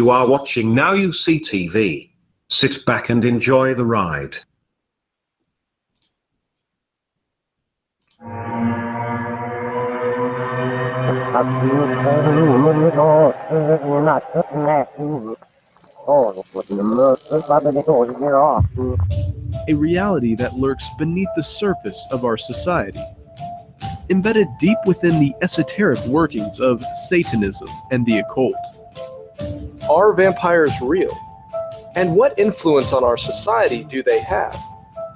You are watching Now You See TV. Sit back and enjoy the ride. A reality that lurks beneath the surface of our society, embedded deep within the esoteric workings of Satanism and the occult. Are vampires real? And what influence on our society do they have?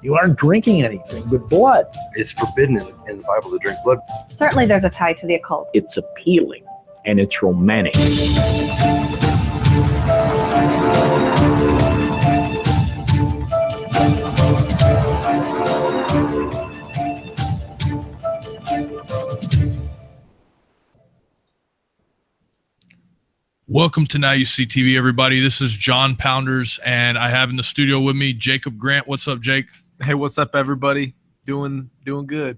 You aren't drinking anything but blood. It's forbidden in the Bible to drink blood. Certainly there's a tie to the occult. It's appealing and it's romantic. Welcome to Now You See TV, everybody. This is John Pounders, and I have in the studio with me Jacob Grant. What's up, Jake? Hey, what's up, everybody? Doing good.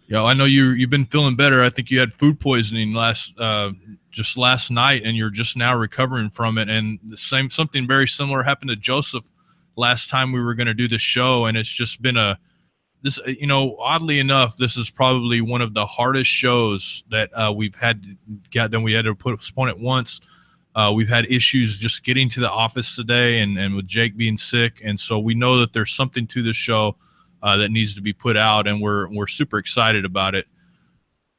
Yo, I know you've been feeling better. I think you had food poisoning last night, and you're just now recovering from it. And something very similar happened to Joseph last time we were going to do the show, and it's just been oddly enough, this is probably one of the hardest shows that we've had to get done. We had to postpone it once. We've had issues just getting to the office today and with Jake being sick. And so we know that there's something to this show that needs to be put out, and we're super excited about it.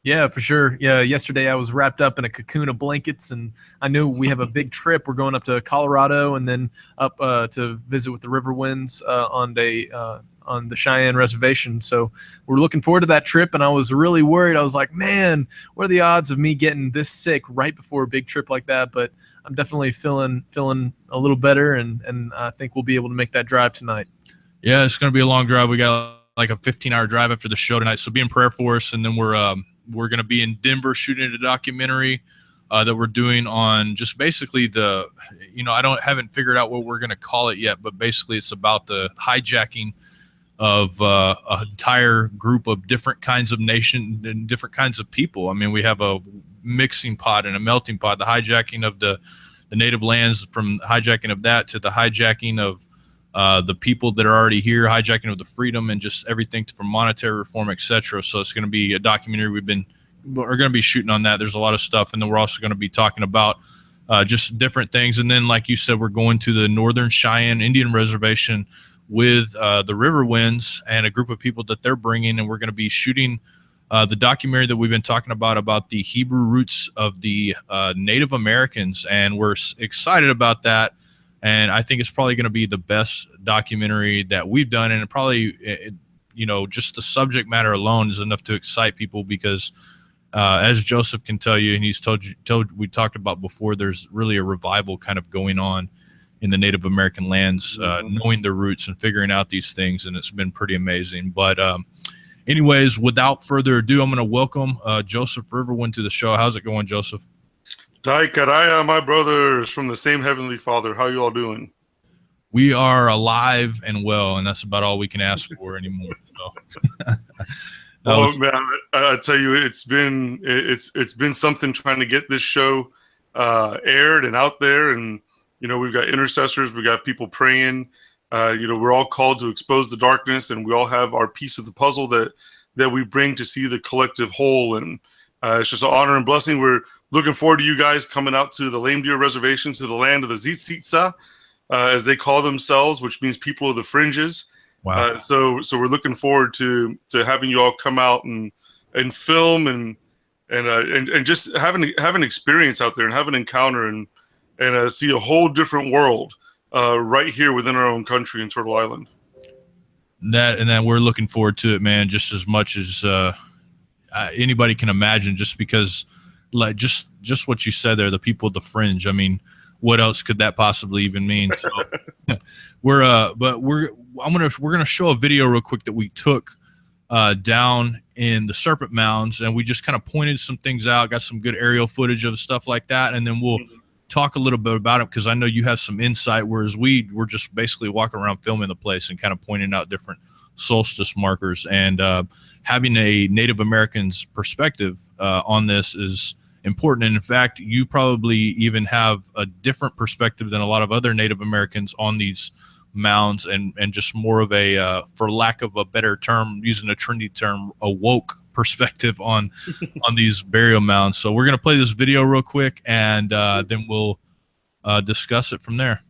Yeah, for sure. Yeah, yesterday I was wrapped up in a cocoon of blankets, and I knew we have a big trip. We're going up to Colorado and then up to visit with the River Winds on the Cheyenne Reservation. So we're looking forward to that trip, and I was really worried. I was like, man, what are the odds of me getting this sick right before a big trip like that? But I'm definitely feeling a little better, and I think we'll be able to make that drive tonight. Yeah, it's going to be a long drive. We got like a 15-hour drive after the show tonight, so be in prayer for us. And then we're going to be in Denver shooting a documentary that we're doing on just basically I haven't figured out what we're going to call it yet, but basically it's about the hijacking of an entire group of different kinds of nation and different kinds of people. I mean, we have a mixing pot and a melting pot, the hijacking of the native lands, from hijacking of that to the hijacking of the people that are already here, hijacking of the freedom, and just everything from monetary reform, etc. So it's going to be a documentary. We're going to be shooting on that. There's a lot of stuff. And then we're also going to be talking about just different things. And then, like you said, we're going to the Northern Cheyenne Indian Reservation with the River Winds and a group of people that they're bringing, and we're going to be shooting the documentary that we've been talking about the Hebrew roots of the Native Americans, and we're excited about that. And I think it's probably going to be the best documentary that we've done, and it probably, just the subject matter alone is enough to excite people because, as Joseph can tell you, and he's told we talked about before, there's really a revival kind of going on in the Native American lands, knowing their roots and figuring out these things, and it's been pretty amazing. But anyways, without further ado, I'm going to welcome Joseph Riverwind to the show. How's it going, Joseph? Dai Karaya, my brothers from the same Heavenly Father. How you all doing? We are alive and well, and that's about all we can ask for anymore. So. Man, I tell you, it's been something trying to get this show aired and out there, and we've got intercessors, we got people praying. We're all called to expose the darkness, and we all have our piece of the puzzle that we bring to see the collective whole. And it's just an honor and blessing. We're looking forward to you guys coming out to the Lame Deer Reservation, to the land of the Zitzitsa, as they call themselves, which means people of the fringes. Wow. So we're looking forward to having you all come out and film and just have an experience out there and have an encounter and see a whole different world right here within our own country in Turtle Island. That we're looking forward to it, man, just as much as anybody can imagine, just because like just what you said there, the people at the fringe. I mean, what else could that possibly even mean? So we're gonna show a video real quick that we took down in the Serpent Mounds, and we just kind of pointed some things out, got some good aerial footage of stuff like that, and then we'll talk a little bit about it because I know you have some insight, whereas we were just basically walking around filming the place and kind of pointing out different solstice markers. And having a Native American's perspective on this is important. And in fact, you probably even have a different perspective than a lot of other Native Americans on these mounds, and just more of a, for lack of a better term, using a trendy term, a woke perspective on these burial mounds. So we're going to play this video real quick, and then we'll discuss it from there.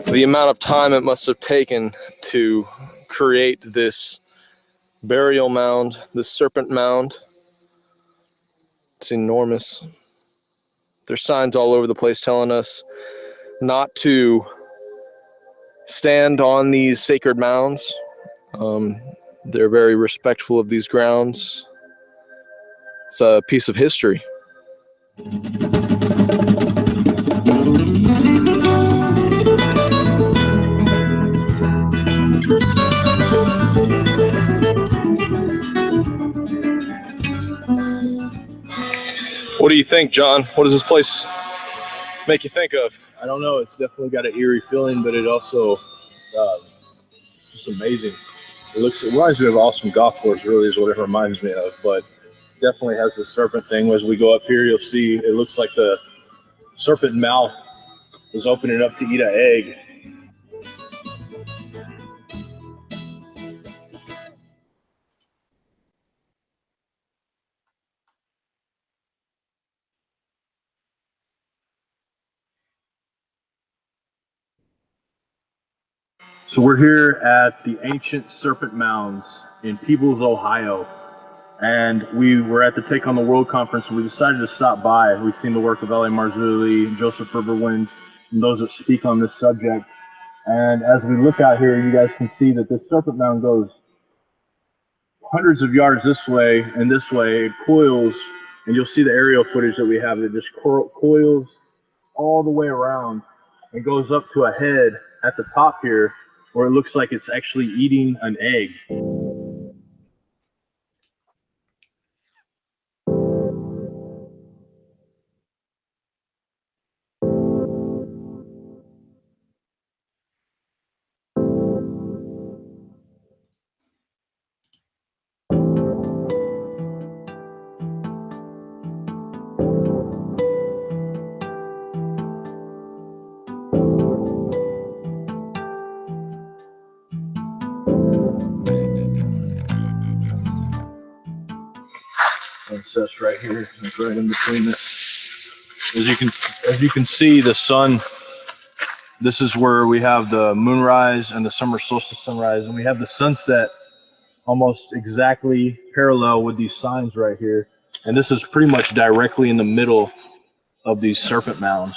The amount of time it must have taken to create this burial mound, this serpent mound, it's enormous. There's signs all over the place telling us not to stand on these sacred mounds. They're very respectful of these grounds. It's a piece of history. What do you think, John? What does this place make you think of? I don't know. It's definitely got an eerie feeling, but it also just amazing. It reminds me of an awesome golf course, really is what it reminds me of, but definitely has the serpent thing. As we go up here, you'll see it looks like the serpent mouth is opening up to eat an egg. So we're here at the Ancient Serpent Mounds in Peebles, Ohio. And we were at the Take on the World conference, and we decided to stop by. We've seen the work of L.A. Marzulli, Joseph Riverwind, and those that speak on this subject. And as we look out here, you guys can see that this serpent mound goes hundreds of yards this way and this way. It coils, and you'll see the aerial footage that we have. It just coils all the way around and goes up to a head at the top here, where it looks like it's actually eating an egg. Sets right here, like right in between this. As you can see, the sun. This is where we have the moonrise and the summer solstice sunrise, and we have the sunset almost exactly parallel with these signs right here. And this is pretty much directly in the middle of these serpent mounds.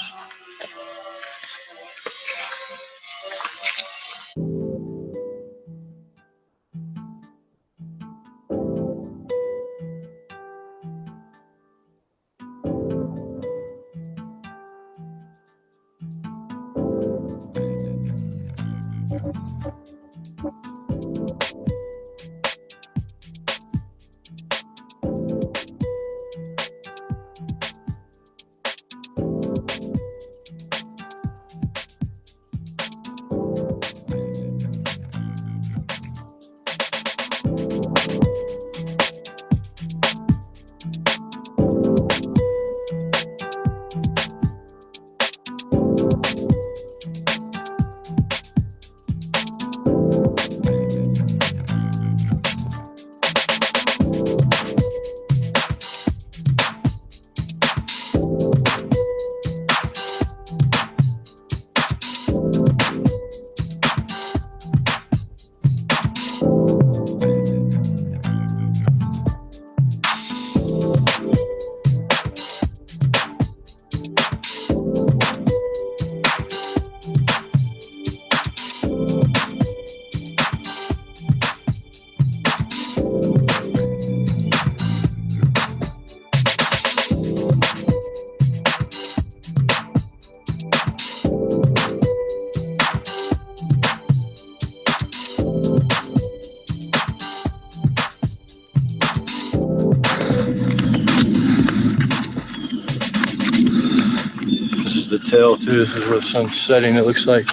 The tail too. This is where the sun's setting, it looks like,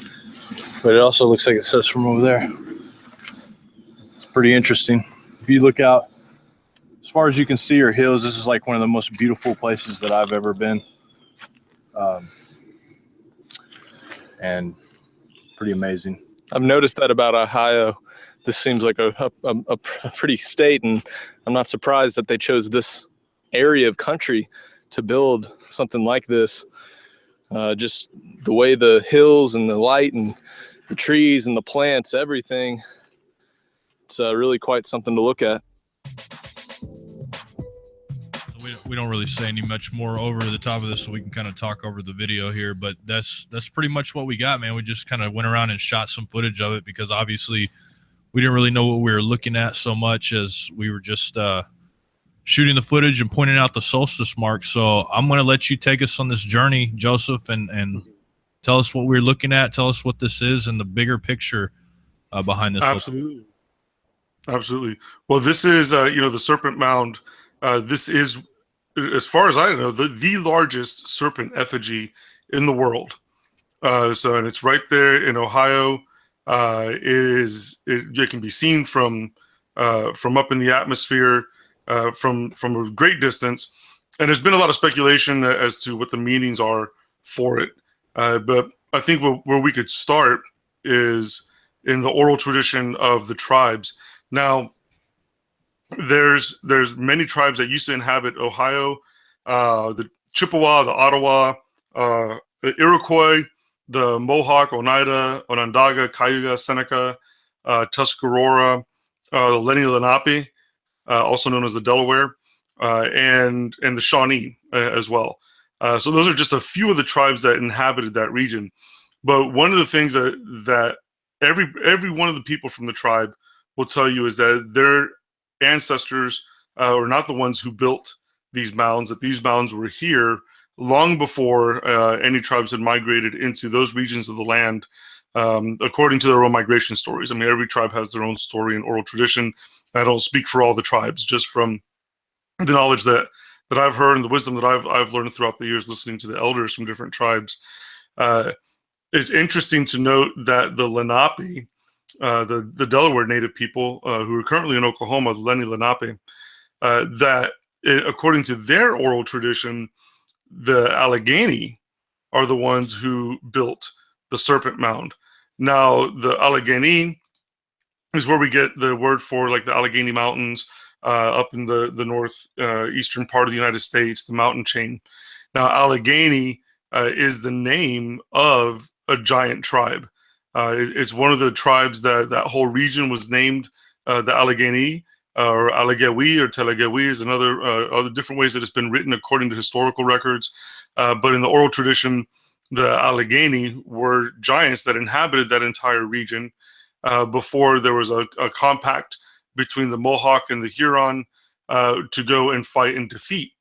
but it also looks like it sets from over there. It's pretty interesting. If you look out as far as you can see are hills. This is like one of the most beautiful places that I've ever been, and pretty amazing. I've noticed that about Ohio. This seems like a pretty state, and I'm not surprised that they chose this area of country to build something like this. Just the way the hills and the light and the trees and the plants, everything. It's really quite something to look at. We don't really say any much more over the top of this, so we can kind of talk over the video here, but that's pretty much what we got, man. We just kind of went around and shot some footage of it because obviously we didn't really know what we were looking at so much as we were just shooting the footage and pointing out the solstice mark. So I'm going to let you take us on this journey, Joseph, and tell us what we're looking at, tell us what this is and the bigger picture behind this. Absolutely. Absolutely. Well, this is, the Serpent Mound. This is, as far as I know, the largest serpent effigy in the world. And it's right there in Ohio. It can be seen from up in the atmosphere, from a great distance. And there's been a lot of speculation as to what the meanings are for it. But I think where we could start is in the oral tradition of the tribes. Now, there's many tribes that used to inhabit Ohio, the Chippewa, the Ottawa, the Iroquois, the Mohawk, Oneida, Onondaga, Cayuga, Seneca, Tuscarora, the Lenni Lenape, also known as the Delaware, and the Shawnee as well. So those are just a few of the tribes that inhabited that region. But one of the things that every one of the people from the tribe will tell you is that their ancestors were not the ones who built these mounds, that these mounds were here long before any tribes had migrated into those regions of the land, according to their own migration stories. I mean, every tribe has their own story and oral tradition. I don't speak for all the tribes, just from the knowledge that I've heard and the wisdom that I've learned throughout the years listening to the elders from different tribes. It's interesting to note that the Lenape, the Delaware native people who are currently in Oklahoma, the Lenni Lenape, according to their oral tradition, the Allegheny are the ones who built the Serpent Mound. Now, the Allegheny is where we get the word for like the Allegheny Mountains up in the northeastern part of the United States, the mountain chain. Now, Allegheny is the name of a giant tribe. It's one of the tribes that whole region was named the Allegheny, or Allegheny or Telegewi is another other different ways that it's been written according to historical records. But in the oral tradition, the Allegheny were giants that inhabited that entire region before there was a compact between the Mohawk and the Huron to go and fight and defeat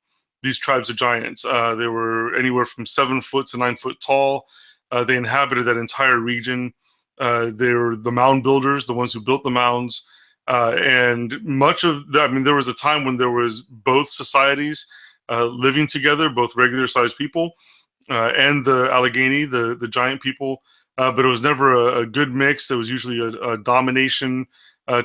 these tribes of giants. They were anywhere from 7 foot to 9 foot tall. They inhabited that entire region. They were the mound builders, the ones who built the mounds. And much of that, I mean, there was a time when there was both societies living together, both regular sized people and the Allegheny, the giant people. But it was never a good mix. It was usually a domination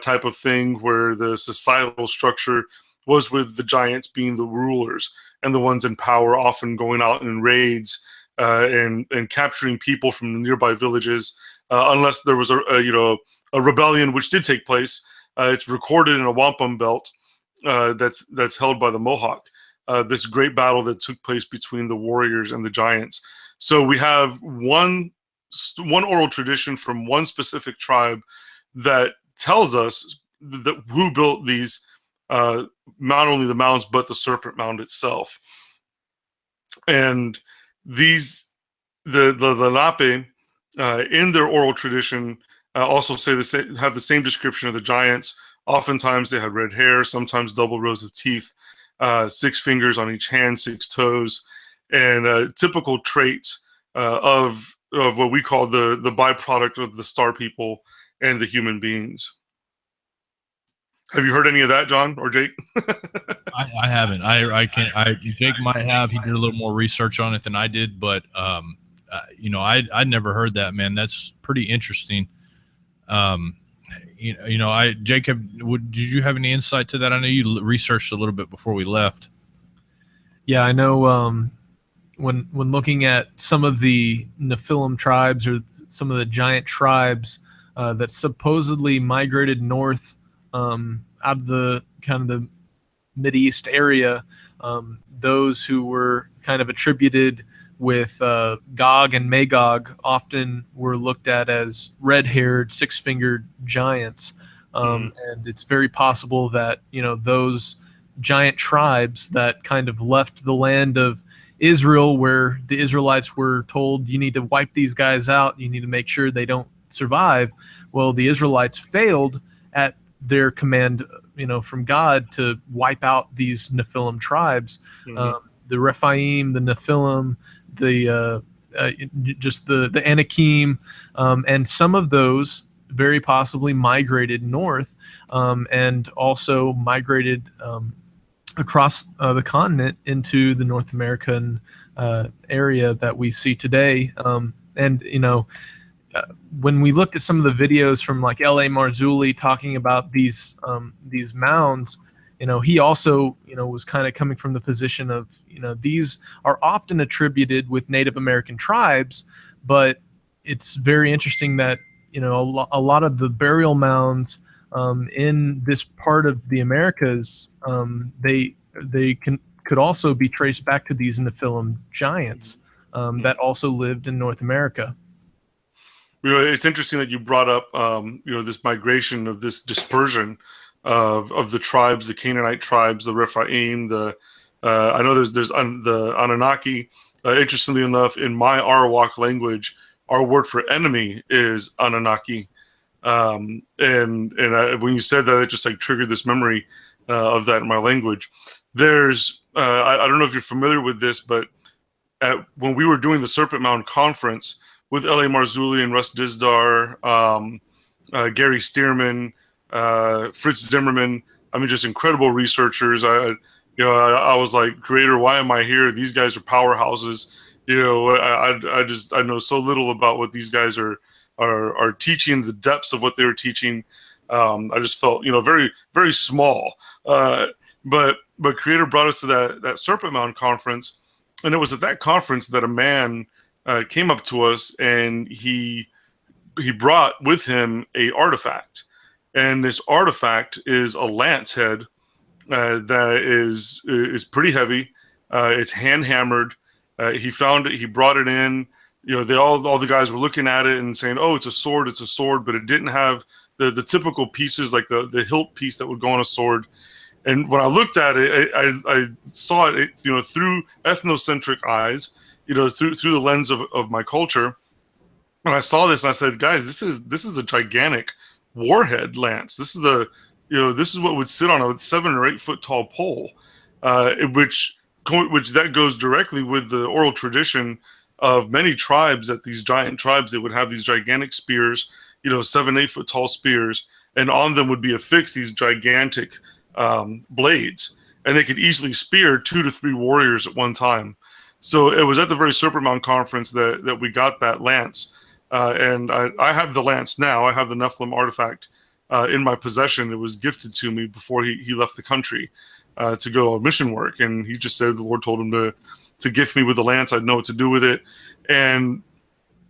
type of thing where the societal structure was with the giants being the rulers and the ones in power, often going out in raids and capturing people from the nearby villages, unless there was a rebellion, which did take place. It's recorded in a wampum belt that's held by the Mohawk. This great battle that took place between the warriors and the giants. So we have one oral tradition from one specific tribe that tells us that who built these, not only the mounds but the Serpent Mound itself. And the Lenape in their oral tradition also have the same description of the giants. Oftentimes they had red hair, sometimes double rows of teeth, 6 fingers on each hand, 6 toes, and typical traits of what we call the byproduct of the star people and the human beings. Have you heard any of that, John or Jake? I haven't. I can't. Jake might have. He did a little more research on it than I did, but I never heard that, man. That's pretty interesting. Jacob, did you have any insight to that? I know you researched a little bit before we left. Yeah, I know. When looking at some of the Nephilim tribes or some of the giant tribes that supposedly migrated north out of the kind of the Mideast area, those who were kind of attributed with Gog and Magog often were looked at as red-haired, 6-fingered giants. And it's very possible that, those giant tribes that kind of left the land of Israel, where the Israelites were told, you need to wipe these guys out, you need to make sure they don't survive. Well, the Israelites failed at their command, from God to wipe out these Nephilim tribes. The Rephaim, the Nephilim, the Anakim, and some of those very possibly migrated north and also migrated across the continent into the North American area that we see today. When we looked at some of the videos from like L.A. Marzulli talking about these mounds, he also, was kind of coming from the position of, these are often attributed with Native American tribes, but it's very interesting that, a lot of the burial mounds in this part of the Americas, they could also be traced back to these Nephilim giants that also lived in North America. It's interesting that you brought up, this migration of this dispersion of the tribes, the Canaanite tribes, the Rephaim, I know there's the Anunnaki. Interestingly enough, in my Arawak language, our word for enemy is Anunnaki. And when you said that, it just like triggered this memory of that in my language. There's, I don't know if you're familiar with this, but when we were doing the Serpent Mound conference with L.A. Marzulli and Russ Dizdar, Gary Stearman, Fritz Zimmerman, just incredible researchers. I was like, Creator, why am I here? These guys are powerhouses. I know so little about what these guys are teaching, the depths of what they were teaching. I just felt, very, very small. But Creator brought us to that Serpent Mound conference, and it was at that conference that a man came up to us, and he brought with him a artifact, and this artifact is a lance head that is pretty heavy. It's hand hammered. He found it. He brought it in. All the guys were looking at it and saying, "Oh, it's a sword. It's a sword," but it didn't have the typical pieces, like the hilt piece that would go on a sword. And when I looked at it, I saw it, through ethnocentric eyes, through the lens of my culture. And I saw this and I said, guys, this is a gigantic warhead lance. This is this is what would sit on a 7 or 8 foot tall pole, which that goes directly with the oral tradition of many tribes. That these giant tribes, they would have these gigantic spears, 7, 8 foot tall spears, and on them would be affixed these gigantic blades, and they could easily spear 2 to 3 warriors at one time. So it was at the very Serpent Mound conference that we got that lance, and I have the lance now. I have the Nephilim artifact in my possession. It was gifted to me before he left the country to go on mission work, and he just said the Lord told him to gift me with the lance. I'd know what to do with it. And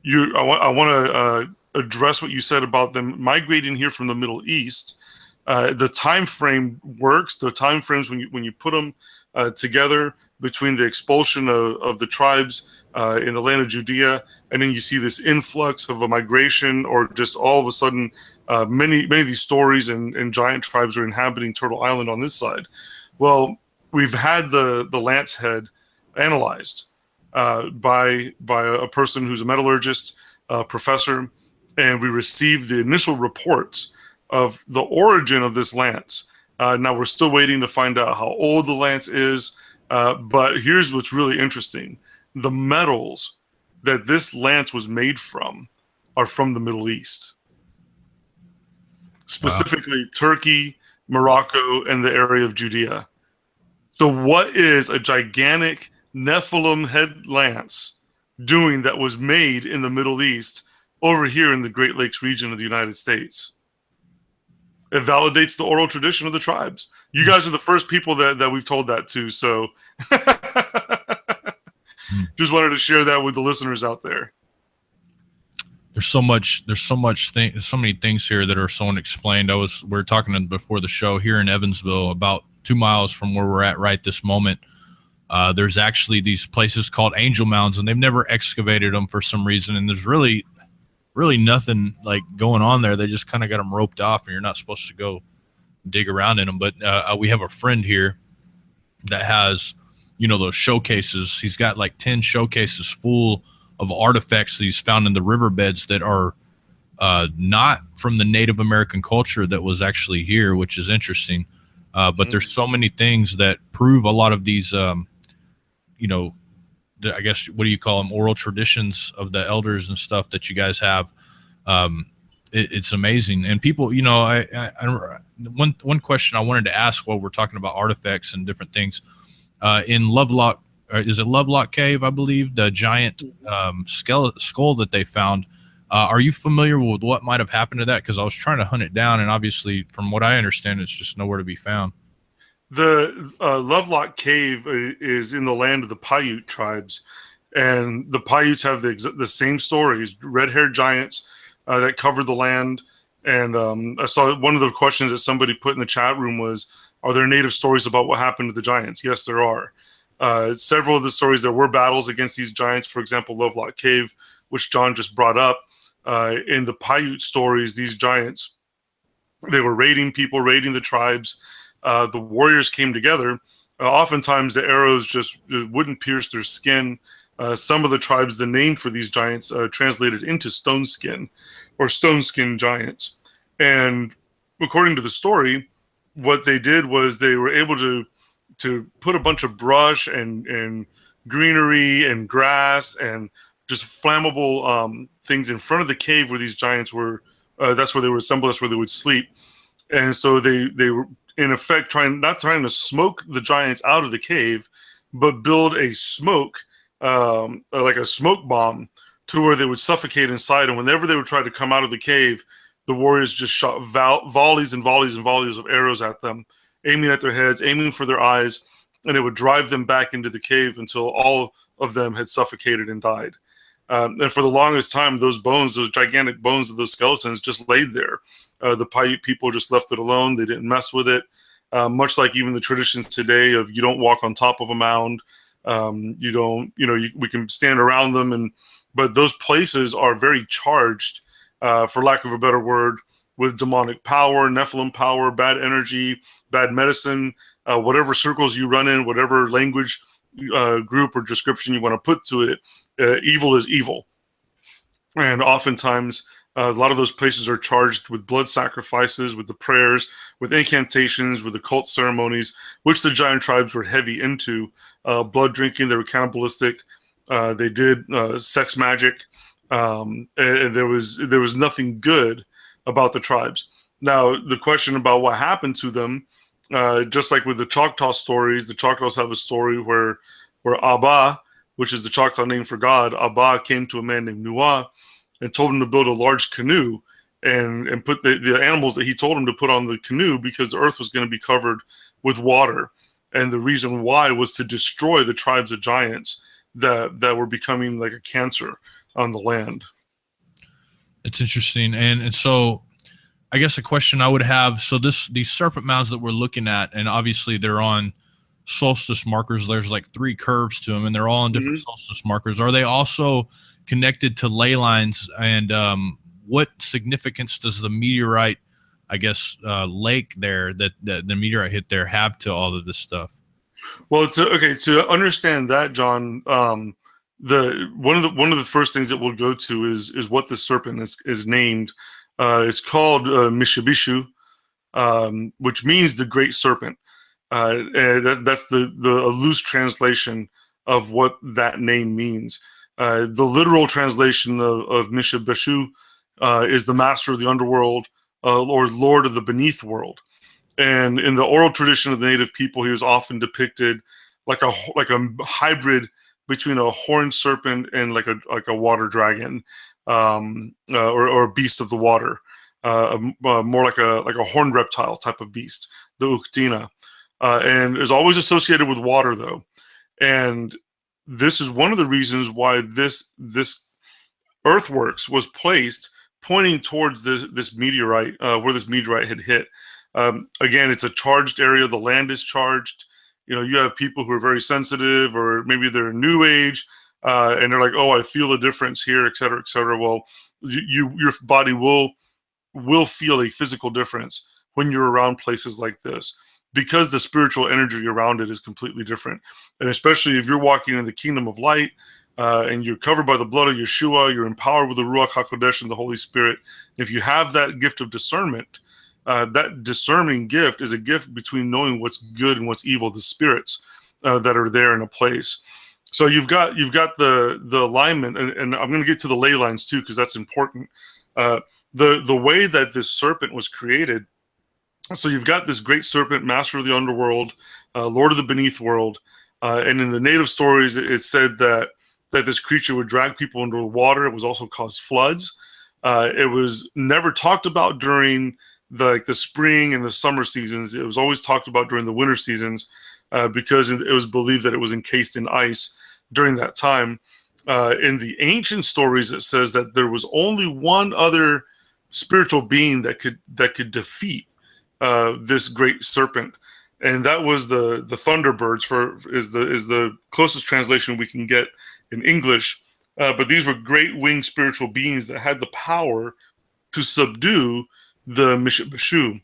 I want to address what you said about them migrating here from the Middle East. The time frame works. The time frames when you put them together between the expulsion of the tribes in the land of Judea, and then you see this influx of a migration, or just all of a sudden many of these stories and giant tribes are inhabiting Turtle Island on this side. Well, we've had the lance head analyzed by a person who's a metallurgist, professor, and we received the initial reports of the origin of this lance. Now we're still waiting to find out how old the lance is, but here's what's really interesting. The metals that this lance was made from are from the Middle East. Specifically, wow. Turkey, Morocco, and the area of Judea. So what is a gigantic Nephilim head lance doing that was made in the Middle East over here in the Great Lakes region of the United States? It validates the oral tradition of the tribes. You guys are the first people that we've told that to, so just wanted to share that with the listeners out there. There's so many things here that are so unexplained. We were talking before the show here in Evansville, about 2 miles from where we're at right this moment. There's actually these places called Angel Mounds, and they've never excavated them for some reason. And there's really nothing like going on there. They just kind of got them roped off, and you're not supposed to go dig around in them. But we have a friend here that has, those showcases. He's got like 10 showcases full of artifacts that he's found in the riverbeds that are not from the Native American culture that was actually here, which is interesting. But there's so many things that prove a lot of these, I guess, what do you call them? Oral traditions of the elders and stuff that you guys have. It's amazing. And people, one question I wanted to ask while we're talking about artifacts and different things, in Lovelock, is it Lovelock Cave, I believe, the giant skull that they found. Are you familiar with what might have happened to that? Because I was trying to hunt it down, and obviously, from what I understand, it's just nowhere to be found. The Lovelock Cave is in the land of the Paiute tribes, and the Paiutes have the same stories: red-haired giants that covered the land. And I saw one of the questions that somebody put in the chat room was, "Are there native stories about what happened to the giants?" Yes, there are. Several of the stories, there were battles against these giants. For example, Lovelock Cave, which John just brought up. In the Paiute stories, these giants, they were raiding people, raiding the tribes. The warriors came together. Oftentimes, the arrows just wouldn't pierce their skin. Some of the tribes, the name for these giants translated into stone skin or stone skin giants. And according to the story, what they did was they were able to put a bunch of brush and greenery and grass and just flammable things in front of the cave where these giants were. That's where they were assembled. That's where they would sleep. And so they were in effect not trying to smoke the giants out of the cave, but build a smoke, like a smoke bomb, to where they would suffocate inside. And whenever they would try to come out of the cave, the warriors just shot volleys and volleys and volleys of arrows at them, aiming at their heads, aiming for their eyes, and it would drive them back into the cave until all of them had suffocated and died. And for the longest time, those bones, those gigantic bones of those skeletons just laid there. The Paiute people just left it alone. They didn't mess with it. Much like even the traditions today of you don't walk on top of a mound. We can stand around them. But those places are very charged, for lack of a better word, with demonic power, Nephilim power, bad energy, bad medicine, whatever circles you run in, whatever language group or description you want to put to it, evil is evil. And oftentimes, a lot of those places are charged with blood sacrifices, with the prayers, with incantations, with occult ceremonies, which the giant tribes were heavy into. Blood drinking, they were cannibalistic. They did sex magic, and there was nothing good about the tribes. Now, the question about what happened to them, just like with the Choctaw stories, the Choctaws have a story where Abba, which is the Choctaw name for God, Abba came to a man named Nuah and told him to build a large canoe and put the animals that he told him to put on the canoe, because the earth was going to be covered with water. And the reason why was to destroy the tribes of giants that were becoming like a cancer on the land. It's interesting. And so I guess a question I would have, so these serpent mounds that we're looking at, and obviously they're on solstice markers. There's like 3 curves to them, and they're all on different solstice markers. Are they also connected to ley lines? And what significance does the meteorite, I guess, lake there that the meteorite hit there have to all of this stuff? Well, to understand that, John, one of the first things that we'll go to is what the serpent is named. It's called Mishabishu, which means the great serpent. And that's the loose translation of what that name means. The literal translation of Mishabishu is the master of the underworld, or lord of the beneath world. And in the oral tradition of the native people, he was often depicted like a hybrid between a horned serpent and like a water dragon, or a beast of the water, more like a horned reptile type of beast, the Uktina, and is always associated with water, though. And this is one of the reasons why this earthworks was placed pointing towards this meteorite, where this meteorite had hit. Again, it's a charged area. The land is charged. You have people who are very sensitive, or maybe they're new age, and they're like, "Oh, I feel a difference here," et cetera, et cetera. Well, your body will feel a physical difference when you're around places like this, because the spiritual energy around it is completely different. And especially if you're walking in the kingdom of light, and you're covered by the blood of Yeshua, you're empowered with the Ruach HaKodesh and the Holy Spirit. If you have that gift of discernment, that discerning gift is a gift between knowing what's good and what's evil, the spirits that are there in a place. So you've got the alignment, and I'm going to get to the ley lines too, because that's important. The way that this serpent was created. So you've got this great serpent, master of the underworld, lord of the beneath world, and in the native stories, it said that this creature would drag people into the water. It was also cause floods. It was never talked about during the spring and the summer seasons. It was always talked about during the winter seasons, because it was believed that it was encased in ice during that time. In the ancient stories, it says that there was only one other spiritual being that could defeat this great serpent, and that was the Thunderbirds. Is the closest translation we can get in English. But these were great winged spiritual beings that had the power to subdue the Mishabishu.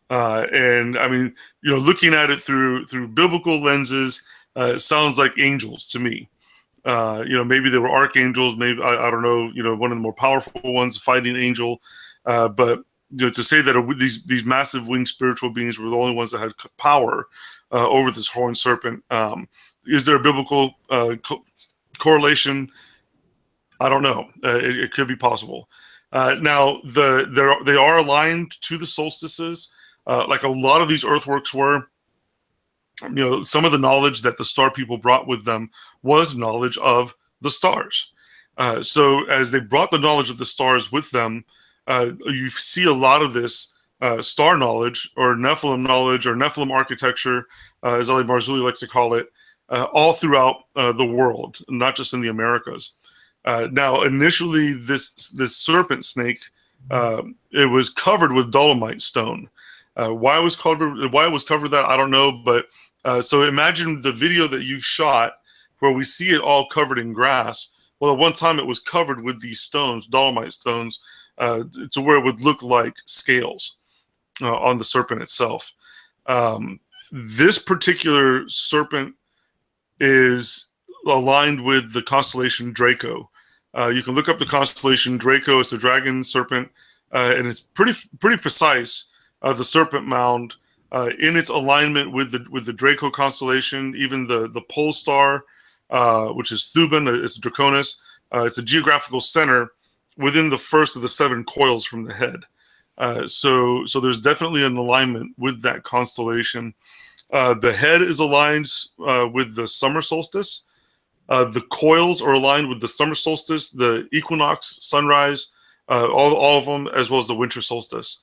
And I mean, looking at it through biblical lenses, it sounds like angels to me. Maybe they were archangels, maybe I don't know. One of the more powerful ones, fighting angel. But to say that these massive winged spiritual beings were the only ones that had power over this horned serpent. Is there a biblical correlation? I don't know. It could be possible. Now, they are aligned to the solstices, like a lot of these earthworks were. Some of the knowledge that the star people brought with them was knowledge of the stars. So as they brought the knowledge of the stars with them, you see a lot of this star knowledge, or Nephilim architecture, as Eli Marzulli likes to call it, all throughout the world, not just in the Americas. Now, initially, this serpent snake, it was covered with dolomite stone. Why it was covered that, I don't know. But so imagine the video that you shot where we see it all covered in grass. Well, at one time it was covered with these stones, dolomite stones, to where it would look like scales on the serpent itself. This particular serpent is aligned with the constellation Draco. You can look up the constellation Draco. It's a dragon serpent, and it's pretty precise. The serpent mound in its alignment with the Draco constellation, even the pole star, which is Thuban, it's Draconis. It's a geographical center within the first of the 7 coils from the head. So there's definitely an alignment with that constellation. The head is aligned with the summer solstice. The coils are aligned with the summer solstice, the equinox, sunrise, all of them, as well as the winter solstice.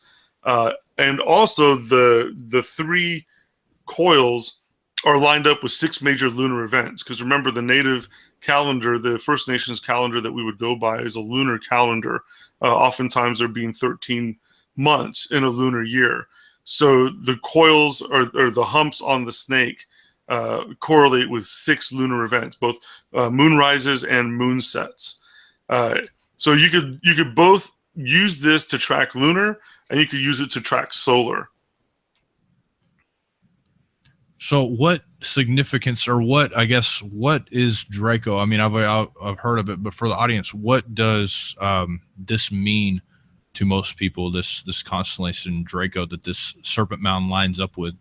And also the 3 coils are lined up with 6 major lunar events. Because remember, the native calendar, the First Nations calendar that we would go by, is a lunar calendar. Oftentimes there being 13 months in a lunar year. So the coils or the humps on the snake correlate with 6 lunar events, both moon rises and moon sets. So you could both use this to track lunar, and you could use it to track solar. So what significance, or what is Draco? I mean, I've heard of it, but for the audience, what does this mean to most people? This constellation Draco that this serpent mound lines up with.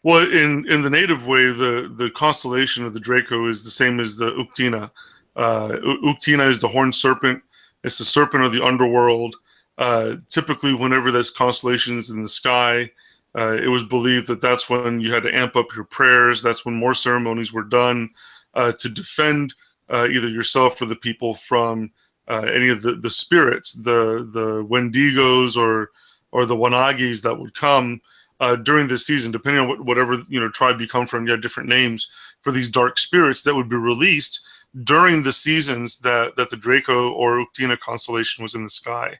Well, in the native way, the constellation of the Draco is the same as the Uktina. Uktina is the horned serpent. It's the serpent of the underworld. Typically, whenever there's constellations in the sky, it was believed that that's when you had to amp up your prayers. That's when more ceremonies were done to defend either yourself or the people from any of the spirits, the Wendigos or the Wanagis that would come during this season, depending on whatever tribe you come from. You had different names for these dark spirits that would be released during the seasons that the Draco or Uktina constellation was in the sky.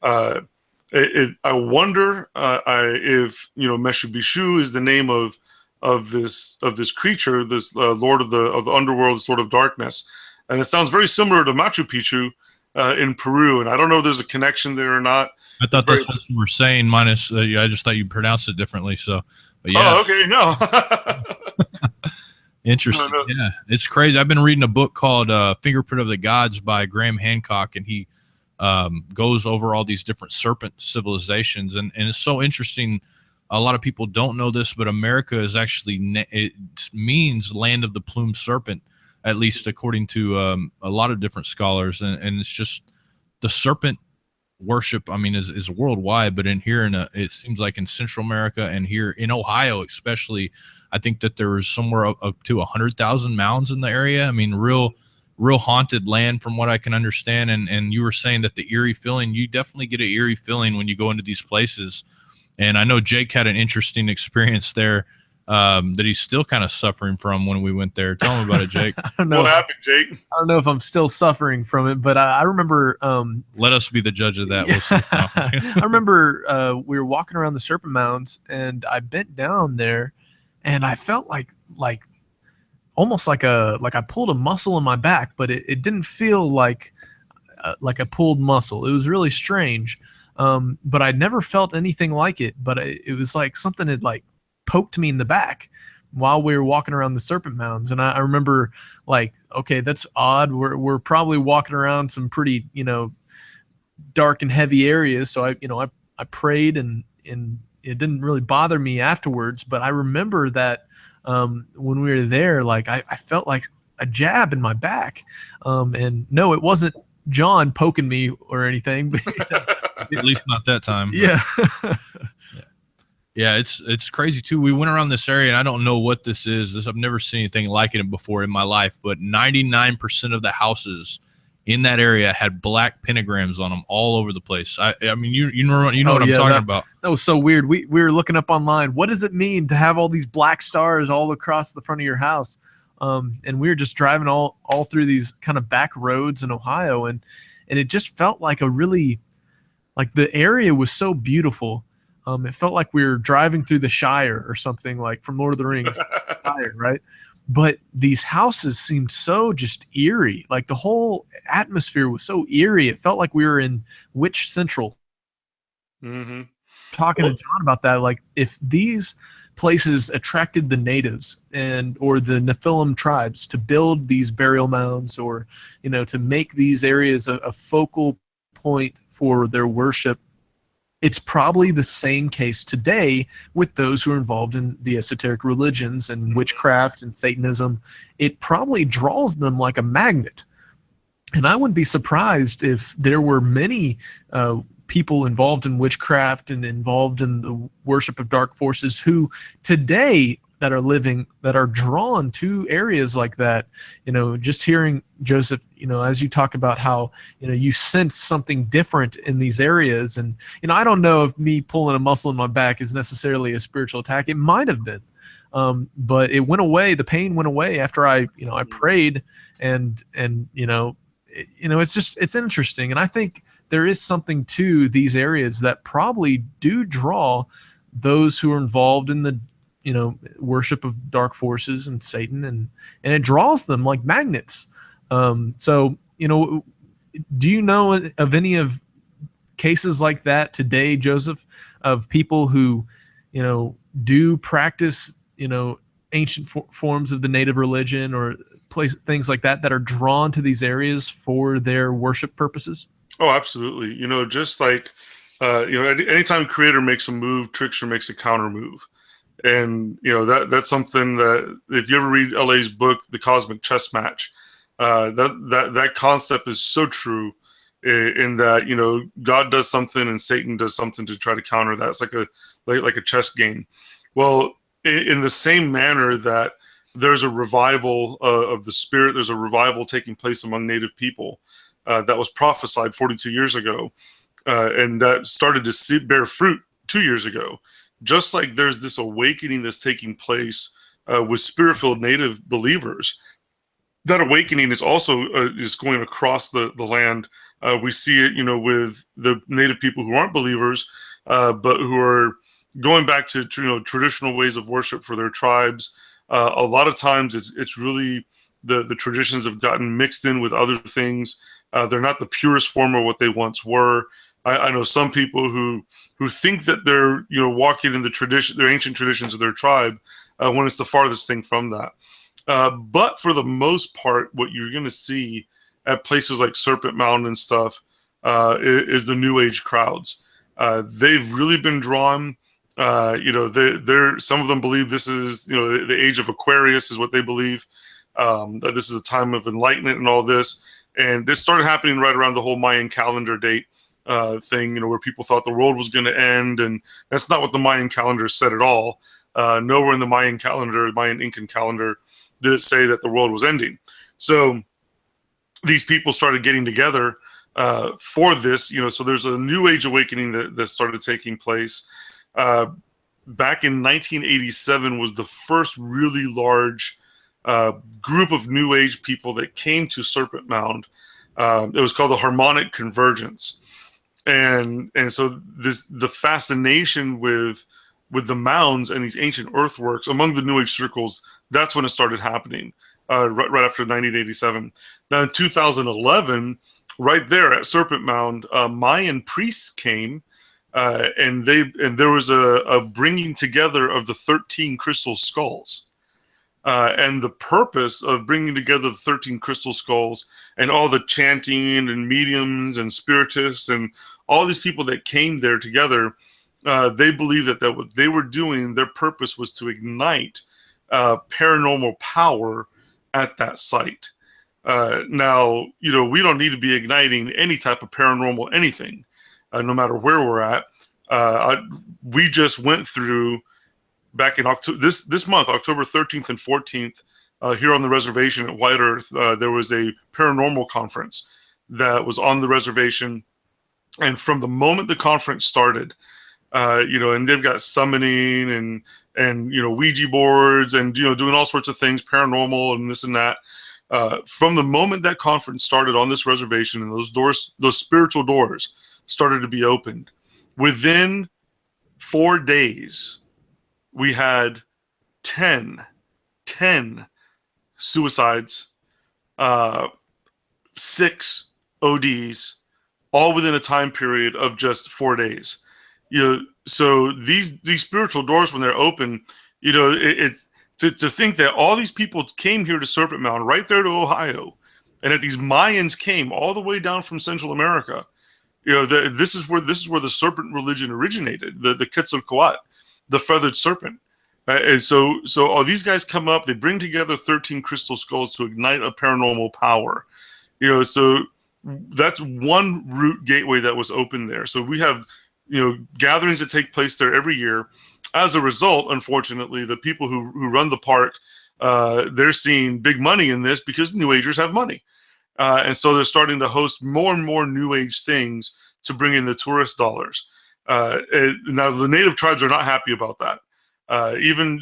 I wonder if Meshu Bishu is the name of this creature, this Lord of the underworld, this Lord of darkness, and it sounds very similar to Machu Picchu in Peru. And I don't know if there's a connection there or not. I thought that's what you were saying. Minus, I just thought you pronounced it differently. So, but yeah. Oh, okay, no. Interesting. No. Yeah, it's crazy. I've been reading a book called "Fingerprint of the Gods" by Graham Hancock, and he goes over all these different serpent civilizations, and it's so interesting. A lot of people don't know this, but America is actually it means land of the plumed serpent, at least according to a lot of different scholars, and it's just the serpent worship. I mean, is worldwide, but it seems like in Central America and here in Ohio, especially, I think that there is somewhere up to 100,000 mounds in the area. I mean, real haunted land from what I can understand. And you were saying that the eerie feeling, you definitely get an eerie feeling when you go into these places. And I know Jake had an interesting experience there that he's still kind of suffering from when we went there. Tell him about it, Jake. I don't know. What happened, Jake? I don't know if I'm still suffering from it, but I remember. Let us be the judge of that. Yeah. I remember we were walking around the Serpent Mounds, and I bent down there, and I felt like almost like I pulled a muscle in my back, but it didn't feel like a pulled muscle. It was really strange, but I'd never felt anything like it. But it was like something had poked me in the back while we were walking around the Serpent Mounds, and I remember okay, that's odd. We're probably walking around some pretty dark and heavy areas. So I prayed, and it didn't really bother me afterwards. But I remember that. When we were there, I felt like a jab in my back, and no, it wasn't John poking me or anything. But, at least not that time. Yeah. Yeah, it's crazy too. We went around this area, and I don't know what this is. I've never seen anything like it before in my life. But 99% of the houses in that area had black pentagrams on them all over the place. I mean, you know what I'm talking about. That was so weird. We were looking up online. What does it mean to have all these black stars all across the front of your house? And we were just driving all through these kind of back roads in Ohio, and it just felt like the area was so beautiful. It felt like we were driving through the Shire or something, like from Lord of the Rings, Shire, right? but these houses seemed so just eerie. Like the whole atmosphere was so eerie. It felt like we were in Witch Central. Mm-hmm. Talking to John about that, like if these places attracted the natives or the Nephilim tribes to build these burial mounds, or to make these areas a focal point for their worship, it's probably the same case today with those who are involved in the esoteric religions and witchcraft and Satanism. It probably draws them like a magnet. And I wouldn't be surprised if there were many people involved in witchcraft and involved in the worship of dark forces who today that are drawn to areas like that. Just hearing Joseph, as you talk about how, you sense something different in these areas. And, I don't know if me pulling a muscle in my back is necessarily a spiritual attack. It might have been. But it went away. The pain went away after I prayed and it's interesting. And I think there is something to these areas that probably do draw those who are involved in the, worship of dark forces and Satan, and it draws them like magnets. So, do you know of any of cases like that today, Joseph, of people who, do practice, ancient forms of the native religion or things like that are drawn to these areas for their worship purposes? Oh, absolutely. Just like, anytime Creator makes a move, Trickster makes a counter move. And, that's something that if you ever read LA's book, The Cosmic Chess Match, that concept is so true in that, God does something and Satan does something to try to counter that. It's like a chess game. Well, in the same manner that there's a revival of the spirit, there's a revival taking place among Native people that was prophesied 42 years ago, and that started to bear fruit 2 years ago. Just like there's this awakening that's taking place with spirit-filled Native believers, that awakening is also is going across the land. We see it, with the Native people who aren't believers, but who are going back to traditional ways of worship for their tribes. A lot of times, it's really the traditions have gotten mixed in with other things. They're not the purest form of what they once were. I know some people who think that they're walking in their ancient traditions of their tribe, when it's the farthest thing from that. But for the most part, what you're going to see at places like Serpent Mound and stuff is the New Age crowds. They've really been drawn. They're some of them believe this is the age of Aquarius is what they believe. That this is a time of enlightenment and all this. And this started happening right around the whole Mayan calendar date thing, where people thought the world was going to end, and that's not what the Mayan calendar said at all. Nowhere in the Mayan calendar, Mayan Incan calendar, did it say that the world was ending. So these people started getting together for this, so there's a New Age awakening that started taking place. Back in 1987 was the first really large group of New Age people that came to Serpent Mound. It was called the Harmonic Convergence. And so the fascination with the mounds and these ancient earthworks among the New Age circles, that's when it started happening, right after 1987. Now in 2011, right there at Serpent Mound, Mayan priests came, and there was a bringing together of the 13 crystal skulls. And the purpose of bringing together the 13 crystal skulls and all the chanting and mediums and spiritists and all these people that came there together, they believed that what they were doing, their purpose was to ignite paranormal power at that site. Now, we don't need to be igniting any type of paranormal anything, no matter where we're at. We just went through back in October, this month, October 13th and 14th, here on the reservation at White Earth, there was a paranormal conference that was on the reservation. And from the moment the conference started, and they've got summoning and Ouija boards and doing all sorts of things, paranormal and this and that. From the moment that conference started on this reservation, and those spiritual doors started to be opened, within 4 days, we had 10 suicides, 6 ODs, all within a time period of just 4 days. So these spiritual doors, when they're open, it's to think that all these people came here to Serpent Mound, right there to Ohio, and that these Mayans came all the way down from Central America. This is where the serpent religion originated, the Quetzalcoatl, the feathered serpent. And so all these guys come up, they bring together 13 crystal skulls to ignite a paranormal power. So that's one route gateway that was open there. So we have, gatherings that take place there every year. As a result, unfortunately, the people who run the park, they're seeing big money in this because New Agers have money. And so they're starting to host more and more New Age things to bring in the tourist dollars. Now, the native tribes are not happy about that. Even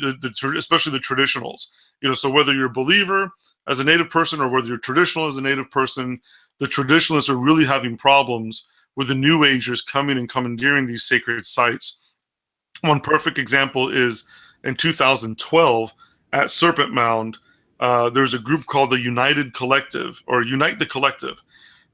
especially the traditionals. So whether you're a believer as a native person or whether you're traditional as a native person, the traditionalists are really having problems with the New Agers coming and commandeering these sacred sites. One perfect example is in 2012 at Serpent Mound. There's a group called the United Collective, or Unite the Collective,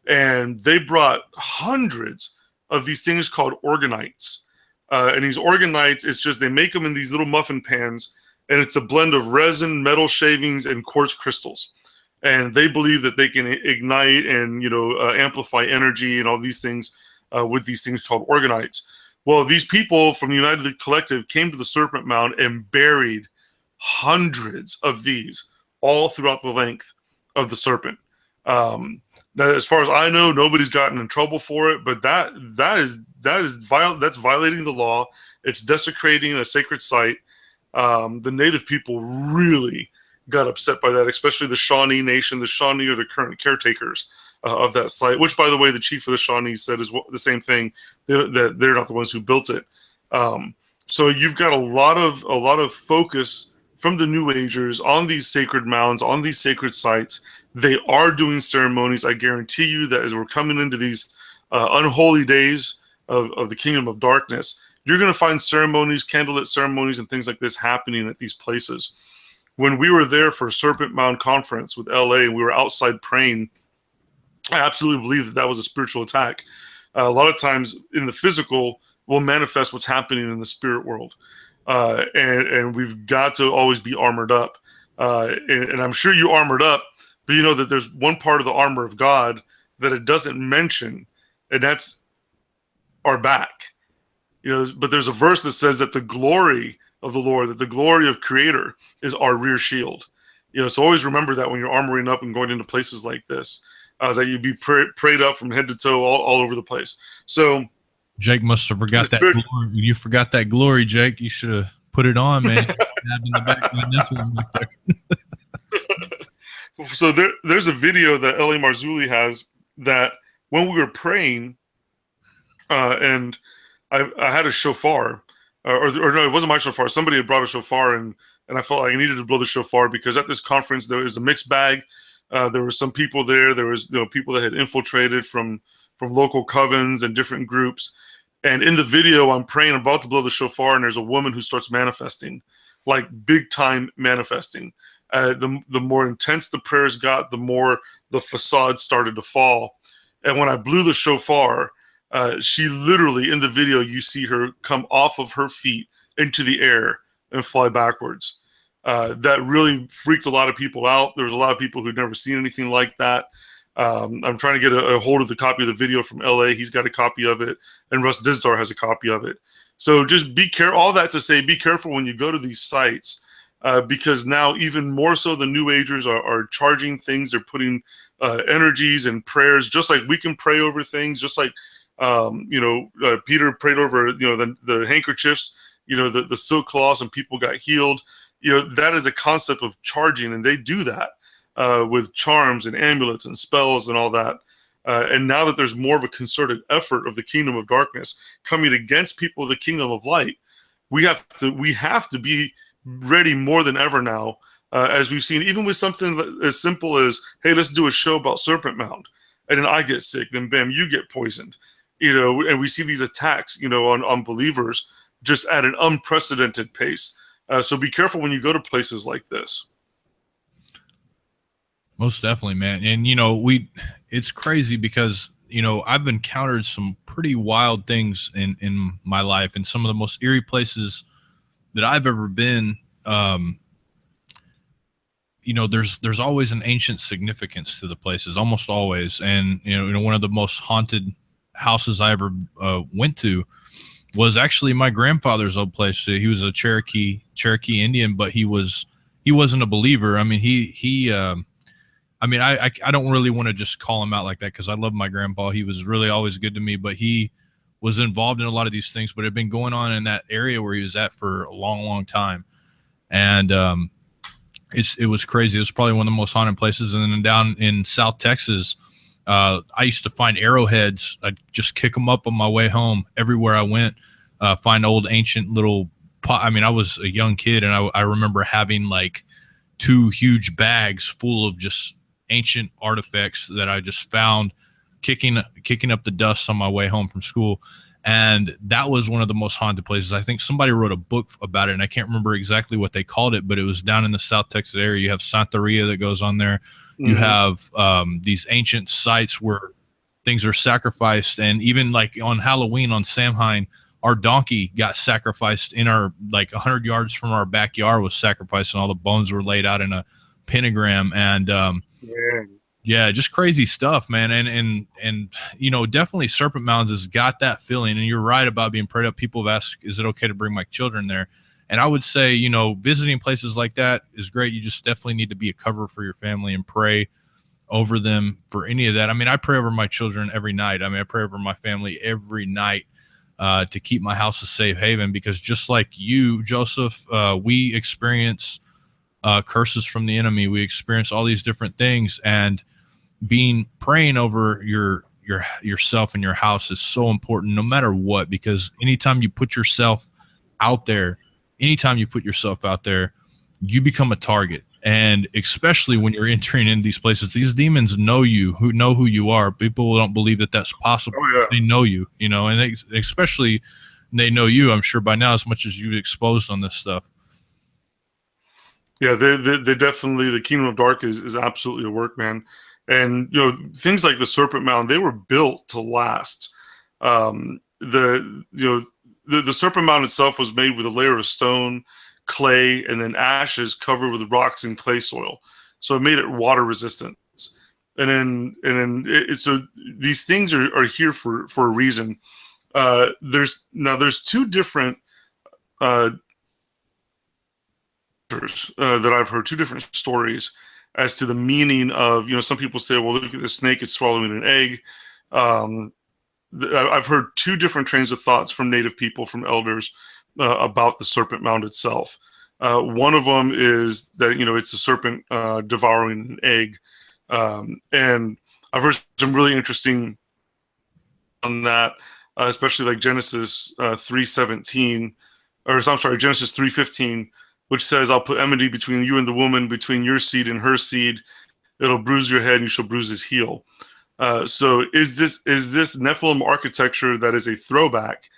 and they brought hundreds of these things called organites. And these organites, it's just they make them in these little muffin pans, and it's a blend of resin, metal shavings, and quartz crystals. And they believe that they can ignite and amplify energy and all these things with these things called organites. Well, these people from United Collective came to the Serpent Mound and buried hundreds of these all throughout the length of the serpent. Now, as far as I know, nobody's gotten in trouble for it, but that's violating the law. It's desecrating a sacred site. The native people really got upset by that, especially the Shawnee Nation. The Shawnee are the current caretakers of that site, which, by the way, the chief of the Shawnees said is the same thing, that they're not the ones who built it. So you've got a lot of focus from the New Agers on these sacred mounds, on these sacred sites. They are doing ceremonies. I guarantee you that as we're coming into these unholy days of the kingdom of darkness, you're going to find ceremonies, candlelit ceremonies, and things like this happening at these places. When we were there for Serpent Mound Conference with LA, and we were outside praying, I absolutely believe that was a spiritual attack. A lot of times in the physical will manifest what's happening in the spirit world. And we've got to always be armored up. And I'm sure you armored up, but you know that there's one part of the armor of God that it doesn't mention, and that's our back. But there's a verse that says that the glory of the Lord, that the glory of Creator is our rear shield. So always remember that when you're armoring up and going into places like this, that you be prayed up from head to toe all over the place. So Jake must have forgot that glory. You forgot that glory, Jake. You should have put it on, man. In the back of the nipple right there. So there's a video that L.A. Marzulli has that when we were praying, and I had a shofar, or no, it wasn't my shofar. Somebody had brought a shofar, and I felt like I needed to blow the shofar because at this conference there was a mixed bag. There were some people there. There was people that had infiltrated from local covens and different groups. And in the video, I'm praying, about to blow the shofar, and there's a woman who starts manifesting, like big time manifesting. The more intense the prayers got, the more the facade started to fall. And when I blew the shofar, she literally, in the video, you see her come off of her feet into the air and fly backwards. That really freaked a lot of people out. There was a lot of people who'd never seen anything like that. I'm trying to get a hold of the copy of the video from LA. He's got a copy of it, and Russ Dizdar has a copy of it. So just be careful. All that to say, be careful when you go to these sites, because now even more so the New Agers are charging things. They're putting energies and prayers, just like we can pray over things, just like Peter prayed over the handkerchiefs, the silk cloths, and people got healed. That is a concept of charging, and they do that with charms and amulets and spells and all that. And now that there's more of a concerted effort of the kingdom of darkness coming against people of the kingdom of light, we have to be ready more than ever now, as we've seen, even with something as simple as, hey, let's do a show about Serpent Mound, and then I get sick, then bam, you get poisoned, and we see these attacks, on believers just at an unprecedented pace. So be careful when you go to places like this. Most definitely, man. And it's crazy because I've encountered some pretty wild things in my life, and some of the most eerie places that I've ever been. There's always an ancient significance to the places, almost always. And one of the most haunted houses I ever went to was actually my grandfather's old place. He was a Cherokee Indian, but he wasn't a believer. I mean, I don't really want to just call him out like that, because I love my grandpa. He was really always good to me, but he was involved in a lot of these things, but it had been going on in that area where he was at for a long, long time. And it was crazy. It was probably one of the most haunted places. And then down in South Texas, I used to find arrowheads. I'd just kick them up on my way home everywhere I went, find old ancient little pot. I mean, I was a young kid, and I remember having like 2 huge bags full of just ancient artifacts that I just found kicking up the dust on my way home from school. And that was one of the most haunted places. I think somebody wrote a book about it, and I can't remember exactly what they called it, but it was down in the South Texas area. You have Santeria that goes on there. Mm-hmm. You have these ancient sites where things are sacrificed. And even like on Halloween on Samhain, our donkey got sacrificed in our, like 100 yards from our backyard was sacrificed, and all the bones were laid out in a pentagram. And yeah, just crazy stuff, man. And definitely Serpent Mounds has got that feeling. And you're right about being prayed up. People have asked, is it okay to bring my children there? And I would say, visiting places like that is great. You just definitely need to be a cover for your family and pray over them for any of that. I mean, I pray over my children every night. I mean, I pray over my family every night to keep my house a safe haven, because just like you, Joseph, we experience curses from the enemy. We experience all these different things, and praying over yourself and your house is so important, no matter what, because anytime you put yourself out there, you become a target. And especially when you're entering in these places, these demons know who you are. People don't believe that that's possible. Oh, yeah. They know you, and especially they know you, I'm sure by now, as much as you've exposed on this stuff. Yeah, they definitely, the Kingdom of Dark is absolutely a work, man. And things like the Serpent Mound, they were built to last. The Serpent Mound itself was made with a layer of stone, clay, and then ashes covered with rocks and clay soil, so it made it water resistant. And then so these things are here for a reason. There's 2 different that I've heard, 2 different stories as to the meaning of, some people say, well, look at the snake, it's swallowing an egg. I've heard 2 different trains of thoughts from native people, from elders, about the Serpent Mound itself. One of them is that, it's a serpent devouring an egg. And I've heard some really interesting on that, especially like Genesis 3:17, Genesis 3:15, which says, I'll put enmity between you and the woman, between your seed and her seed. It'll bruise your head and you shall bruise his heel. So is this Nephilim architecture that is a throwback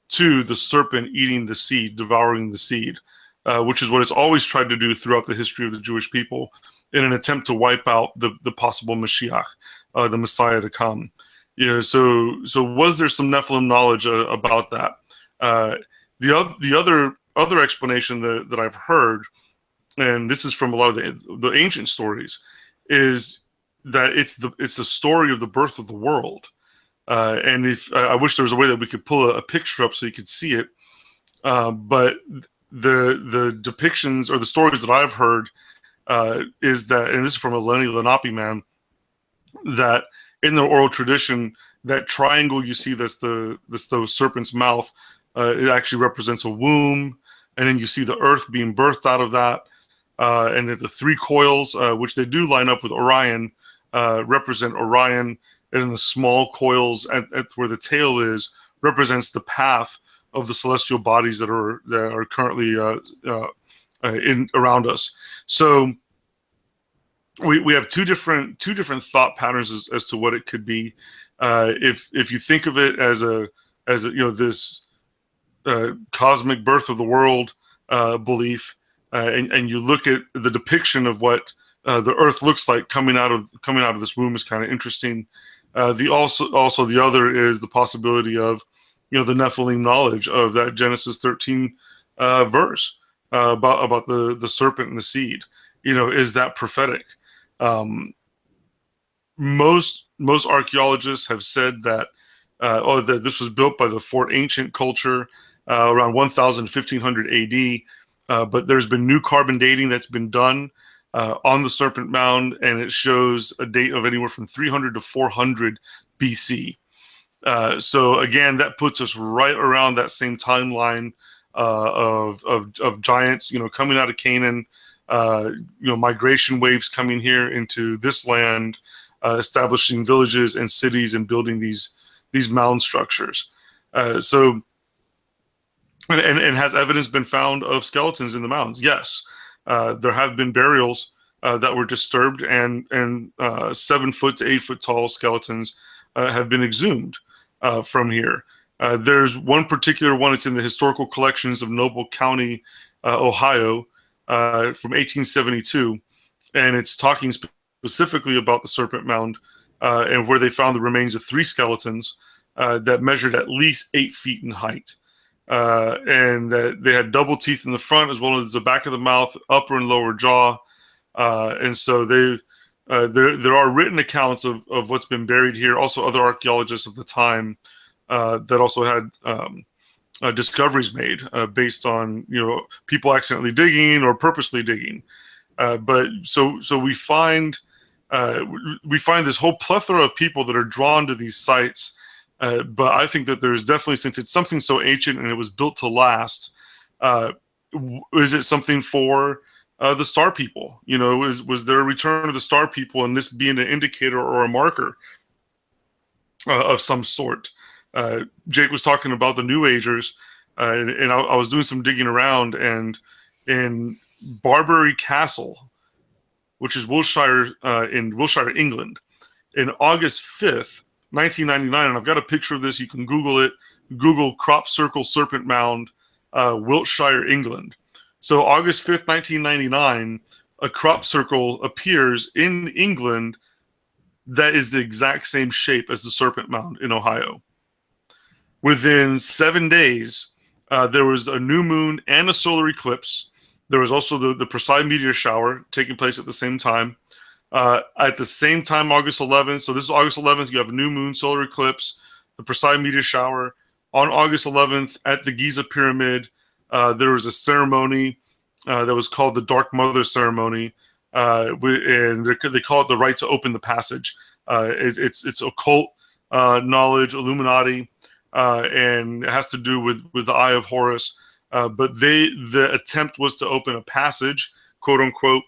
to the serpent eating the seed, devouring the seed, which is what it's always tried to do throughout the history of the Jewish people in an attempt to wipe out the possible Mashiach, the Messiah to come. So was there some Nephilim knowledge about that? The other explanation that I've heard, and this is from a lot of the ancient stories, is that it's the story of the birth of the world. And if I wish there was a way that we could pull a picture up so you could see it, but the depictions or the stories that I've heard is that, and this is from a Lenny Lenape man, that in the oral tradition, that triangle you see that's the serpent's mouth, it actually represents a womb, and then you see the earth being birthed out of that, and the 3 coils, which they do line up with Orion, represent Orion, and then the small coils at where the tail is represents the path of the celestial bodies that are currently in around us. So we have two different thought patterns as to what it could be. If you think of it as this cosmic birth of the world belief, and you look at the depiction of what the Earth looks like coming out of this womb is kind of interesting. Also the other is the possibility of, the Nephilim knowledge of that Genesis 13 verse about the serpent and the seed. Is that prophetic? Most archaeologists have said that that this was built by the Fort Ancient culture around 1000 to 1500 AD, but there's been new carbon dating that's been done on the Serpent Mound, and it shows a date of anywhere from 300 to 400 BC. So again, that puts us right around that same timeline of giants, coming out of Canaan, migration waves coming here into this land, establishing villages and cities and building these mound structures. And has evidence been found of skeletons in the mounds? Yes. There have been burials that were disturbed, and 7 foot to 8 foot tall skeletons have been exhumed from here. There's one particular one. It's in the historical collections of Noble County, Ohio, from 1872, and it's talking specifically about the Serpent Mound and where they found the remains of 3 skeletons that measured at least 8 feet in height. And they had double teeth in the front as well as the back of the mouth, upper and lower jaw. And so there are written accounts of what's been buried here. Also, other archaeologists of the time that also had discoveries made based on people accidentally digging or purposely digging. But so we find this whole plethora of people that are drawn to these sites. But I think that there's definitely, since it's something so ancient and it was built to last, is it something for the star people? Was there a return of the star people, and this being an indicator or a marker of some sort? Jake was talking about the New Agers, and I was doing some digging around, and in Barbury Castle, which is Wiltshire, in Wiltshire, England, in August 5th, 1999, and I've got a picture of this. You can Google it. Google crop circle serpent mound, Wiltshire, England. So August 5th, 1999, a crop circle appears in England that is the exact same shape as the Serpent Mound in Ohio. Within 7 days, there was a new moon and a solar eclipse. There was also the Persei meteor shower taking place at the same time. At the same time, August 11th, so this is August 11th, you have a new moon, solar eclipse, the Persei meteor shower. On August 11th, at the Giza Pyramid, there was a ceremony that was called the Dark Mother Ceremony, and they call it the right to open the passage. It's occult knowledge, Illuminati, and it has to do with the Eye of Horus. But the attempt was to open a passage, quote unquote,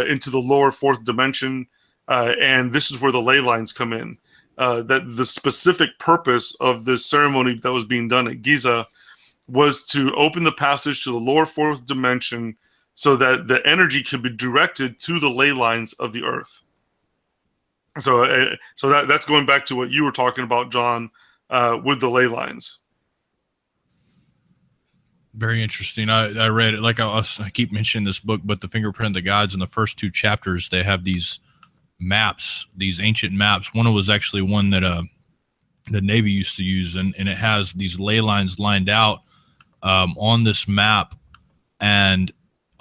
into the lower 4th dimension, and this is where the ley lines come in. That the specific purpose of this ceremony that was being done at Giza was to open the passage to the lower 4th dimension so that the energy could be directed to the ley lines of the earth. So that's going back to what you were talking about, John, with the ley lines. Very interesting. I read it, like I keep mentioning this book, but the Fingerprint of the Gods, in the first 2 chapters, they have these maps, these ancient maps. One was actually one that the Navy used to use, and it has these ley lines lined out on this map. And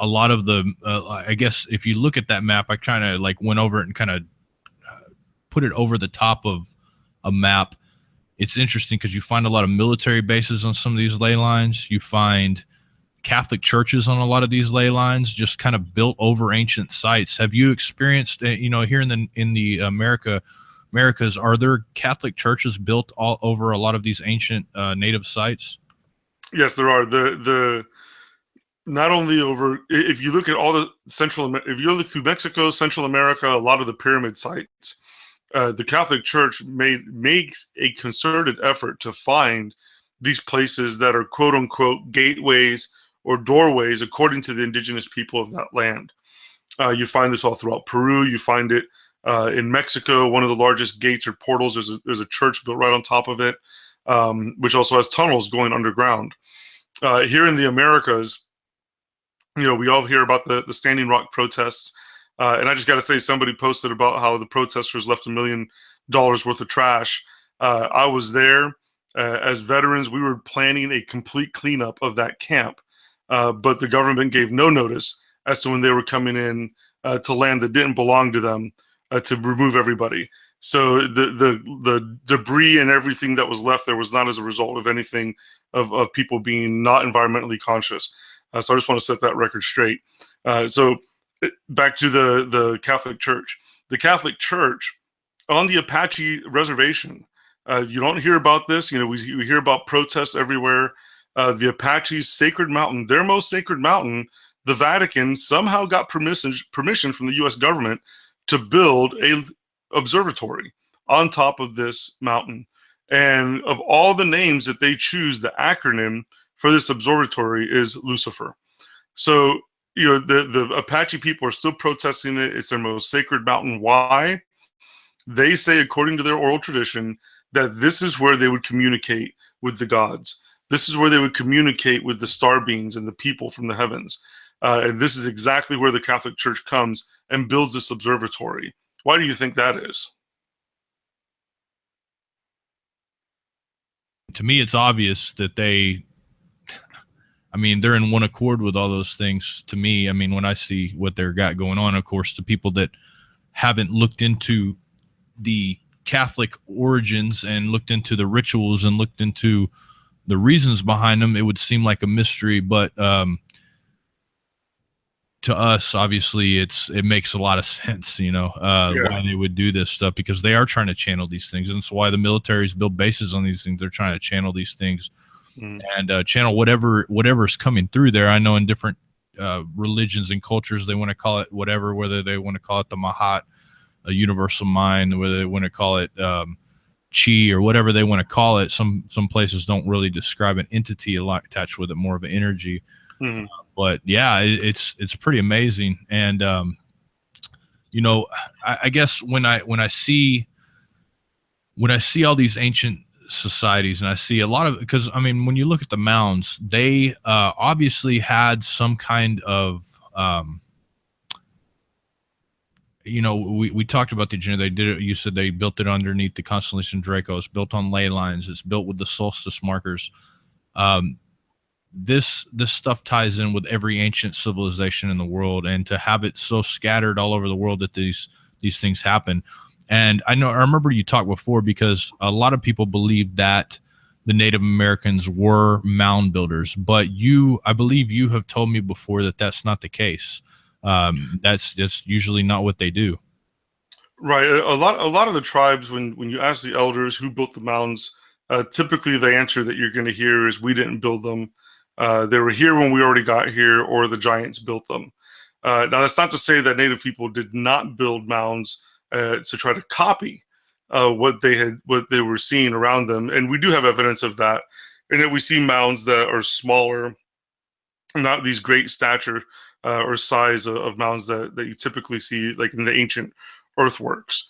a lot of the, I guess if you look at that map, I kind of like went over it and kind of put it over the top of a map. It's interesting because you find a lot of military bases on some of these ley lines. You find Catholic churches on a lot of these ley lines, just kind of built over ancient sites. Have you experienced, here in the Americas, are there Catholic churches built all over a lot of these ancient native sites? Yes, there are. The not only over, if you look at all the if you look through Mexico, Central America, a lot of the pyramid sites. The Catholic Church makes a concerted effort to find these places that are quote unquote gateways or doorways according to the indigenous people of that land. You find this all throughout Peru. You find it in Mexico. One of the largest gates or portals, there's a church built right on top of it, which also has tunnels going underground. Here in the Americas, we all hear about the Standing Rock protests And I just got to say, somebody posted about how the protesters left $1 million worth of trash. I was there. As veterans, we were planning a complete cleanup of that camp, but the government gave no notice as to when they were coming in to land that didn't belong to them to remove everybody. So the debris and everything that was left there was not as a result of anything of people being not environmentally conscious. So I just want to set that record straight. So back to the Catholic Church. The Catholic Church on the Apache reservation. You don't hear about this. We hear about protests everywhere. The Apache's sacred mountain, their most sacred mountain, the Vatican somehow got permission from the U.S. government to build a observatory on top of this mountain. And of all the names that they choose, the acronym for this observatory is Lucifer. So, the Apache people are still protesting it. It's their most sacred mountain. Why? They say, according to their oral tradition, that this is where they would communicate with the gods. This is where they would communicate with the star beings and the people from the heavens. And this is exactly where the Catholic Church comes and builds this observatory. Why do you think that is? To me, it's obvious that they're in one accord with all those things. To me, when I see what they've got going on, of course, the people that haven't looked into the Catholic origins and looked into the rituals and looked into the reasons behind them, it would seem like a mystery. But to us, obviously, it makes a lot of sense, why they would do this stuff, because they are trying to channel these things. And it's why the militaries build bases on these things. They're trying to channel these things and channel whatever's coming through there. I know in different religions and cultures, they want to call it whatever, whether they want to call it the Mahat, a universal mind, whether they want to call it chi or whatever they want to call it. Some places don't really describe an entity a lot attached with it, more of an energy. But yeah, it's pretty amazing. And I guess when I see all these ancient societies, and I see a lot of, because when you look at the mounds, they obviously had some kind of we talked about the agenda. They did it. You said they built it underneath the constellation Draco. It's built on ley lines. It's built with the solstice markers. This stuff ties in with every ancient civilization in the world, and to have it so scattered all over the world that these things happen. And I remember you talked before, because a lot of people believe that the Native Americans were mound builders, but I believe you have told me before that that's not the case. That's usually not what they do. Right. A lot of the tribes, when you ask the elders who built the mounds, typically the answer that you're going to hear is, we didn't build them. They were here when we already got here, or the giants built them. Now, that's not to say that Native people did not build mounds to try to copy what they were seeing around them, and we do have evidence of that. And that we see mounds that are smaller, not these great stature or size of mounds that you typically see like in the ancient earthworks.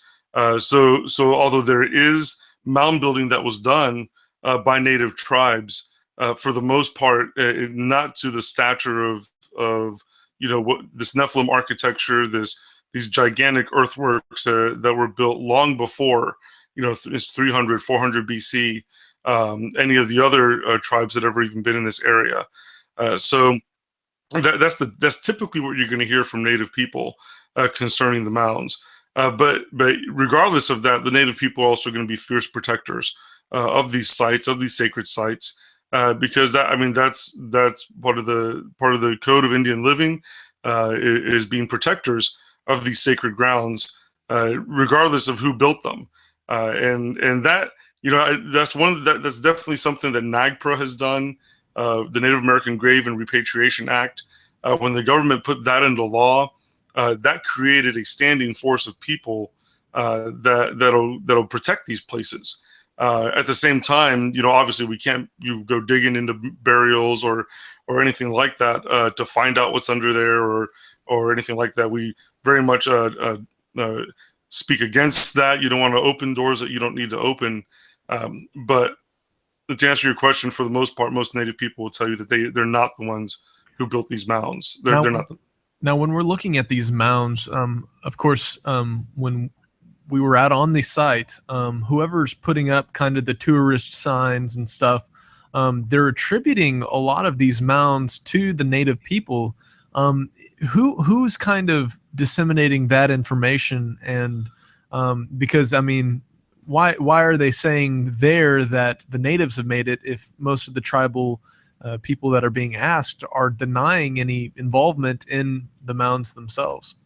So although there is mound building that was done by Native tribes, for the most part, not to the stature of what this Nephilim architecture, these gigantic earthworks that were built long before it's 300, 400 BC, any of the other tribes that ever even been in this area. So that's typically what you're going to hear from Native people concerning the mounds. But regardless of that, the Native people are also going to be fierce protectors of these sites, of these sacred sites, because that's part of the code of Indian living, is being protectors of these sacred grounds, regardless of who built them. And that that's definitely something that NAGPRA has done. The Native American Grave and Repatriation Act, when the government put that into law, that created a standing force of people that'll protect these places. At the same time, obviously we can't go digging into burials or anything like that to find out what's under there or anything like that. We very much speak against that. You don't want to open doors that you don't need to open. But to answer your question, for the most part, most Native people will tell you that they're not the ones who built these mounds. They're not. Now, when we're looking at these mounds, of course, when we were out on the site, whoever's putting up kind of the tourist signs and stuff, they're attributing a lot of these mounds to the native people. Who's kind of disseminating that information? And because I mean, why are they saying there that the natives have made it if most of the tribal people that are being asked are denying any involvement in the mounds themselves?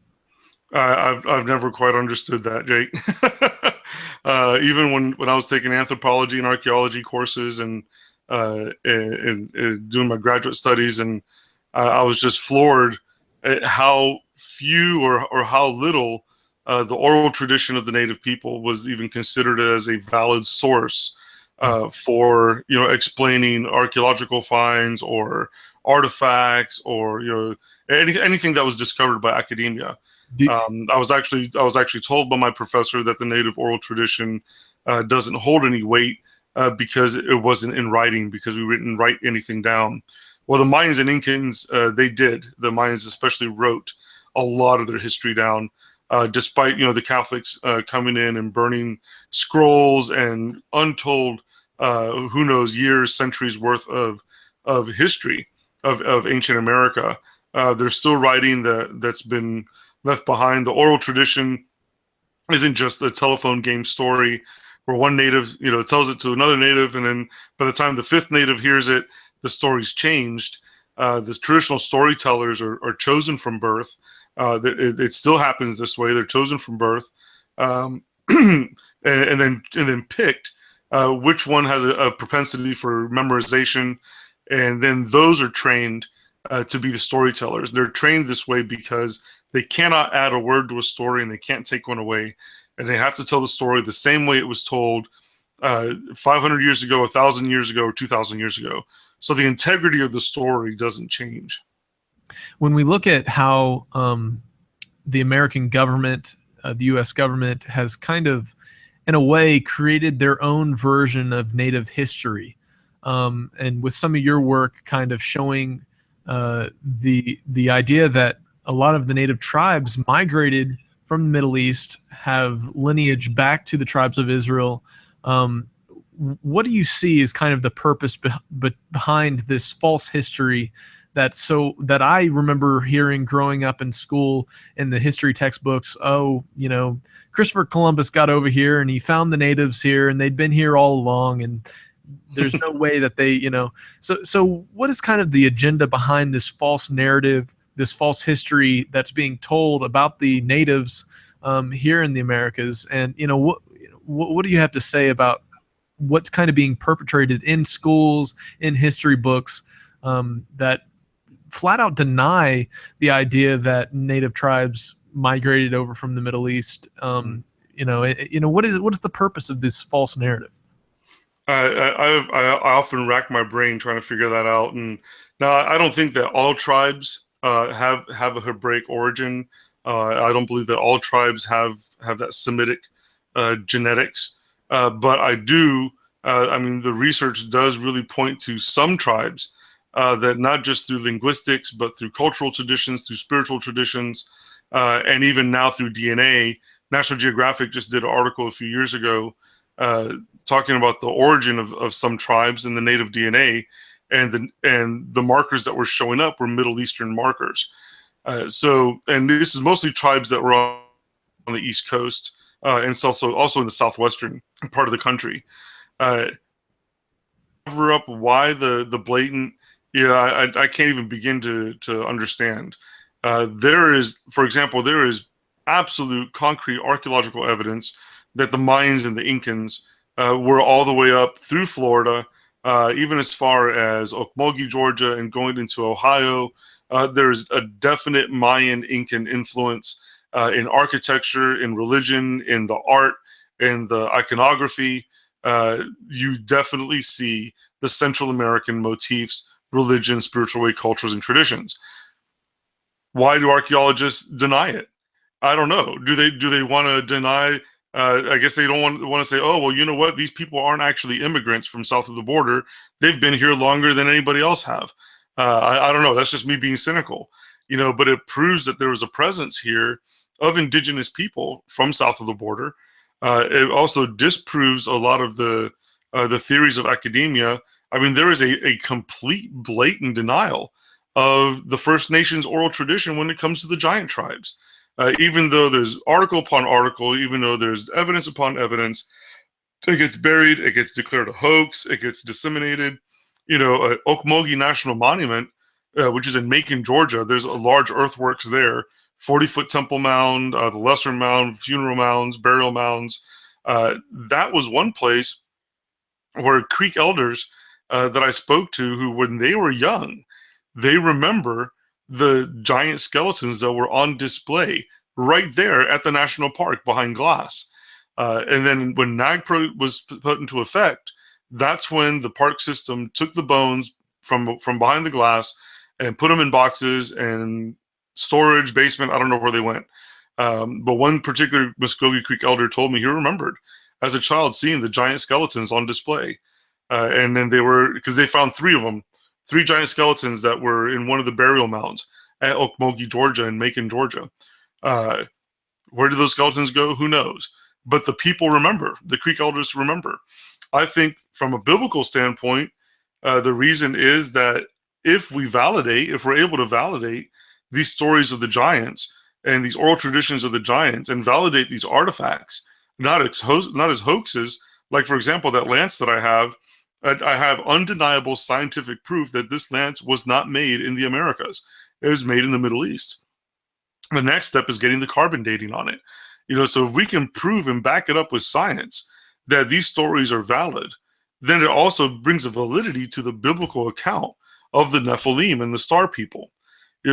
I've never quite understood that, Jake. Even when I was taking anthropology and archaeology courses and doing my graduate studies, and I was just floored at how few or how little the oral tradition of the native people was even considered as a valid source for explaining archaeological finds or artifacts or anything that was discovered by academia. I was actually told by my professor that the native oral tradition doesn't hold any weight because it wasn't in writing, because we didn't write anything down. Well, the Mayans and Incans, they did. The Mayans especially wrote a lot of their history down, despite the Catholics coming in and burning scrolls and untold, who knows, years, centuries worth of history of ancient America. There's still writing that's been left behind. The oral tradition isn't just a telephone game story where one native, tells it to another native, and then by the time the fifth native hears it, the story's changed. The traditional storytellers are chosen from birth. It still happens this way. They're chosen from birth, and then picked. Which one has a propensity for memorization, and then those are trained to be the storytellers. They're trained this way because they cannot add a word to a story and they can't take one away. And they have to tell the story the same way it was told 500 years ago, 1,000 years ago, or 2,000 years ago. So the integrity of the story doesn't change. When we look at how the American government, the U.S. government, has kind of, in a way, created their own version of Native history, and with some of your work kind of showing the idea that a lot of the native tribes migrated from the Middle East, have lineage back to the tribes of Israel. What do you see as kind of the purpose behind this false history that I remember hearing growing up in school in the history textbooks? Oh, Christopher Columbus got over here and he found the natives here and they'd been here all along, and there's no way that they, so what is kind of the agenda behind this false narrative, this false history that's being told about the natives here in the Americas? And what do you have to say about what's kind of being perpetrated in schools, in history books, that flat out deny the idea that native tribes migrated over from the Middle East? What is the purpose of this false narrative? I often rack my brain trying to figure that out. And now I don't think that all tribes have a Hebraic origin. I don't believe that all tribes have that Semitic genetics. But I do. The research does really point to some tribes that not just through linguistics, but through cultural traditions, through spiritual traditions, and even now through DNA. National Geographic just did an article a few years ago talking about the origin of some tribes in the native DNA, and the markers that were showing up were Middle Eastern markers. And this is mostly tribes that were on the East Coast, and it's also in the southwestern part of the country. Cover up why the blatant, I can't even begin to understand. There is absolute concrete archaeological evidence that the Mayans and the Incans were all the way up through Florida, even as far as Okmulgee, Georgia, and going into Ohio. There's a definite Mayan Incan influence in architecture, in religion, in the art, in the iconography. You definitely see the Central American motifs, religion, spiritual way, cultures, and traditions. Why do archaeologists deny it? I don't know. Do they want to deny? I guess they don't want to say, oh, well, you know what? These people aren't actually immigrants from south of the border. They've been here longer than anybody else have. I don't know. That's just me being cynical. but it proves that there was a presence here of indigenous people from south of the border. It also disproves a lot of the theories of academia. I mean, there is a complete, blatant denial of the First Nations oral tradition when it comes to the giant tribes. Even though there's article upon article, even though there's evidence upon evidence, it gets buried, it gets declared a hoax, it gets disseminated. Okmulgee National Monument, which is in Macon, Georgia, there's a large earthworks there, 40-foot temple mound, the lesser mound, funeral mounds, burial mounds. That was one place where Creek elders that I spoke to, who when they were young, they remember the giant skeletons that were on display right there at the national park behind glass. And then when NAGPRA was put into effect, that's when the park system took the bones from behind the glass and put them in boxes and storage, basement, I don't know where they went. But one particular Muskogee Creek elder told me he remembered as a child seeing the giant skeletons on display. And then because they found 3 of them, 3 giant skeletons that were in one of the burial mounds at Okmulgee, Georgia and Macon, Georgia. Where did those skeletons go? Who knows? But the people remember, the Creek elders remember. I think from a biblical standpoint, the reason is that if we're able to validate these stories of the giants and these oral traditions of the giants and validate these artifacts, not as hoaxes, like, for example, that lance that I have undeniable scientific proof that this lance was not made in the Americas. It was made in the Middle East. The next step is getting the carbon dating on it. So if we can prove and back it up with science that these stories are valid, then it also brings a validity to the biblical account of the Nephilim and the star people.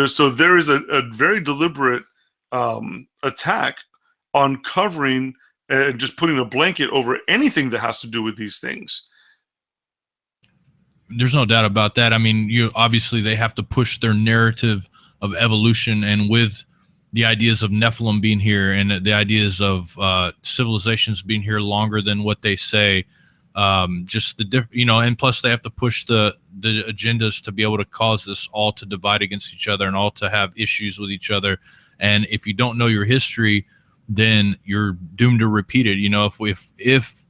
So there is a very deliberate attack on covering and just putting a blanket over anything that has to do with these things. There's no doubt about that. I mean, obviously they have to push their narrative of evolution, and with the ideas of Nephilim being here and the ideas of civilizations being here longer than what they say, just the and plus they have to push the agendas to be able to cause this all to divide against each other and all to have issues with each other. And if you don't know your history, then you're doomed to repeat it. If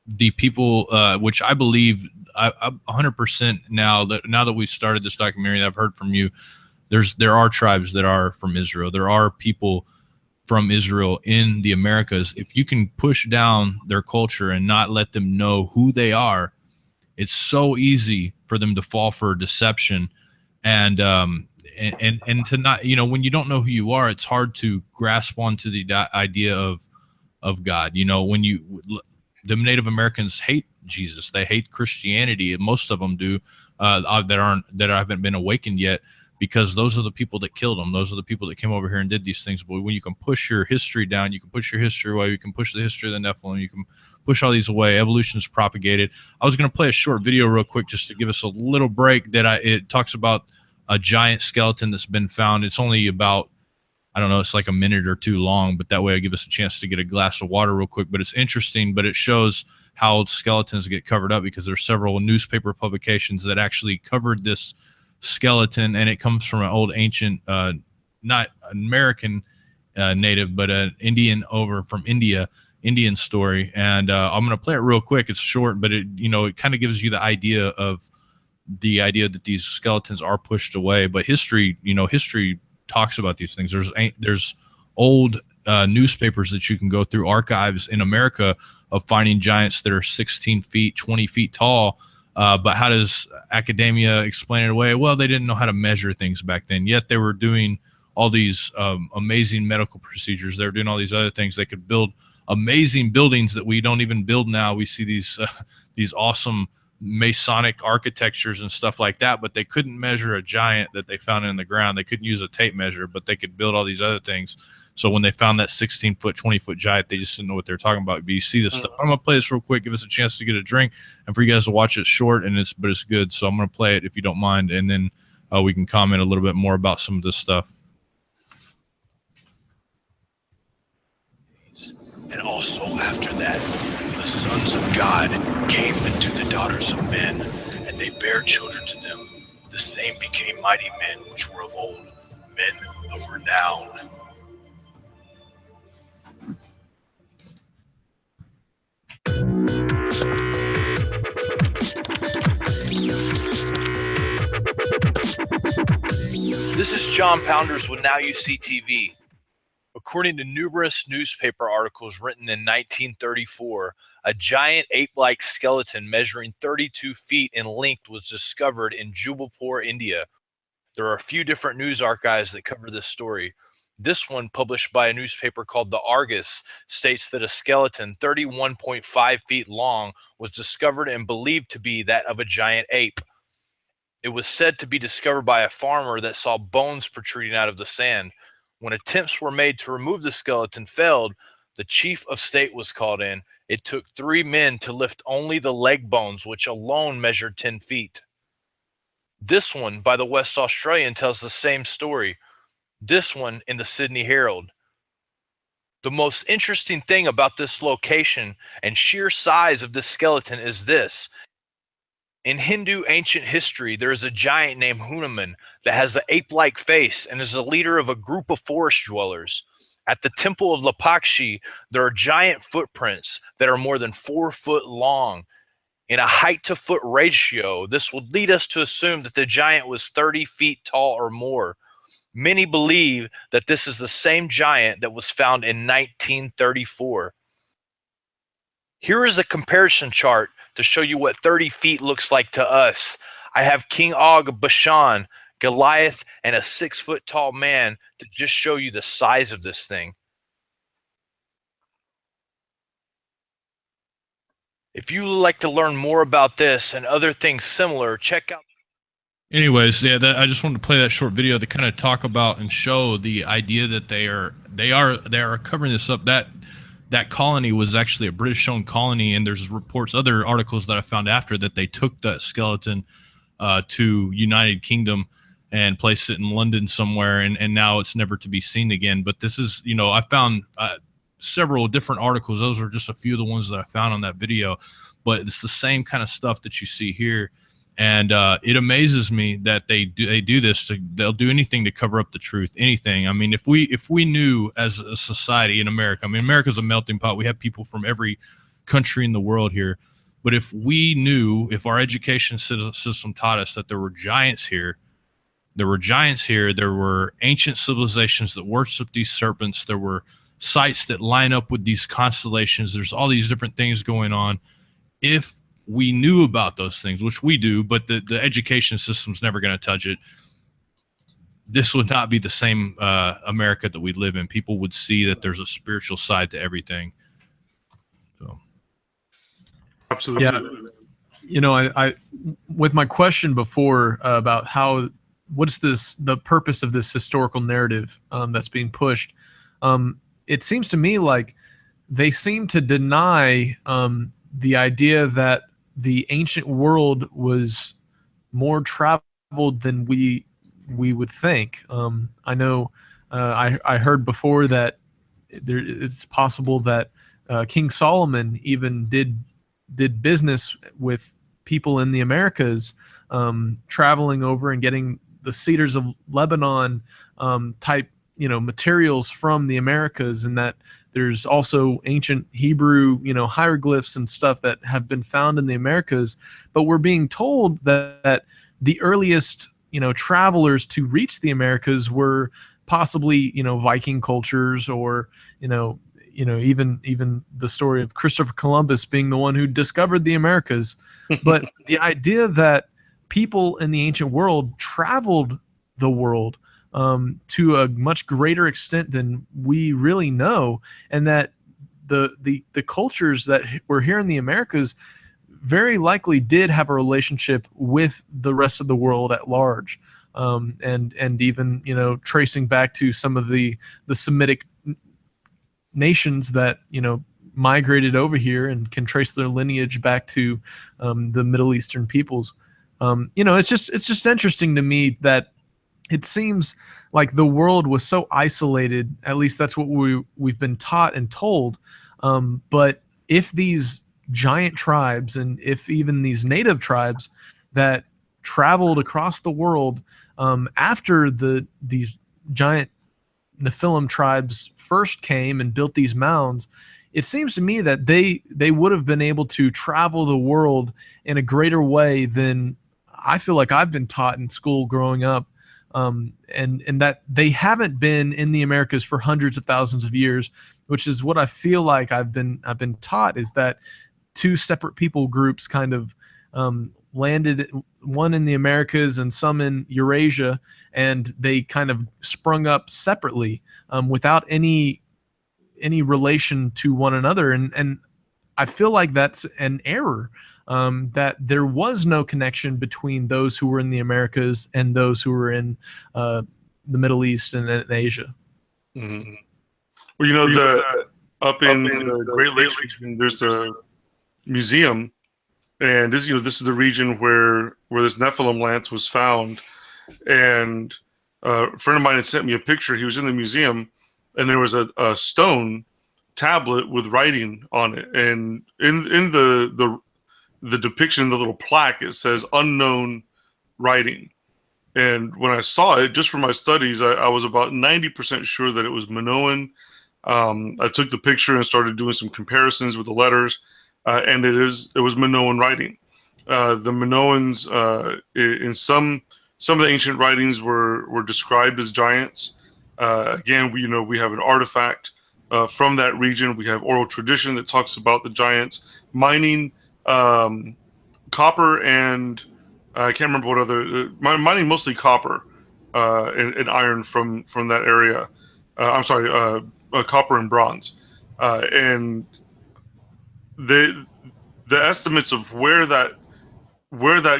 the people, which I believe, I 100% now that we've started this documentary, that I've heard from you, there are tribes that are from Israel. There are people from Israel in the Americas. If you can push down their culture and not let them know who they are, it's so easy for them to fall for deception and to not, when you don't know who you are, it's hard to grasp onto the idea of God. When the Native Americans hate Jesus, they hate Christianity, and most of them do that haven't been awakened yet, because those are the people that killed them. Those are the people that came over here and did these things. But when you can push your history down, you can push your history away, you can push the history of the Nephilim, you can push all these away. Evolution is propagated. I was going to play a short video real quick just to give us a little break it talks about a giant skeleton that's been found. It's only about, I don't know, it's like a minute or 2 long, but that way I give us a chance to get a glass of water real quick. But it's interesting, but it shows how skeletons get covered up, because there's several newspaper publications that actually covered this skeleton, and it comes from an old ancient, not American native, but an Indian over from Indian story. And I'm going to play it real quick. It's short, but it kind of gives you the idea that these skeletons are pushed away. But history talks about these things. There's old newspapers that you can go through, archives in America of finding giants that are 16 feet, 20 feet tall. But how does academia explain it away? Well, they didn't know how to measure things back then, yet they were doing all these amazing medical procedures. They were doing all these other things. They could build amazing buildings that we don't even build now. We see these awesome Masonic architectures and stuff like that, but they couldn't measure a giant that they found in the ground. They couldn't use a tape measure, but they could build all these other things. So when they found that 16-foot, 20-foot giant, they just didn't know what they're talking about. But you see this stuff. I'm going to play this real quick, give us a chance to get a drink, and for you guys to watch it short, but it's good. So I'm going to play it if you don't mind, and then we can comment a little bit more about some of this stuff. And also after that, when the sons of God came into the daughters of men, and they bare children to them, the same became mighty men which were of old, men of renown. This is John Pounders with Now You See TV. According to numerous newspaper articles written in 1934, a giant ape-like skeleton measuring 32 feet in length was discovered in Jubalpur, India. There are a few different news archives that cover this story. This one, published by a newspaper called the Argus, states that a skeleton 31.5 feet long was discovered and believed to be that of a giant ape. It was said to be discovered by a farmer that saw bones protruding out of the sand. When attempts were made to remove the skeleton failed, the chief of state was called in. It took 3 men to lift only the leg bones, which alone measured 10 feet. This one, by the West Australian, tells the same story. This one in the Sydney Herald. The most interesting thing about this location and sheer size of this skeleton is this. In Hindu ancient history, there is a giant named Hanuman that has an ape-like face and is the leader of a group of forest dwellers. At the temple of Lapakshi, there are giant footprints that are more than 4 foot long. In a height-to-foot ratio, this would lead us to assume that the giant was 30 feet tall or more. Many believe that this is the same giant that was found in 1934. Here is a comparison chart to show you what 30 feet looks like to us. I have King Og of Bashan, Goliath, and a 6 foot tall man to just show you the size of this thing. If you would like to learn more about this and other things similar, check out. Anyways, yeah, I just wanted to play that short video to kind of talk about and show the idea that they are covering this up. That colony was actually a British-owned colony, and there's reports, other articles that I found after that they took that skeleton to United Kingdom and placed it in London somewhere, and now it's never to be seen again. But this is, you know, I found several different articles. Those are just a few of the ones that I found on that video, but it's the same kind of stuff that you see here. And it amazes me that they do this. They'll do anything to cover up the truth. Anything. I mean, if we knew as a society in America, I mean, America's a melting pot. We have people from every country in the world here. But if we knew, if our education system taught us that there were giants here, there were ancient civilizations that worshiped these serpents. There were sites that line up with these constellations. There's all these different things going on. If we knew about those things, which we do, but the education system's never going to touch it, this would not be the same America that we live in. People would see that there's a spiritual side to everything. So, absolutely. Yeah. You know, I with my question before about what's the purpose of this historical narrative that's being pushed, it seems to me like they seem to deny the idea that the ancient world was more traveled than we would think. I know I heard before that it's possible that King Solomon even did business with people in the Americas, traveling over and getting the cedars of Lebanon type, you know, materials from the Americas, and that there's also ancient Hebrew, you know, hieroglyphs and stuff that have been found in the Americas. But we're being told that the earliest, you know, travelers to reach the Americas were possibly, you know, Viking cultures, or, you know, even the story of Christopher Columbus being the one who discovered the Americas. But the idea that people in the ancient world traveled the world to a much greater extent than we really know, and that the cultures that were here in the Americas very likely did have a relationship with the rest of the world at large, and even, you know, tracing back to some of the Semitic nations that, you know, migrated over here and can trace their lineage back to the Middle Eastern peoples. You know, it's just interesting to me that it seems like the world was so isolated. At least that's what we've been taught and told. But if these giant tribes, and if even these native tribes that traveled across the world after these giant Nephilim tribes first came and built these mounds, it seems to me that they would have been able to travel the world in a greater way than I feel like I've been taught in school growing up, and that they haven't been in the Americas for hundreds of thousands of years, which is what I feel like I've been taught, is that two separate people groups kind of landed, one in the Americas and some in Eurasia, and they kind of sprung up separately without any relation to one another, and I feel like that's an error, that there was no connection between those who were in the Americas and those who were in the Middle East and in Asia. Mm-hmm. Well, you know, up in the Great Lakes region, there's a museum, and this is the region where this Nephilim lance was found. And a friend of mine had sent me a picture. He was in the museum, and there was a stone tablet with writing on it, and in the depiction, the little plaque, it says unknown writing. And when I saw it, just for my studies, I was about 90% sure that it was Minoan. I took the picture and started doing some comparisons with the letters, and it was Minoan writing. The Minoans, in some of the ancient writings, were described as giants. Again, we have an artifact from that region. We have oral tradition that talks about the giants mining copper and I can't remember what other mining, mostly copper and iron from that area. I'm sorry, copper and bronze, and the estimates of where that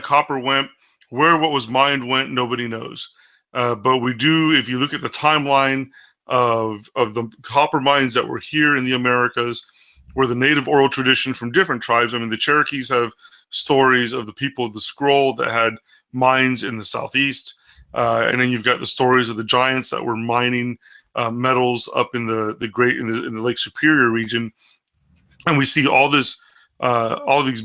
copper went, where what was mined went, nobody knows. But we do, if you look at the timeline of the copper mines that were here in the Americas, where the native oral tradition from different tribes. I mean, the Cherokees have stories of the people of the scroll that had mines in the southeast, and then you've got the stories of the giants that were mining metals up in the Lake Superior region, and we see all these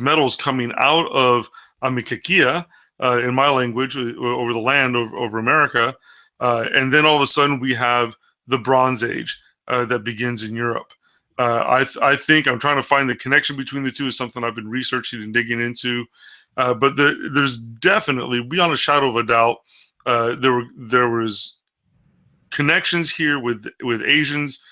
metals coming out of Amikakia, in my language, over the land over America, and then all of a sudden we have the Bronze Age that begins in Europe. I think I'm trying to find the connection between the two is something I've been researching and digging into, but there's definitely, beyond a shadow of a doubt, there was connections here with Asians,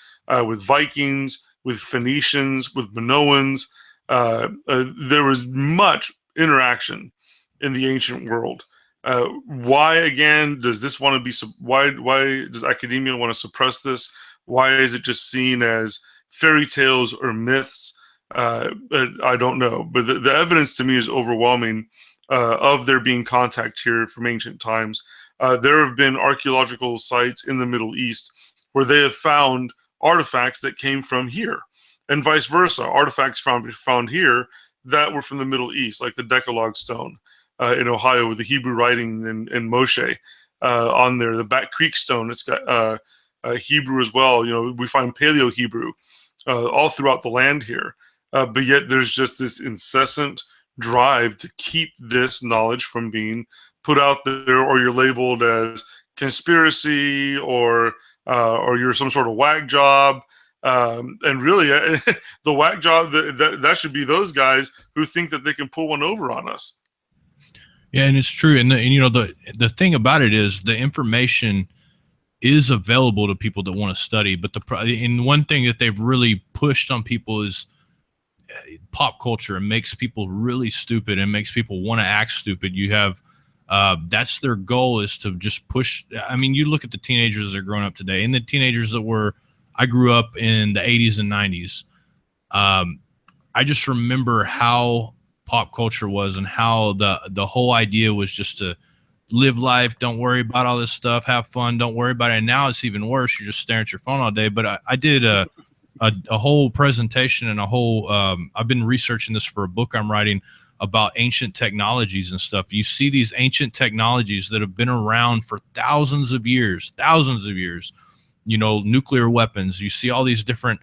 with Vikings, with Phoenicians, with Minoans. There was much interaction in the ancient world. Why again does this want to be? Why does academia want to suppress this? Why is it just seen as fairy tales or myths? I don't know, but the evidence to me is overwhelming of there being contact here from ancient times. There have been archaeological sites in the Middle East where they have found artifacts that came from here, and vice versa. Artifacts found here that were from the Middle East, like the Decalogue stone in Ohio with the Hebrew writing and Moshe on there. The Back Creek stone, it's got Hebrew as well. We find Paleo Hebrew all throughout the land here, but yet there's just this incessant drive to keep this knowledge from being put out there, or you're labeled as conspiracy, or you're some sort of whack job. And really, the whack job that should be those guys who think that they can pull one over on us. Yeah, and it's true. And the thing about it is the information is available to people that want to study, but and one thing that they've really pushed on people is pop culture, and makes people really stupid and makes people want to act stupid. You have that's their goal, is to just push. I mean, you look at the teenagers that are growing up today, and the teenagers that I grew up in the 80s and 90s. I just remember how pop culture was, and how the whole idea was just to live life, don't worry about all this stuff, have fun, don't worry about it. And now it's even worse. You're just staring at your phone all day. But I did a whole presentation and a whole I've been researching this for a book I'm writing about ancient technologies and stuff. You see these ancient technologies that have been around for thousands of years, nuclear weapons. You see all these different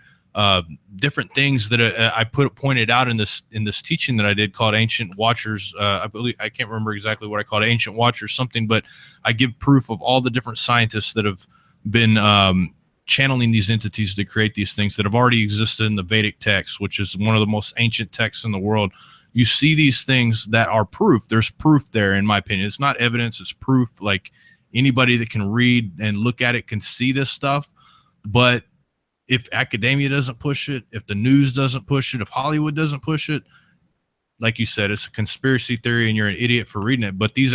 things that I pointed out in this teaching that I did called Ancient Watchers. I believe, I can't remember exactly what I called it, Ancient Watchers something, but I give proof of all the different scientists that have been channeling these entities to create these things that have already existed in the Vedic text, which is one of the most ancient texts in the world. You see these things that are proof. There's proof there, in my opinion. It's not evidence, it's proof. Like, anybody that can read and look at it can see this stuff. But if academia doesn't push it, if the news doesn't push it, if Hollywood doesn't push it, like you said, it's a conspiracy theory and you're an idiot for reading it. But these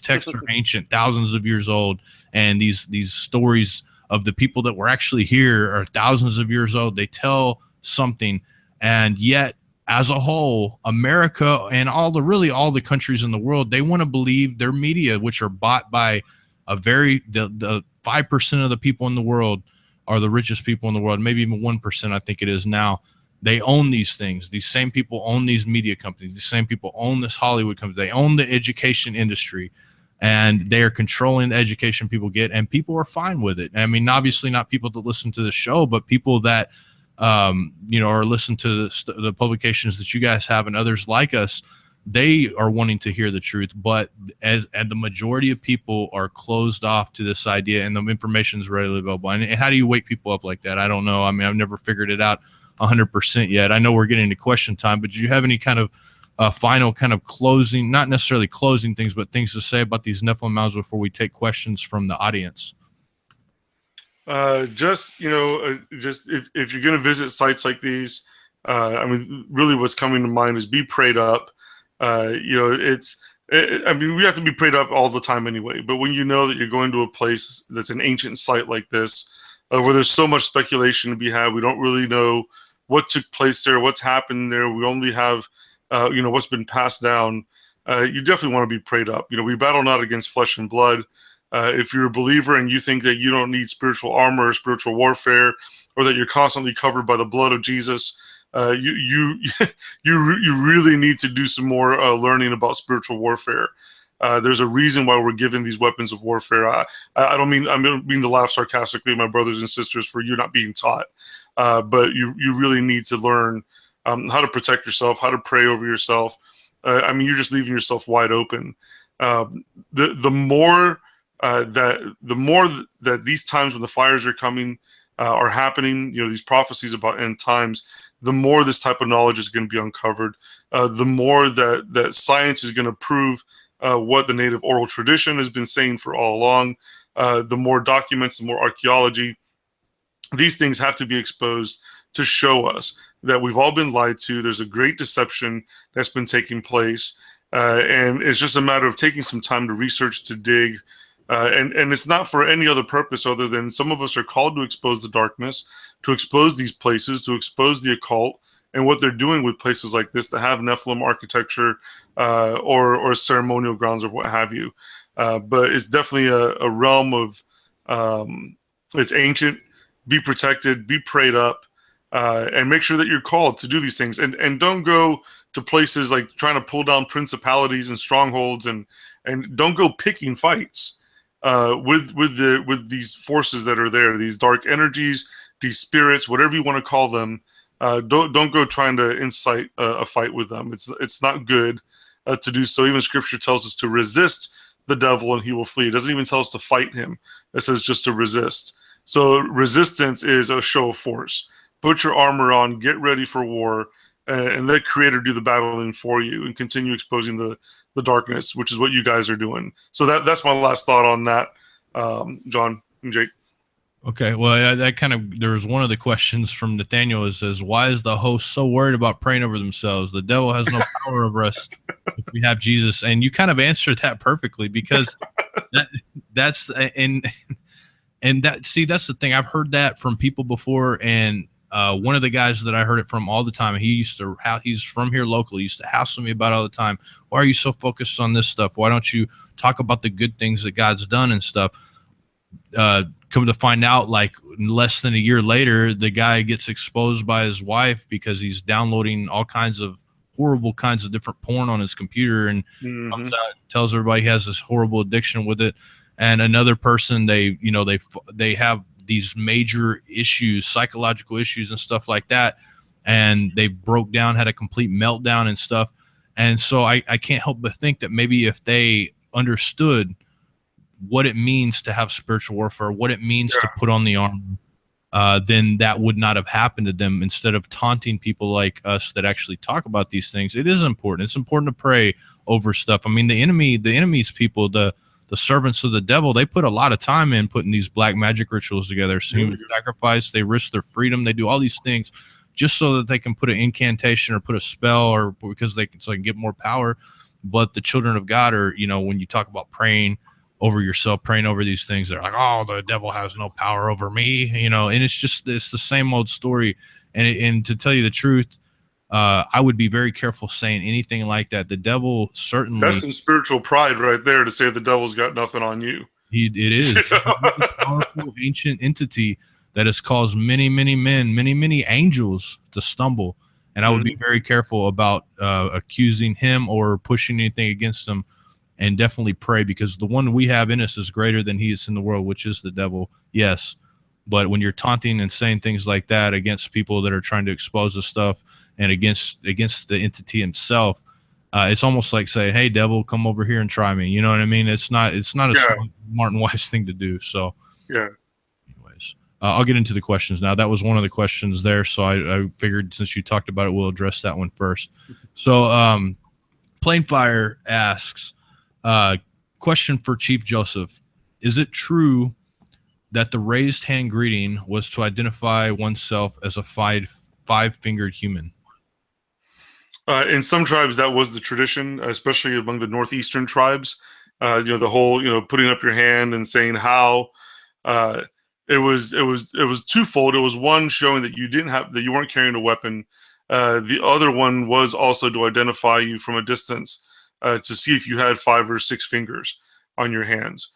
texts are ancient, thousands of years old, and these stories of the people that were actually here are thousands of years old. They tell something, and yet as a whole, America and all the countries in the world, they want to believe their media, which are bought by the 5% of the people in the world are the richest people in the world, maybe even 1%, I think it is now. They own these things. These same people own these media companies. These same people own this Hollywood company. They own the education industry, and they are controlling the education people get, and people are fine with it. I mean, obviously not people that listen to the show, but people that, or listen to the publications that you guys have and others like us. They are wanting to hear the truth, but and the majority of people are closed off to this idea, and the information is readily available. And how do you wake people up like that? I don't know. I mean, I've never figured it out 100% yet. I know we're getting to question time, but do you have any kind of final kind of closing, not necessarily closing things, but things to say about these Nephilim mounds before we take questions from the audience? Just if you're going to visit sites like these, really what's coming to mind is be prayed up. We have to be prayed up all the time anyway, but when you know that you're going to a place that's an ancient site like this, where there's so much speculation to be had, we don't really know what took place there, what's happened there. We only have, what's been passed down. You definitely want to be prayed up. We battle not against flesh and blood. If you're a believer and you think that you don't need spiritual armor or spiritual warfare, or that you're constantly covered by the blood of Jesus, you really need to do some more learning about spiritual warfare. There's a reason why we're given these weapons of warfare. I don't mean to laugh sarcastically at my brothers and sisters for you not being taught, but you really need to learn how to protect yourself, how to pray over yourself. You're just leaving yourself wide open. The more that these times when the fires are coming are happening, these prophecies about end times, the more this type of knowledge is going to be uncovered. The more that science is going to prove what the native oral tradition has been saying for all along. The more documents, the more archaeology. These things have to be exposed to show us that we've all been lied to. There's a great deception that's been taking place. And it's just a matter of taking some time to research, to dig. And it's not for any other purpose other than some of us are called to expose the darkness, to expose these places, to expose the occult, and what they're doing with places like this that have Nephilim architecture or ceremonial grounds or what have you. But it's definitely a realm of, it's ancient. Be protected, be prayed up, and make sure that you're called to do these things. And don't go to places like trying to pull down principalities and strongholds, and don't go picking fights with these forces that are there, these dark energies, these spirits, whatever you want to call them. Don't go trying to incite a fight with them. It's not good to do so. Even Scripture tells us to resist the devil and he will flee. It doesn't even tell us to fight him. It says just to resist. So resistance is a show of force. Put your armor on, get ready for war, and let Creator do the battling for you, and continue exposing the darkness, which is what you guys are doing. So that's my last thought on that, John and Jake. Okay, well, there was one of the questions from Nathaniel. It says, why is the host so worried about praying over themselves? The devil has no power over us if we have Jesus. And you kind of answered that perfectly, because that's the thing. I've heard that from people before, and one of the guys that I heard it from all the time, he's from here locally, used to hassle me about it all the time. Why are you so focused on this stuff? Why don't you talk about the good things that God's done and stuff? Come to find out, like less than a year later, the guy gets exposed by his wife because he's downloading all kinds of horrible kinds of different porn on his computer, and comes out, tells everybody he has this horrible addiction with it. And another person, they have these major issues, psychological issues and stuff like that, and they broke down, had a complete meltdown and stuff. And so I can't help but think that maybe if they understood what it means to have spiritual warfare, what it means to put on the armor, then that would not have happened to them. Instead of taunting people like us that actually talk about these things, it is important. It's important to pray over stuff. I mean, the enemy's people, the servants of the devil, they put a lot of time in putting these black magic rituals together. So human sacrifice, they risk their freedom, they do all these things just so that they can put an incantation or put a spell, or because they can get more power. But the children of God are, when you talk about praying over yourself, praying over these things, they're like, oh, the devil has no power over me, and it's the same old story. And to tell you the truth, I would be very careful saying anything like that. The devil certainly, that's some spiritual pride right there, to say the devil's got nothing on you. It is a powerful ancient entity that has caused many, many men, many, many angels to stumble. And I would be very careful about accusing him or pushing anything against him, and definitely pray, because the one we have in us is greater than he is in the world, which is the devil. Yes. But when you're taunting and saying things like that against people that are trying to expose the stuff and against the entity himself, it's almost like saying, hey, devil, come over here and try me. You know what I mean? It's not a smart and wise thing to do. So yeah. I'll get into the questions now. That was one of the questions there, so I figured since you talked about it, we'll address that one first. So Planefire asks, question for Chief Joseph. Is it true that the raised hand greeting was to identify oneself as a five-fingered human? In some tribes, that was the tradition, especially among the northeastern tribes. The whole, putting up your hand and saying how. It was twofold. It was one, showing that you weren't carrying a weapon. The other one was also to identify you from a distance, to see if you had 5 or 6 fingers on your hands.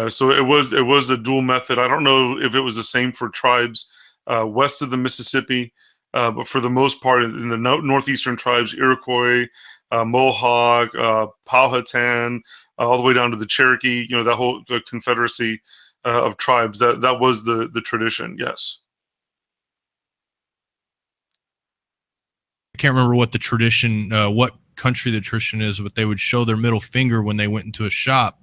So it was a dual method. I don't know if it was the same for tribes west of the Mississippi, but for the most part, in the northeastern tribes, Iroquois, Mohawk, Powhatan, all the way down to the Cherokee, that whole confederacy of tribes, that was the tradition. Yes. I can't remember what the tradition, what country the tradition is, but they would show their middle finger when they went into a shop,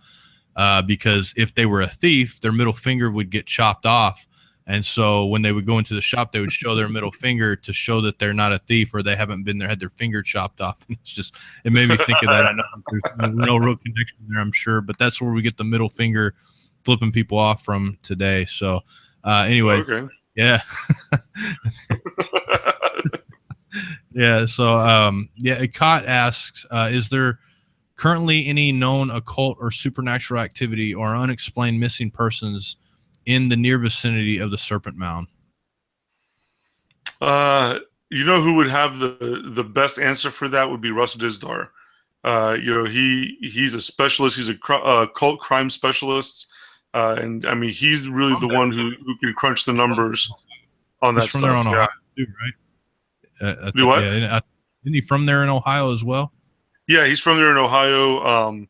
because if they were a thief, their middle finger would get chopped off. And so when they would go into the shop, they would show their middle finger to show that they're not a thief, or they haven't had their finger chopped off. And it made me think of that. I know there's no real connection there, I'm sure, but that's where we get the middle finger flipping people off from today. So anyway, okay. Yeah. Yeah. So Cott asks, is there currently any known occult or supernatural activity or unexplained missing persons in the near vicinity of the Serpent Mound? Who would have the best answer for that would be Russ Dizdar. He's a specialist. He's a cult crime specialist. And I mean, he's really the one who can crunch the numbers on that stuff. There on Ohio too, right? Do what? Yeah, isn't he from there in Ohio as well? Yeah, he's from there in Ohio.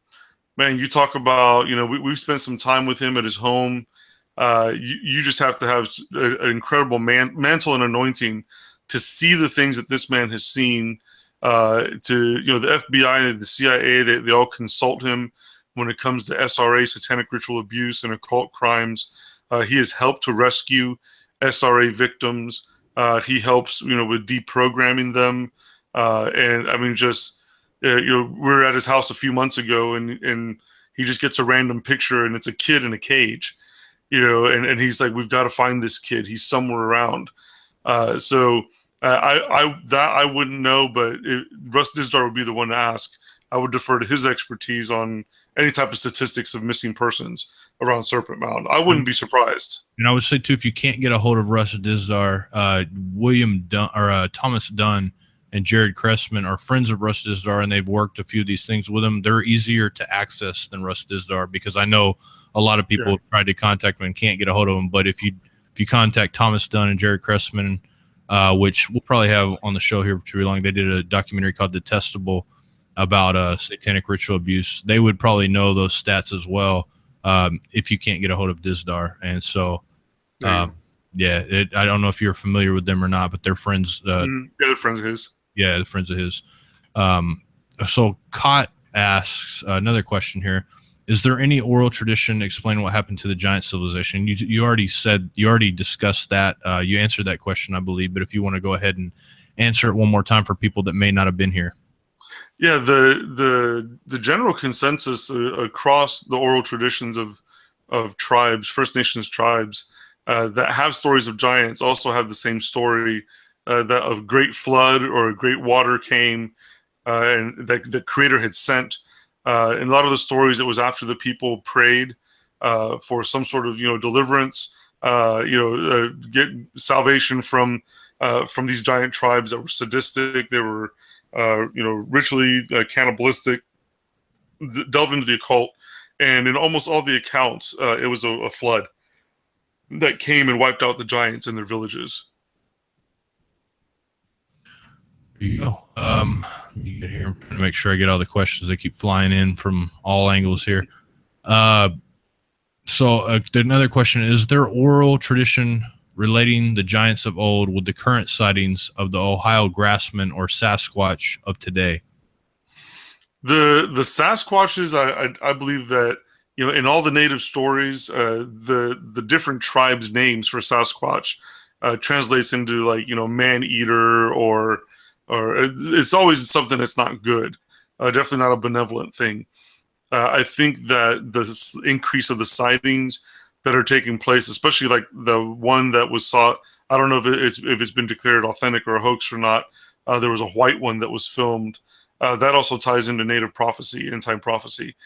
Man, you talk about, we've spent some time with him at his home. You just have to have an incredible mantle and anointing to see the things that this man has seen. The FBI, the CIA, they all consult him when it comes to SRA, satanic ritual abuse, and occult crimes. He has helped to rescue SRA victims. He helps, with deprogramming them. And I mean, we were at his house a few months ago, and he just gets a random picture, and it's a kid in a cage, and he's like, we've got to find this kid. He's somewhere around. I wouldn't know, but Russ Dizdar would be the one to ask. I would defer to his expertise on any type of statistics of missing persons around Serpent Mound. I wouldn't be surprised. And I would say too, if you can't get a hold of Russ Dizdar, Thomas Dunn and Jared Cressman are friends of Russ Dizdar, and they've worked a few of these things with him. They're easier to access than Russ Dizdar, because I know a lot of people have tried to contact him and can't get a hold of him. But if you contact Thomas Dunn and Jared Cressman, which we'll probably have on the show here for too long, they did a documentary called Detestable about satanic ritual abuse. They would probably know those stats as well, if you can't get a hold of Dizdar. And so, I don't know if you're familiar with them or not, but they're friends. They're friends of his. Yeah, they're friends of his. So Cott asks another question here. is there any oral tradition explaining what happened to the giant civilization? You already discussed that. You answered that question, I believe. But if you want to go ahead and answer it one more time for people that may not have been here. Yeah, the general consensus across the oral traditions of tribes, First Nations tribes that have stories of giants, also have the same story that of great flood or a great water came, and that the Creator had sent. In a lot of the stories, it was after the people prayed for some sort of deliverance, get salvation from these giant tribes that were sadistic. They were ritually cannibalistic, delved into the occult, and in almost all the accounts, it was a flood that came and wiped out the giants in their villages. There you go. You get here to make sure I get all the questions. They keep flying in from all angles here. So another question: is there oral tradition relating the giants of old with the current sightings of the Ohio grassman or Sasquatch of today? The Sasquatches, I believe that in all the native stories, the different tribes' names for Sasquatch translates into like man eater or it's always something that's not good. Definitely not a benevolent thing. I think that the increase of the sightings that are taking place, especially like the one that was sought, I don't know if it's been declared authentic or a hoax or not. There was a white one that was filmed. That also ties into native prophecy, end time prophecy.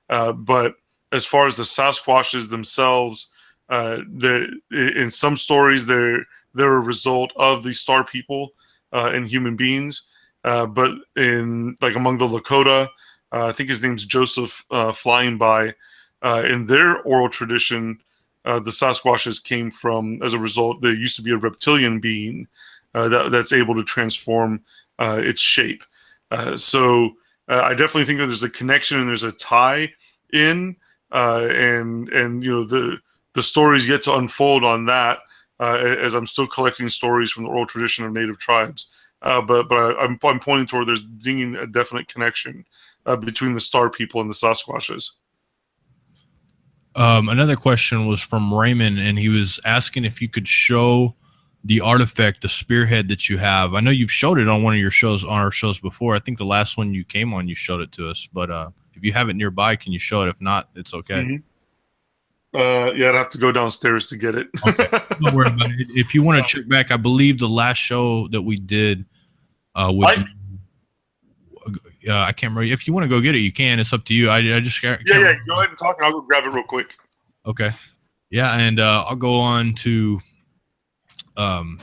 But as far as the Sasquatches themselves, in some stories they're a result of the star people and human beings. But in like among the Lakota, I think his name's Joseph Flying By. In their oral tradition, the Sasquatches came from, as a result, there used to be a reptilian being that's able to transform its shape. So I definitely think that there's a connection and there's a tie in, and the stories yet to unfold on that. As I'm still collecting stories from the oral tradition of native tribes, but I'm pointing toward there's being a definite connection between the star people and the Sasquatches. Another question was from Raymond, and he was asking if you could show the artifact, the spearhead that you have. I know you've showed it on one of your shows, on our shows before. I think the last one you came on, you showed it to us. But if you have it nearby, can you show it? If not, it's okay. Mm-hmm. Yeah, I'd have to go downstairs to get it. Okay. Don't worry about it. If you want to check back, I believe the last show that we did I can't remember. If you want to go get it, you can. It's up to you. I just can't Go ahead and talk, and I'll go grab it real quick. Okay. Yeah, and I'll go on to the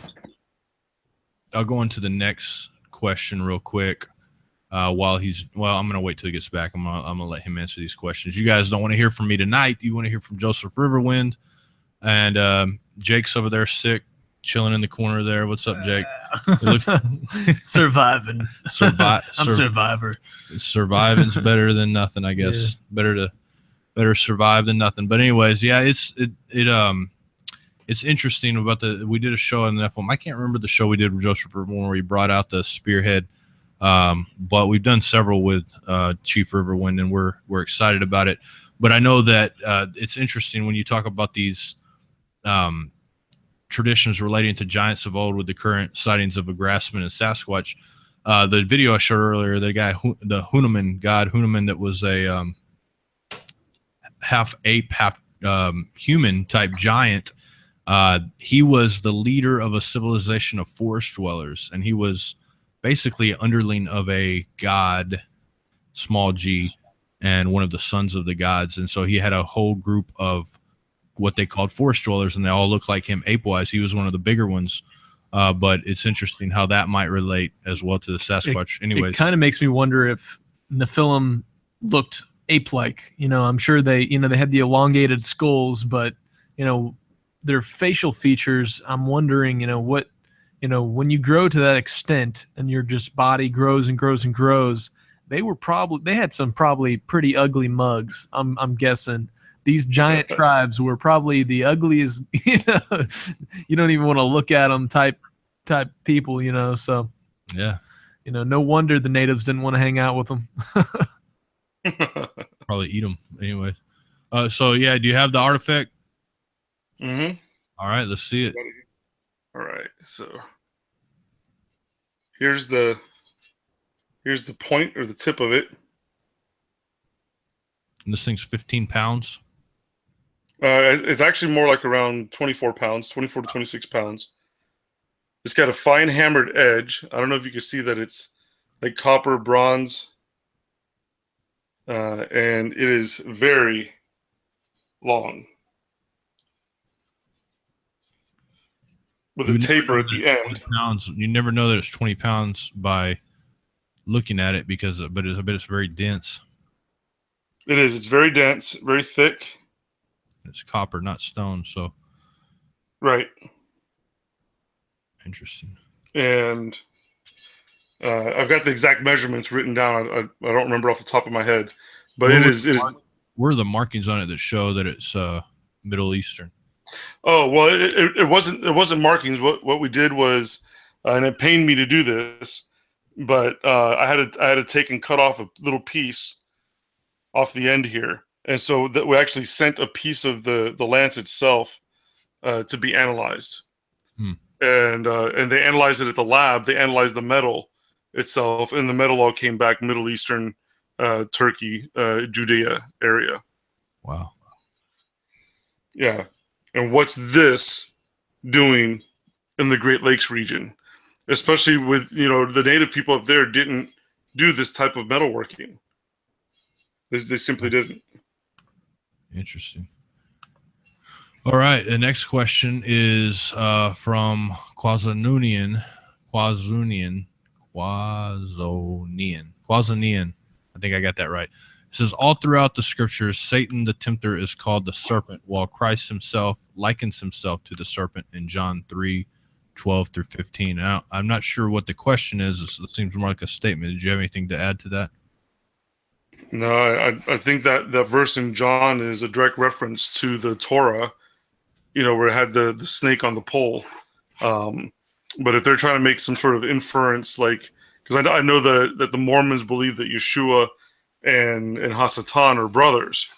next question real quick. I'm gonna wait till he gets back. I'm gonna let him answer these questions. You guys don't want to hear from me tonight. You want to hear from Joseph Riverwind, and Jake's over there sick, chilling in the corner there. What's up, Jake? Surviving. I'm survivor. Surviving's better than nothing, I guess. Yeah. Better survive than nothing. But anyways, yeah, it's interesting about we did a show on the Nephilim. I can't remember the show we did with Joseph Riverwind where he brought out the spearhead. But we've done several with Chief Riverwind, and we're excited about it. But I know that it's interesting when you talk about these traditions relating to giants of old with the current sightings of a grassman and Sasquatch. The video I showed earlier, the guy, the Hunaman god Hunaman, that was a half ape, half human type giant. He was the leader of a civilization of forest dwellers, and he was basically underling of a god, small g, and one of the sons of the gods. And so he had a whole group of what they called forest dwellers, and they all looked like him ape-wise. He was one of the bigger ones. But it's interesting how that might relate as well to the Sasquatch. Anyways, it kind of makes me wonder if Nephilim looked ape-like. I'm sure they had the elongated skulls, but their facial features, I'm wondering, what when you grow to that extent and your just body grows and grows and grows, they had some probably pretty ugly mugs. I'm guessing these giant tribes were probably the ugliest, you don't even want to look at them type people, so yeah, no wonder the natives didn't want to hang out with them. probably eat them anyway. So yeah, do you have the artifact? Mm-hmm. All right, let's see it. All right, so here's the point or the tip of it. And this thing's 15 pounds. It's actually more like around 24 pounds, 24 to 26 pounds. It's got a fine hammered edge. I don't know if you can see that it's like copper, bronze, and it is very long with a taper at the end. Pounds. You never know that it's 20 pounds by looking at it but it's very dense. It is. It's very dense, very thick. It's copper, not stone. So, right. Interesting. And I've got the exact measurements written down. I don't remember off the top of my head, but it is. Where are the markings on it that show that it's Middle Eastern? Oh well, it wasn't markings. What we did was, and it pained me to do this, but I had to take and cut off a little piece off the end here, and so that we actually sent a piece of the lance itself to be analyzed. And they analyzed it at the lab. They analyzed the metal itself, and the metal all came back Middle Eastern, Turkey, Judea area. Wow. Yeah. And what's this doing in the Great Lakes region? Especially with, the native people up there didn't do this type of metalworking. They simply didn't. Interesting. All right. The next question is from Quazonian. I think I got that right. It says, all throughout the scriptures, Satan the tempter is called the serpent, while Christ himself likens himself to the serpent in John 3:12-15. Now, I'm not sure what the question is. It seems more like a statement. Did you have anything to add to that? No, I think that verse in John is a direct reference to the Torah, where it had the snake on the pole. But if they're trying to make some sort of inference, because I know that the Mormons believe that Yeshua and Hasatan are brothers,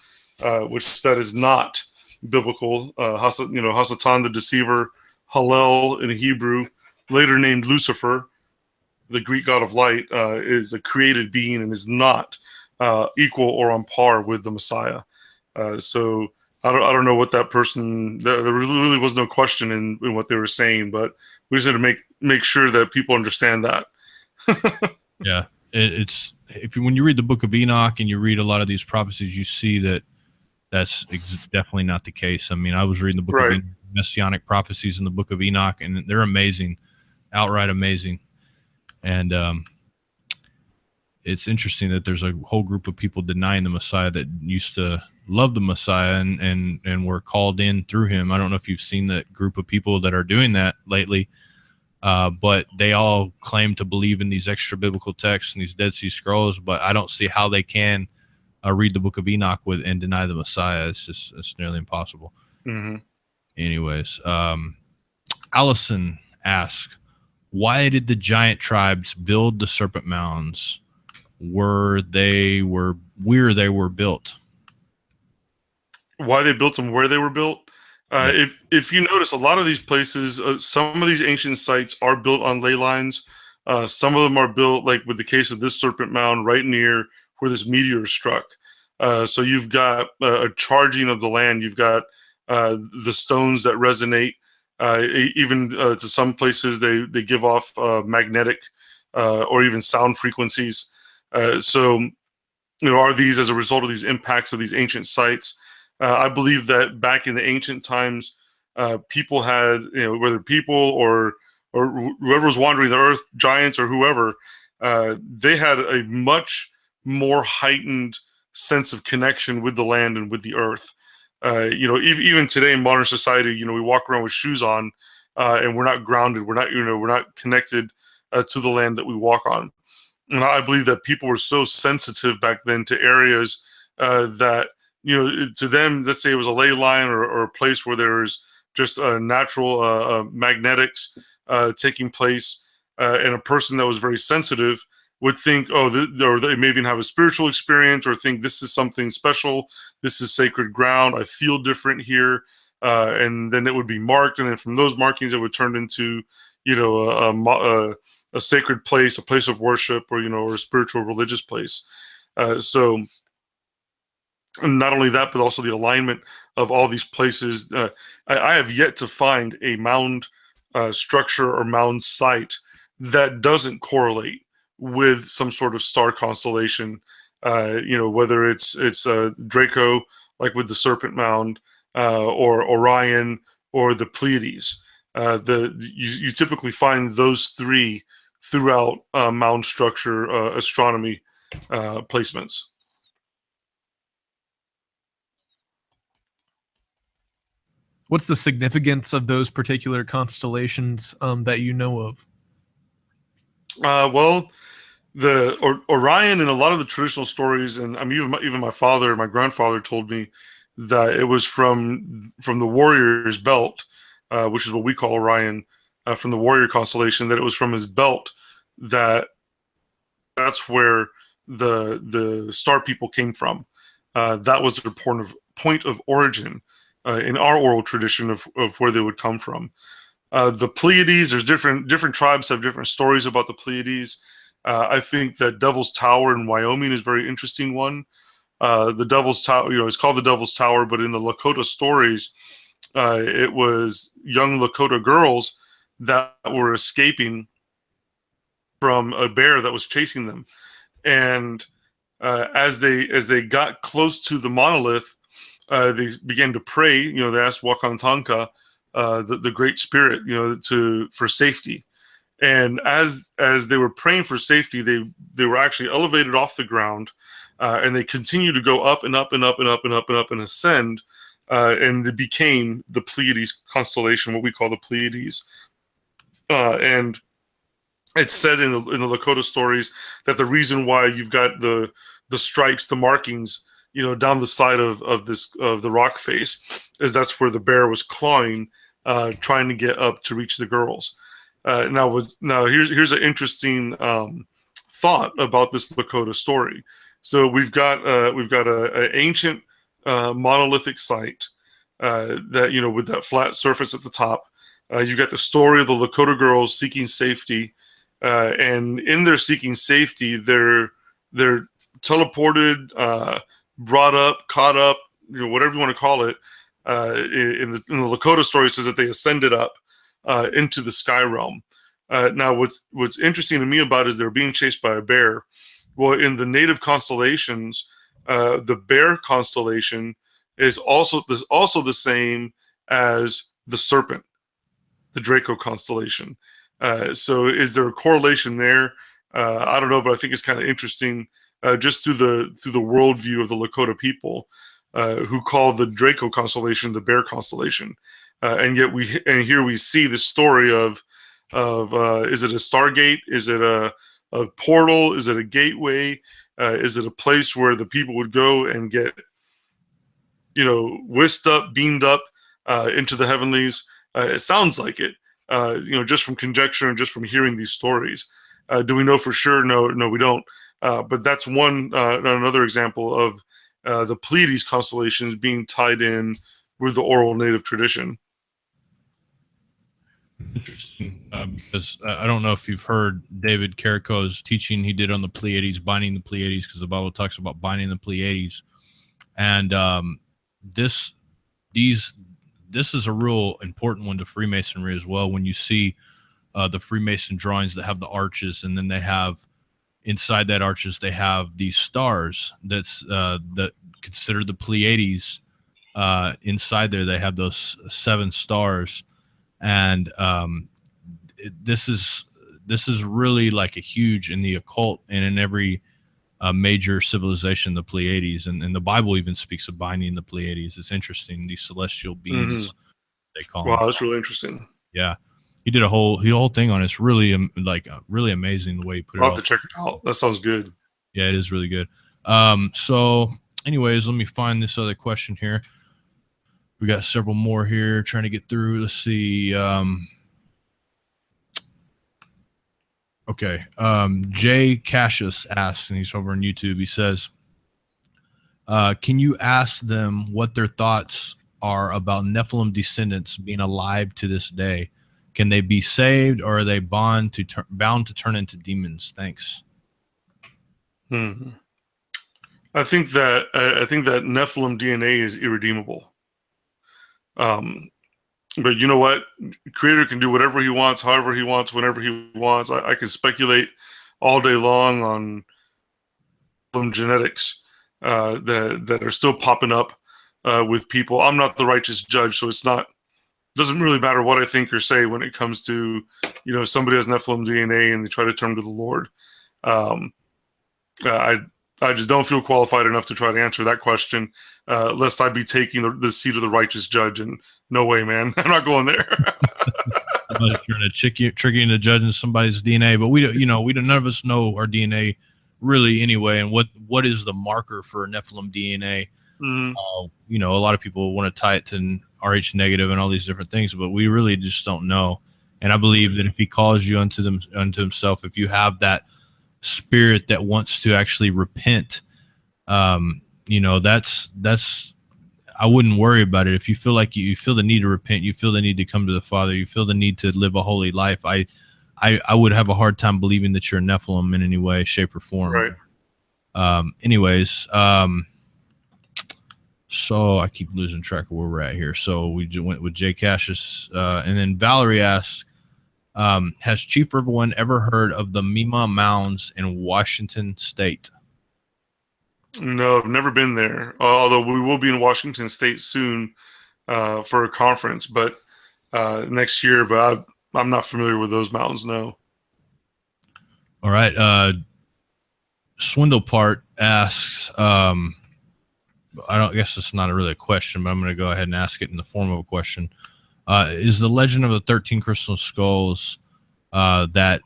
which that is not biblical. Hasatan the deceiver, Hallel in Hebrew, later named Lucifer, the Greek god of light, is a created being and is not equal or on par with the Messiah. So I don't know what that person. There really was no question in what they were saying, but we just had to make sure that people understand that. Yeah, it's when you read the Book of Enoch and you read a lot of these prophecies, you see that that's definitely not the case. I mean, I was reading the Book of Enoch, messianic prophecies in the Book of Enoch, and they're amazing, outright amazing. And it's interesting that there's a whole group of people denying the Messiah that used to love the Messiah and were called in through him. I don't know if you've seen that group of people that are doing that lately, but they all claim to believe in these extra biblical texts and these Dead Sea Scrolls, but I don't see how they can read the Book of Enoch and deny the Messiah. It's nearly impossible. Mm-hmm. Anyways, Allison asks, why did the giant tribes build the Serpent Mounds where they were built? Why they built them where they were built? If you notice, a lot of these places, some of these ancient sites are built on ley lines. Some of them are built, like with the case of this Serpent Mound, right near where this meteor struck. So you've got a charging of the land. You've got the stones that resonate. Even to some places, they give off magnetic or even sound frequencies. So, are these as a result of these impacts of these ancient sites? I believe that back in the ancient times, people had, whether people or whoever was wandering the earth, giants or whoever, they had a much more heightened sense of connection with the land and with the earth. Even today in modern society, we walk around with shoes on, and we're not grounded. We're not connected to the land that we walk on. And I believe that people were so sensitive back then to areas that, to them, let's say it was a ley line or a place where there was just natural magnetics taking place, and a person that was very sensitive would think, oh, or they may even have a spiritual experience, or think this is something special. This is sacred ground. I feel different here, and then it would be marked, and then from those markings, it would turn into, a sacred place, a place of worship, or or a spiritual religious place. So not only that, but also the alignment of all these places. I have yet to find a mound structure or mound site that doesn't correlate with some sort of star constellation. Whether it's Draco, like with the Serpent Mound, or Orion, or the Pleiades. You typically find those three throughout mound structure astronomy placements. What's the significance of those particular constellations that you know of? Well, the Orion, in a lot of the traditional stories, and I mean even my father, my grandfather told me that it was from the warrior's belt, which is what we call Orion, from the warrior constellation. That it was from his belt that's where the star people came from. That was their point of origin in our oral tradition of where they would come from. The Pleiades, there's different tribes have different stories about the Pleiades. I think that Devil's Tower in Wyoming is a very interesting one. The Devil's Tower, it's called the Devil's Tower, but in the Lakota stories, it was young Lakota girls that were escaping from a bear that was chasing them, and as they got close to the monolith, they began to pray. They asked Wakantanka, the Great Spirit, for safety. And as they were praying for safety, they were actually elevated off the ground, and they continued to go up and up and up and up and up and up and ascend, and it became the Pleiades constellation, what we call the Pleiades. And it's said in the Lakota stories that the reason why you've got the stripes, the markings, down the side of the rock face, is that's where the bear was clawing, trying to get up to reach the girls. Now here's an interesting thought about this Lakota story. So we've got a ancient monolithic site that with that flat surface at the top. You've got the story of the Lakota girls seeking safety, and in their seeking safety, they're teleported, brought up, caught up, whatever you want to call it. In the Lakota story, it says that they ascended up into the sky realm. Now, what's interesting to me about it is they're being chased by a bear. Well, in the native constellations, the bear constellation is also the same as the serpent, the Draco constellation. So, is there a correlation there? I don't know, but I think it's kind of interesting, just through the worldview of the Lakota people, who call the Draco constellation the bear constellation. And yet here we see the story of is it a stargate? Is it a portal? Is it a gateway? Is it a place where the people would go and get whisked up, beamed up into the heavenlies? It sounds like it, just from conjecture and just from hearing these stories. Do we know for sure? No, we don't. But that's another example of the Pleiades constellations being tied in with the oral native tradition. Interesting, because I don't know if you've heard David Carrico's teaching he did on the Pleiades, binding the Pleiades, because the Bible talks about binding the Pleiades, and this is a real important one to Freemasonry as well. When you see the Freemason drawings that have the arches, and then they have inside that arches they have these stars that consider the Pleiades. Inside there they have those 7 stars. And this is really like a huge in the occult and in every major civilization, the Pleiades, and the Bible even speaks of binding the Pleiades. It's interesting, these celestial beings, they call them. Wow, that's really interesting. Yeah, he did a whole thing on it. It's really really amazing the way he put it. I'll have to check it out. That sounds good. Yeah, it is really good. So, anyways, let me find this other question here. We got several more here trying to get through. Let's see. Okay. Jay Cassius asks, and he's over on YouTube. He says, can you ask them what their thoughts are about Nephilim descendants being alive to this day? Can they be saved, or are they bound to turn into demons? Thanks. I think that Nephilim DNA is irredeemable. But you know what? Creator can do whatever he wants, however he wants, whenever he wants. I can speculate all day long on genetics that are still popping up with people. I'm not the righteous judge, so doesn't really matter what I think or say when it comes to, somebody has Nephilim DNA and they try to turn to the Lord. I just don't feel qualified enough to try to answer that question, lest I be taking the seat of the righteous judge. And no way, man, I'm not going there. Somebody's trying to trick you into judging somebody's DNA, but we don't. None of us know our DNA really anyway. And what is the marker for Nephilim DNA? A lot of people want to tie it to Rh negative and all these different things, but we really just don't know. And I believe that if he calls you unto himself, if you have that spirit that wants to actually repent, that's I wouldn't worry about it. If you feel like you feel the need to repent, you feel the need to come to the Father, you feel the need to live a holy life, I would have a hard time believing that you're a Nephilim in any way, shape, or form. Right. So I keep losing track of where we're at here. So we just went with Jay Cassius, and then Valerie asks, has Chief Riverwind ever heard of the Mima Mounds in Washington State? No, I've never been there. Although we will be in Washington State soon for a conference, but next year. But I'm not familiar with those mountains. No. All right. Swindlepart asks, I guess it's not really a question, but I'm going to go ahead and ask it in the form of a question. Is the legend of the 13 crystal skulls that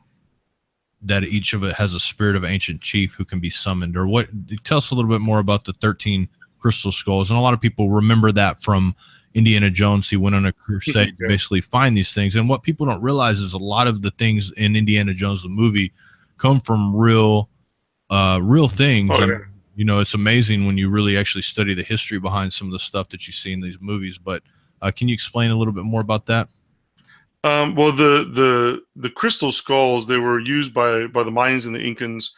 each of it has a spirit of ancient chief who can be summoned, or what? Tell us a little bit more about the 13 crystal skulls. And a lot of people remember that from Indiana Jones. He went on a crusade to basically find these things. And what people don't realize is a lot of the things in Indiana Jones, the movie, come from real things. Oh, yeah. It's amazing when you really actually study the history behind some of the stuff that you see in these movies. But can you explain a little bit more about that? Well, the crystal skulls, they were used by the Mayans and the Incans.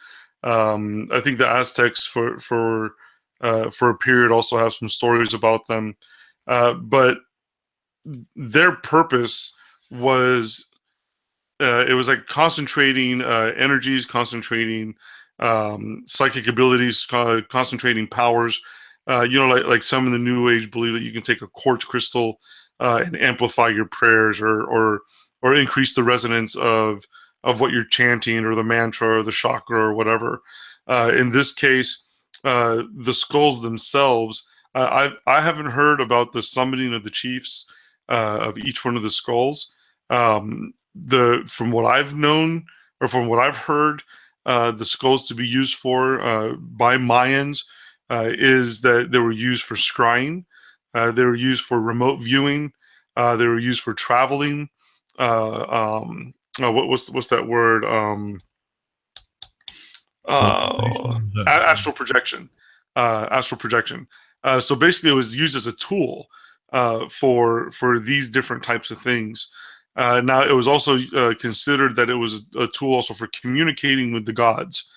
I think the Aztecs for a period also have some stories about them. But their purpose was it was like concentrating energies, concentrating psychic abilities, concentrating powers. Like some in the New Age believe that you can take a quartz crystal and amplify your prayers, or increase the resonance of what you're chanting, or the mantra, or the chakra, or whatever. In this case, the skulls themselves, I haven't heard about the summoning of the chiefs of each one of the skulls. From what I've known, or from what I've heard, the skulls to be used for by Mayans is that they were used for scrying. They were used for remote viewing. They were used for traveling. What's that word? Astral projection. Astral projection. So basically, it was used as a tool for these different types of things. Now, it was also considered that it was a tool also for communicating with the gods.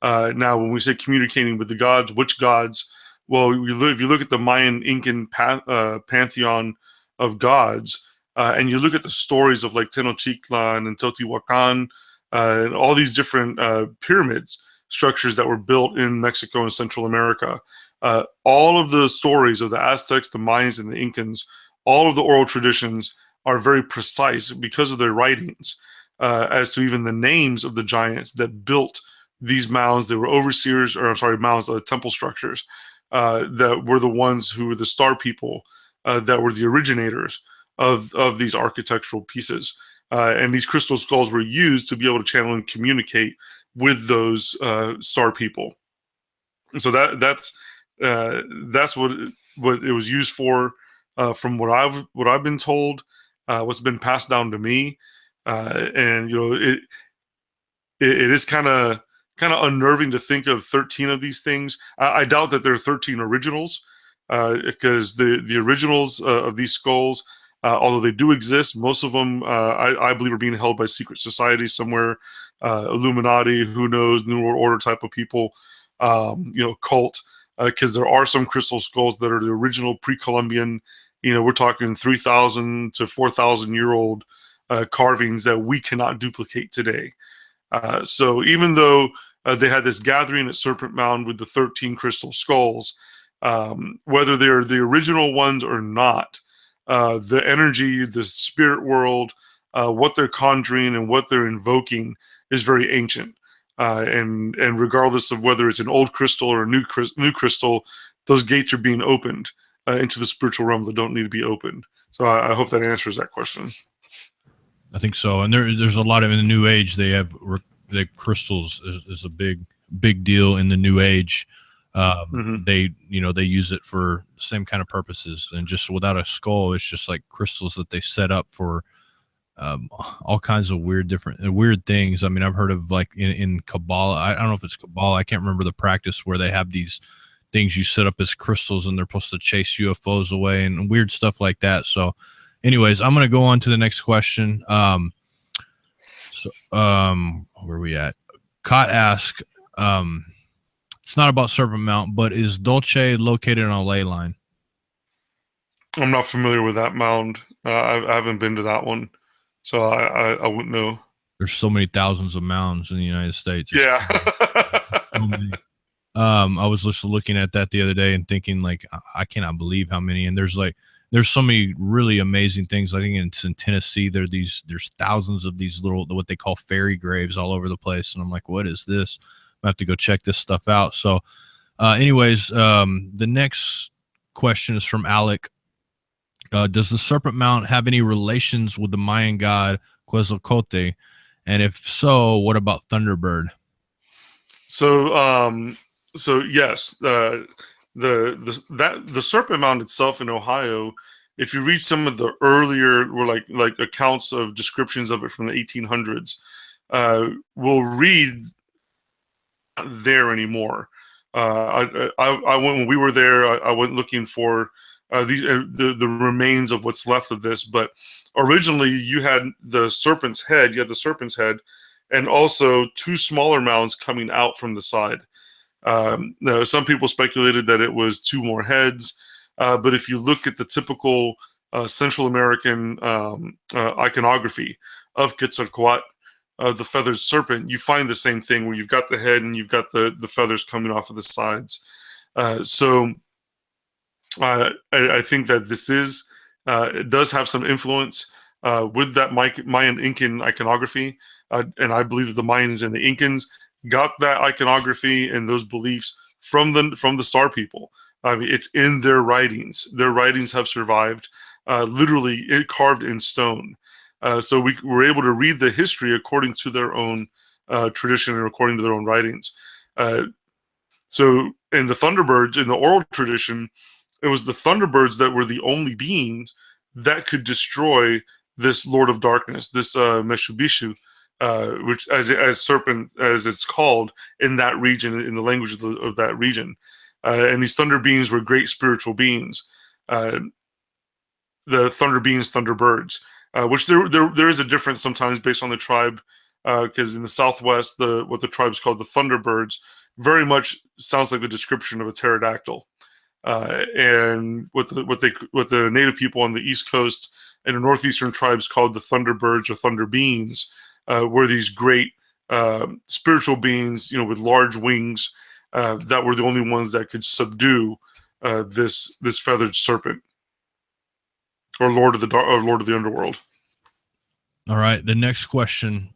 Now, when we say communicating with the gods, which gods? Well, if you look at the Mayan Incan pantheon of gods, and you look at the stories of like Tenochtitlan and Teotihuacan, and all these different pyramids structures that were built in Mexico and Central America, all of the stories of the Aztecs, the Mayans, and the Incans, all of the oral traditions are very precise because of their writings as to even the names of the giants that built these mounds. They were overseers, mounds, temple structures that were the ones who were the star people that were the originators of these architectural pieces. And these crystal skulls were used to be able to channel and communicate with those star people. And so that's what it was used for, from what I've been told, what's been passed down to me, and it is kind of unnerving to think of 13 of these things. I doubt that there are 13 originals, because the originals of these skulls, although they do exist, most of them I believe are being held by secret societies somewhere, Illuminati, who knows, New World Order type of people, cult, because there are some crystal skulls that are the original pre-Columbian. We're talking 3,000 to 4,000 year old carvings that we cannot duplicate today. So even though they had this gathering at Serpent Mound with the 13 crystal skulls, whether they're the original ones or not, the energy, the spirit world, what they're conjuring and what they're invoking is very ancient. And regardless of whether it's an old crystal or a new crystal, those gates are being opened into the spiritual realm that don't need to be opened. So I hope that answers that question. I think so. And there's a lot of, in the New Age, they have the crystals is a big deal in the New Age. They use it for the same kind of purposes, and just without a skull, it's just like crystals that they set up for all kinds of weird things. I mean, I've heard of, like, in Kabbalah, I don't know if it's Kabbalah, I can't remember the practice, where they have these things you set up as crystals and they're supposed to chase UFOs away and weird stuff like that. So anyways, I'm going to go on to the next question. Where are we at? Cott asked, it's not about Serpent Mount, but is Dolce located on a ley line? I'm not familiar with that mound. I haven't been to that one, so I wouldn't know. There's so many thousands of mounds in the United States. Yeah. I was just looking at that the other day and thinking, like, I cannot believe how many. And there's so many really amazing things. I think it's in Tennessee. There's thousands of these little, what they call fairy graves, all over the place. And I'm like, what is this? I have to go check this stuff out. So anyways, the next question is from Alec. Does the Serpent Mount have any relations with the Mayan god Quetzalcoatl? And if so, what about Thunderbird? So yes, the Serpent Mound itself in Ohio, if you read some of the earlier, like accounts of descriptions of it from the 1800s, we'll read there anymore. I went, when we were there, I went looking for the remains of what's left of this. But originally, you had the serpent's head. You had the serpent's head, and also two smaller mounds coming out from the side. Now, some people speculated that it was two more heads, but if you look at the typical Central American iconography of Quetzalcoatl, the feathered serpent, you find the same thing, where you've got the head and you've got the feathers coming off of the sides. So I think that this it does have some influence with that Mayan Incan iconography, and I believe that the Mayans and the Incans got that iconography and those beliefs from the Star People. I mean, it's in their writings. Their writings have survived, literally carved in stone. So we were able to read the history according to their own tradition and according to their own writings. So in the Thunderbirds, in the oral tradition, it was the Thunderbirds that were the only beings that could destroy this Lord of Darkness, this Meshubishu, which as serpent as it's called in that region, in the language of that region. And these thunder beings were great spiritual beings. The thunder beings, Thunderbirds, which there is a difference sometimes based on the tribe, because in the Southwest, what the tribe's called the Thunderbirds very much sounds like the description of a pterodactyl. And what the native people on the East Coast and the northeastern tribes called the Thunderbirds or Thunder Beings, were these great spiritual beings, with large wings, that were the only ones that could subdue this feathered serpent, or Lord of the Underworld. All right, the next question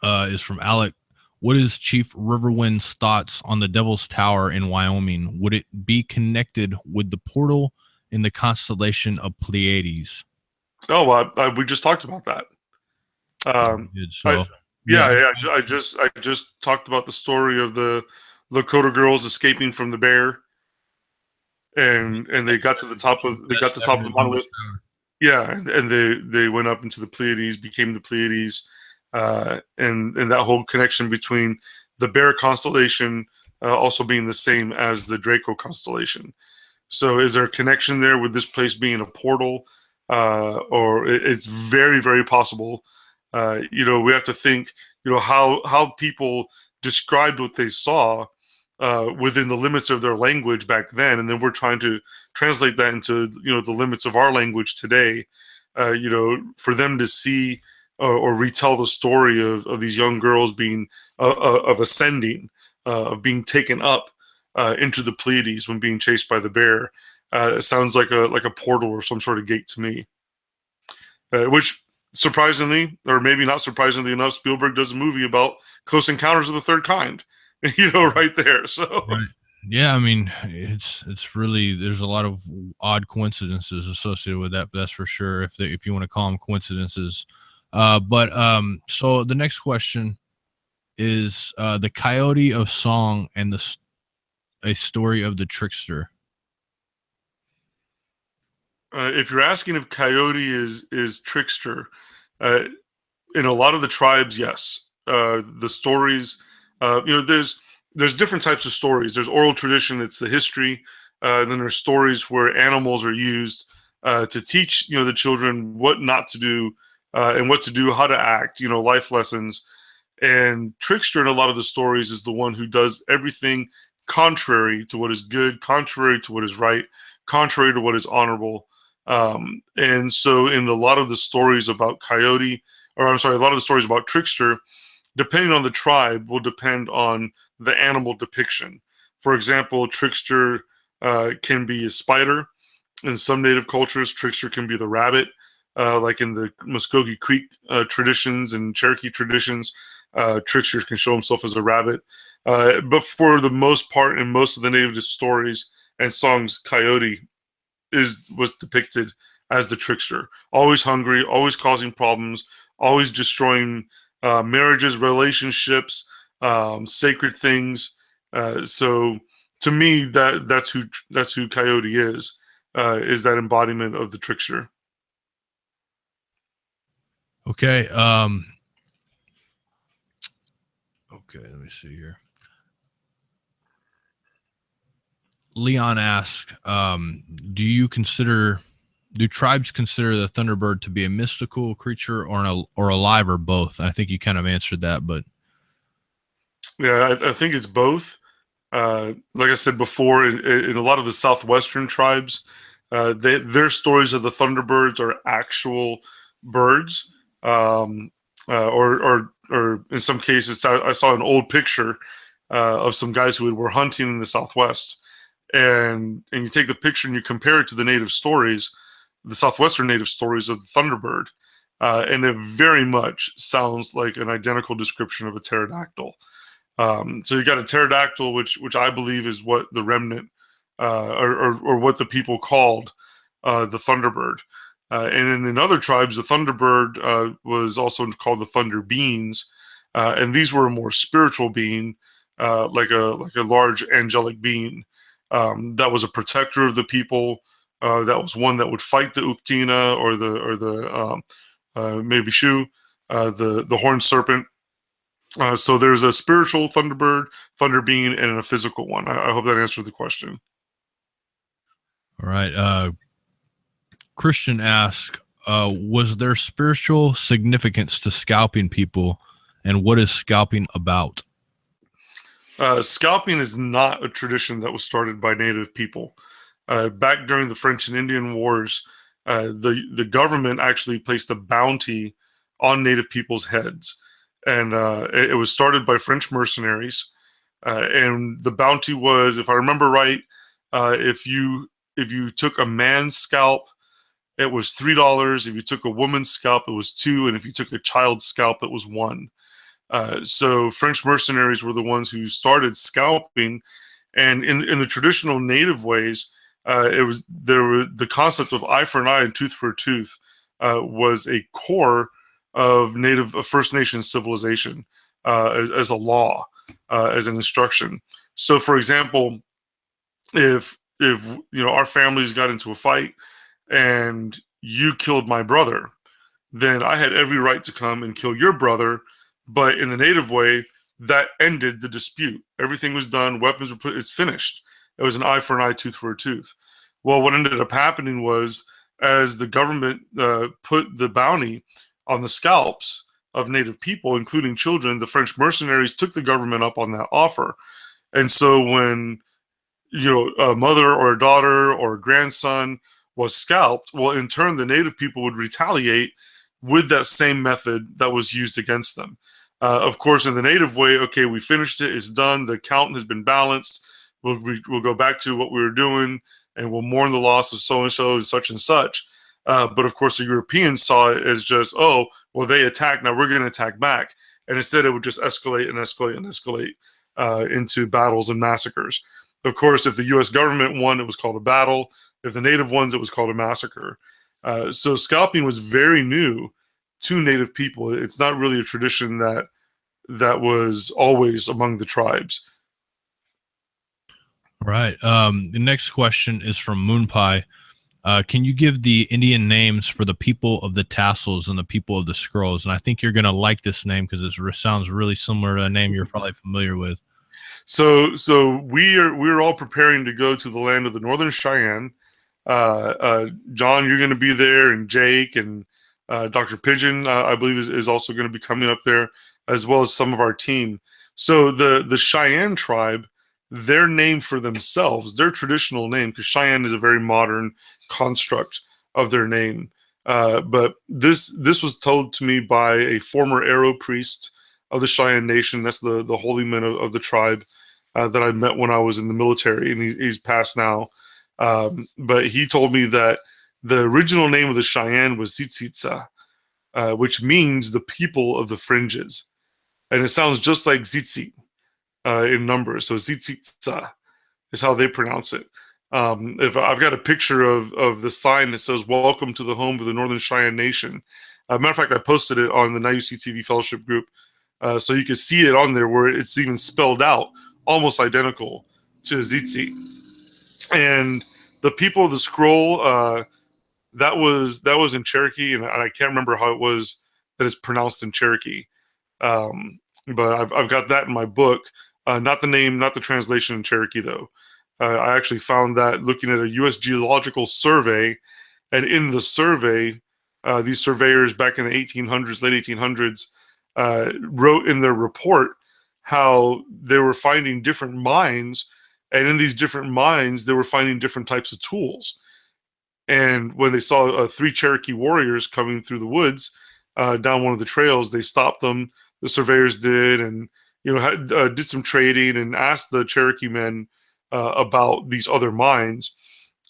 is from Alec. What is Chief Riverwind's thoughts on the Devil's Tower in Wyoming? Would it be connected with the portal in the constellation of Pleiades? Oh, we just talked about that. I just talked about the story of the Lakota girls escaping from the bear, and they got to the top of the monolith. Yeah, and they went up into the Pleiades, became the Pleiades. and that whole connection between the Bear constellation also being the same as the Draco constellation. So is there a connection there with this place being a portal? Or it's very, very possible. We have to think, how people described what they saw within the limits of their language back then, and then we're trying to translate that into the limits of our language today. For them to see or retell the story of these young girls being of ascending, of being taken up into the Pleiades when being chased by the bear. It sounds like a portal or some sort of gate to me. Which surprisingly, or maybe not surprisingly enough, Spielberg does a movie about Close Encounters of the Third Kind. Right there. So. Right. Yeah, I mean, it's really, there's a lot of odd coincidences associated with that. That's for sure. If you want to call them coincidences. So the next question is the Coyote of Song and a story of the trickster. If you're asking if Coyote is trickster, in a lot of the tribes, yes. The stories, there's different types of stories. There's oral tradition, it's the history, and then there's stories where animals are used to teach the children what not to do and what to do, how to act, life lessons. And trickster in a lot of the stories is the one who does everything contrary to what is good, contrary to what is right, contrary to what is honorable. And so in a lot of the stories about a lot of the stories about trickster, depending on the tribe, will depend on the animal depiction. For example, trickster can be a spider. In some native cultures, trickster can be the rabbit, like in the Muskogee Creek traditions and Cherokee traditions. Trickster can show himself as a rabbit. But for the most part, in most of the native stories and songs, Coyote was depicted as the trickster. Always hungry, always causing problems, always destroying marriages, relationships, sacred things. So to me, that's who Coyote is that embodiment of the trickster. Okay. Okay, let me see here. Leon asks, do tribes consider the Thunderbird to be a mystical creature or alive, or both? I think you kind of answered that, but yeah, I think it's both. Like I said before, in a lot of the southwestern tribes, their stories of the Thunderbirds are actual birds, or in some cases, I saw an old picture of some guys who were hunting in the Southwest, and you take the picture and you compare it to the native stories, the Southwestern native stories of the Thunderbird, and it very much sounds like an identical description of a pterodactyl. So you got a pterodactyl, which I believe is what the remnant, or what the people called the Thunderbird. And in other tribes, the Thunderbird was also called the Thunder Beings, and these were a more spiritual being, like a large angelic being that was a protector of the people. That was one that would fight the Uktina or the maybe Shu, the horned serpent. So there's a spiritual Thunderbird, Thunder Being, and a physical one. I hope that answered the question. All right. Christian asks, was there spiritual significance to scalping people, and what is scalping about? Scalping is not a tradition that was started by Native people. Back during the French and Indian Wars, the government actually placed a bounty on Native people's heads. And it was started by French mercenaries. And the bounty was, if I remember right, if you took a man's scalp, it was $3. If you took a woman's scalp, it was $2. And if you took a child's scalp, it was $1. So French mercenaries were the ones who started scalping. And in the traditional Native ways, the concept of eye for an eye and tooth for a tooth was a core of First Nation civilization as a law, as an instruction. So, for example, if our families got into a fight and you killed my brother, then I had every right to come and kill your brother. But in the native way, that ended the dispute. Everything was done. Weapons were put. It's finished. It was an eye for an eye, tooth for a tooth. Well, what ended up happening was, as the government put the bounty on the scalps of native people, including children, the French mercenaries took the government up on that offer. And so when a mother or a daughter or a grandson was scalped, well, in turn, the native people would retaliate with that same method that was used against them. Of course, in the native way, okay, we finished it, it's done, the count has been balanced, we'll go back to what we were doing, and we'll mourn the loss of so-and-so and such and such. But of course, the Europeans saw it as just, oh, well, they attacked, now we're going to attack back. And instead, it would just escalate and escalate and escalate into battles and massacres. Of course, if the U.S. government won, it was called a battle. If the native ones, it was called a massacre. So scalping was very new to native people. It's not really a tradition that was always among the tribes. Right. The next question is from Moonpie. Can you give the Indian names for the people of the tassels and the people of the scrolls? And I think you're going to like this name because it sounds really similar to a name you're probably familiar with. So we're all preparing to go to the land of the Northern Cheyenne. John, you're going to be there, and Jake and Dr. Pigeon, I believe, is also going to be coming up there, as well as some of our team. So the Cheyenne tribe, their name for themselves, their traditional name, because Cheyenne is a very modern construct of their name. But this was told to me by a former Arrow priest of the Cheyenne Nation. That's the holy man of the tribe that I met when I was in the military, and he's passed now. But he told me that the original name of the Cheyenne was Tsitzitsa, which means the people of the fringes. And it sounds just like Zitzit in numbers. So Tsitzitsa is how they pronounce it. If I've got a picture of the sign that says "Welcome to the home of the Northern Cheyenne Nation." Matter of fact, I posted it on the NIUC TV Fellowship group, so you can see it on there where it's even spelled out, almost identical to Zitzit. And the people of the scroll, that was in Cherokee, and I can't remember how it was that it's pronounced in Cherokee. But I've got that in my book. Not the name, not the translation in Cherokee, though. I actually found that looking at a U.S. Geological Survey, and in the survey, these surveyors back in the 1800s, late 1800s, wrote in their report how they were finding different mines, and in these different mines, they were finding different types of tools. And when they saw 3 Cherokee warriors coming through the woods down one of the trails, they stopped them. The surveyors did, and did some trading and asked the Cherokee men about these other mines.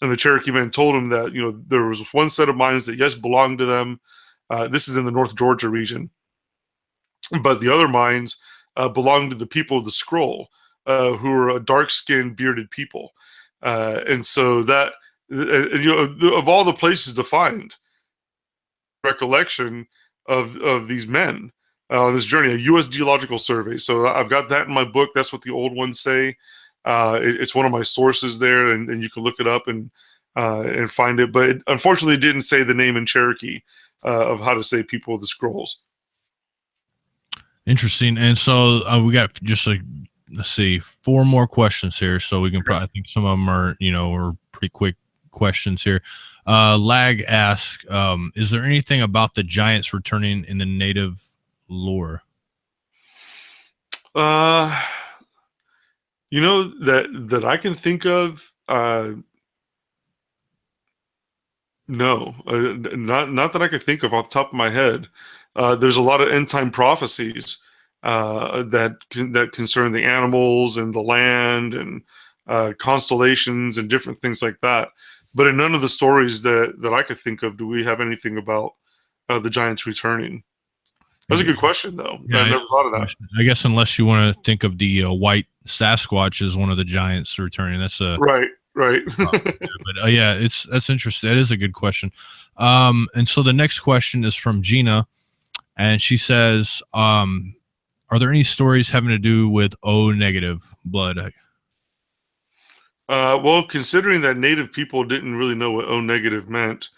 And the Cherokee men told them that there was one set of mines that yes belonged to them. This is in the North Georgia region, but the other mines belonged to the people of the scroll, who were a dark-skinned, bearded people. And so that, of all the places to find recollection of these men on this journey, a U.S. Geological Survey. So I've got that in my book. That's what the old ones say. It's one of my sources there, and you can look it up and find it. But unfortunately, it didn't say the name in Cherokee of how to say people of the scrolls. Interesting. And so we got just let's see, 4 more questions here. So we can probably, I think some of them are, are pretty quick questions here. Lag asks, is there anything about the giants returning in the native lore? That I can think of, no, not that I could think of off the top of my head. There's a lot of end time prophecies that concern the animals and the land and constellations and different things like that. But in none of the stories that I could think of do we have anything about the giants returning. That's a good question, though. Yeah, I never thought of that. I guess unless you want to think of the white Sasquatch as one of the giants returning. That's a right. But yeah, that's interesting. That is a good question. And so the next question is from Gina, and she says, "Are there any stories having to do with O negative blood?" Well, considering that native people didn't really know what O negative meant,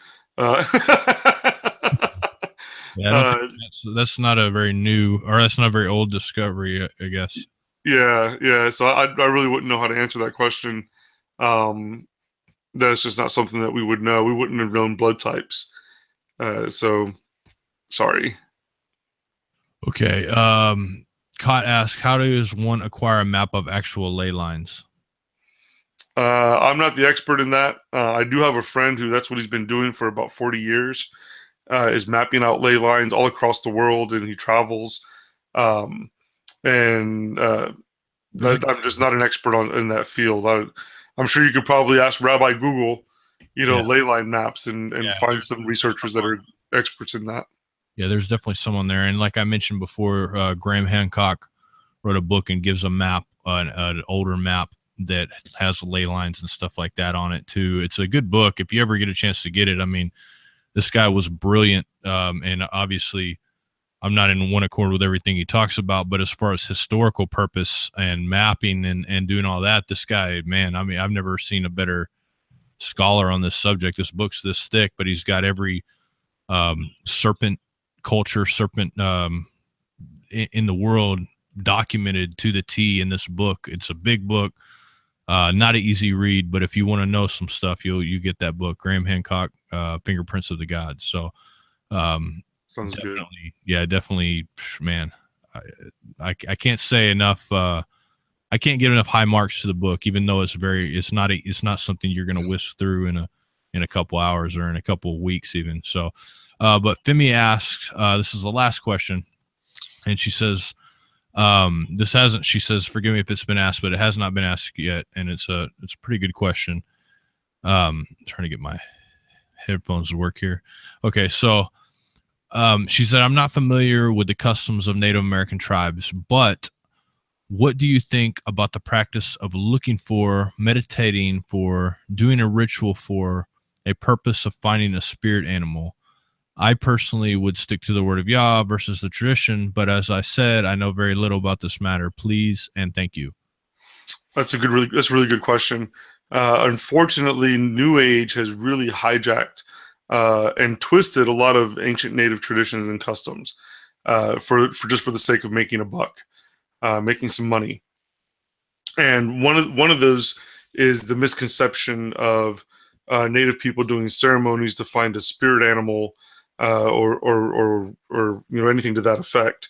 Yeah, I don't think that's not a very new, or that's not a very old discovery, I guess. Yeah. So I really wouldn't know how to answer that question. That's just not something that we would know. We wouldn't have known blood types. So sorry. Okay. Cott asks, how does one acquire a map of actual ley lines? I'm not the expert in that. I do have a friend who that's what he's been doing for about 40 years, is mapping out ley lines all across the world, and he travels. I'm just not an expert in that field. I'm sure you could probably ask Rabbi Google, ley line maps and find some researchers that are experts in that. Yeah, there's definitely someone there. And like I mentioned before, Graham Hancock wrote a book and gives a map, an older map that has ley lines and stuff like that on it too. It's a good book if you ever get a chance to get it. I mean, this guy was brilliant, and obviously I'm not in one accord with everything he talks about, but as far as historical purpose and mapping and doing all that, this guy, man, I mean, I've never seen a better scholar on this subject. This book's this thick, but he's got every serpent culture, serpent in the world documented to the T in this book. It's a big book, not an easy read, but if you want to know some stuff, you get that book, Graham Hancock, Fingerprints of the Gods. So sounds good. Yeah, definitely, man. I can't say enough. I can't give enough high marks to the book, even though it's not something you're going to whisk through in a couple hours or in a couple of weeks even. So, but Femi asks, this is the last question, and she says, she says, forgive me if it's been asked, but it has not been asked yet, and it's a pretty good question. I'm trying to get my headphones to work here. Okay, so she said, I'm not familiar with the customs of Native American tribes, but what do you think about the practice of looking for, meditating for, doing a ritual for a purpose of finding a spirit animal? I personally would stick to the word of Yah versus the tradition, but as I said, I know very little about this matter. Please and thank you. That's a really good question. Unfortunately, New Age has really hijacked and twisted a lot of ancient Native traditions and customs for the sake of making a buck, making some money. And one of those is the misconception of Native people doing ceremonies to find a spirit animal or anything to that effect.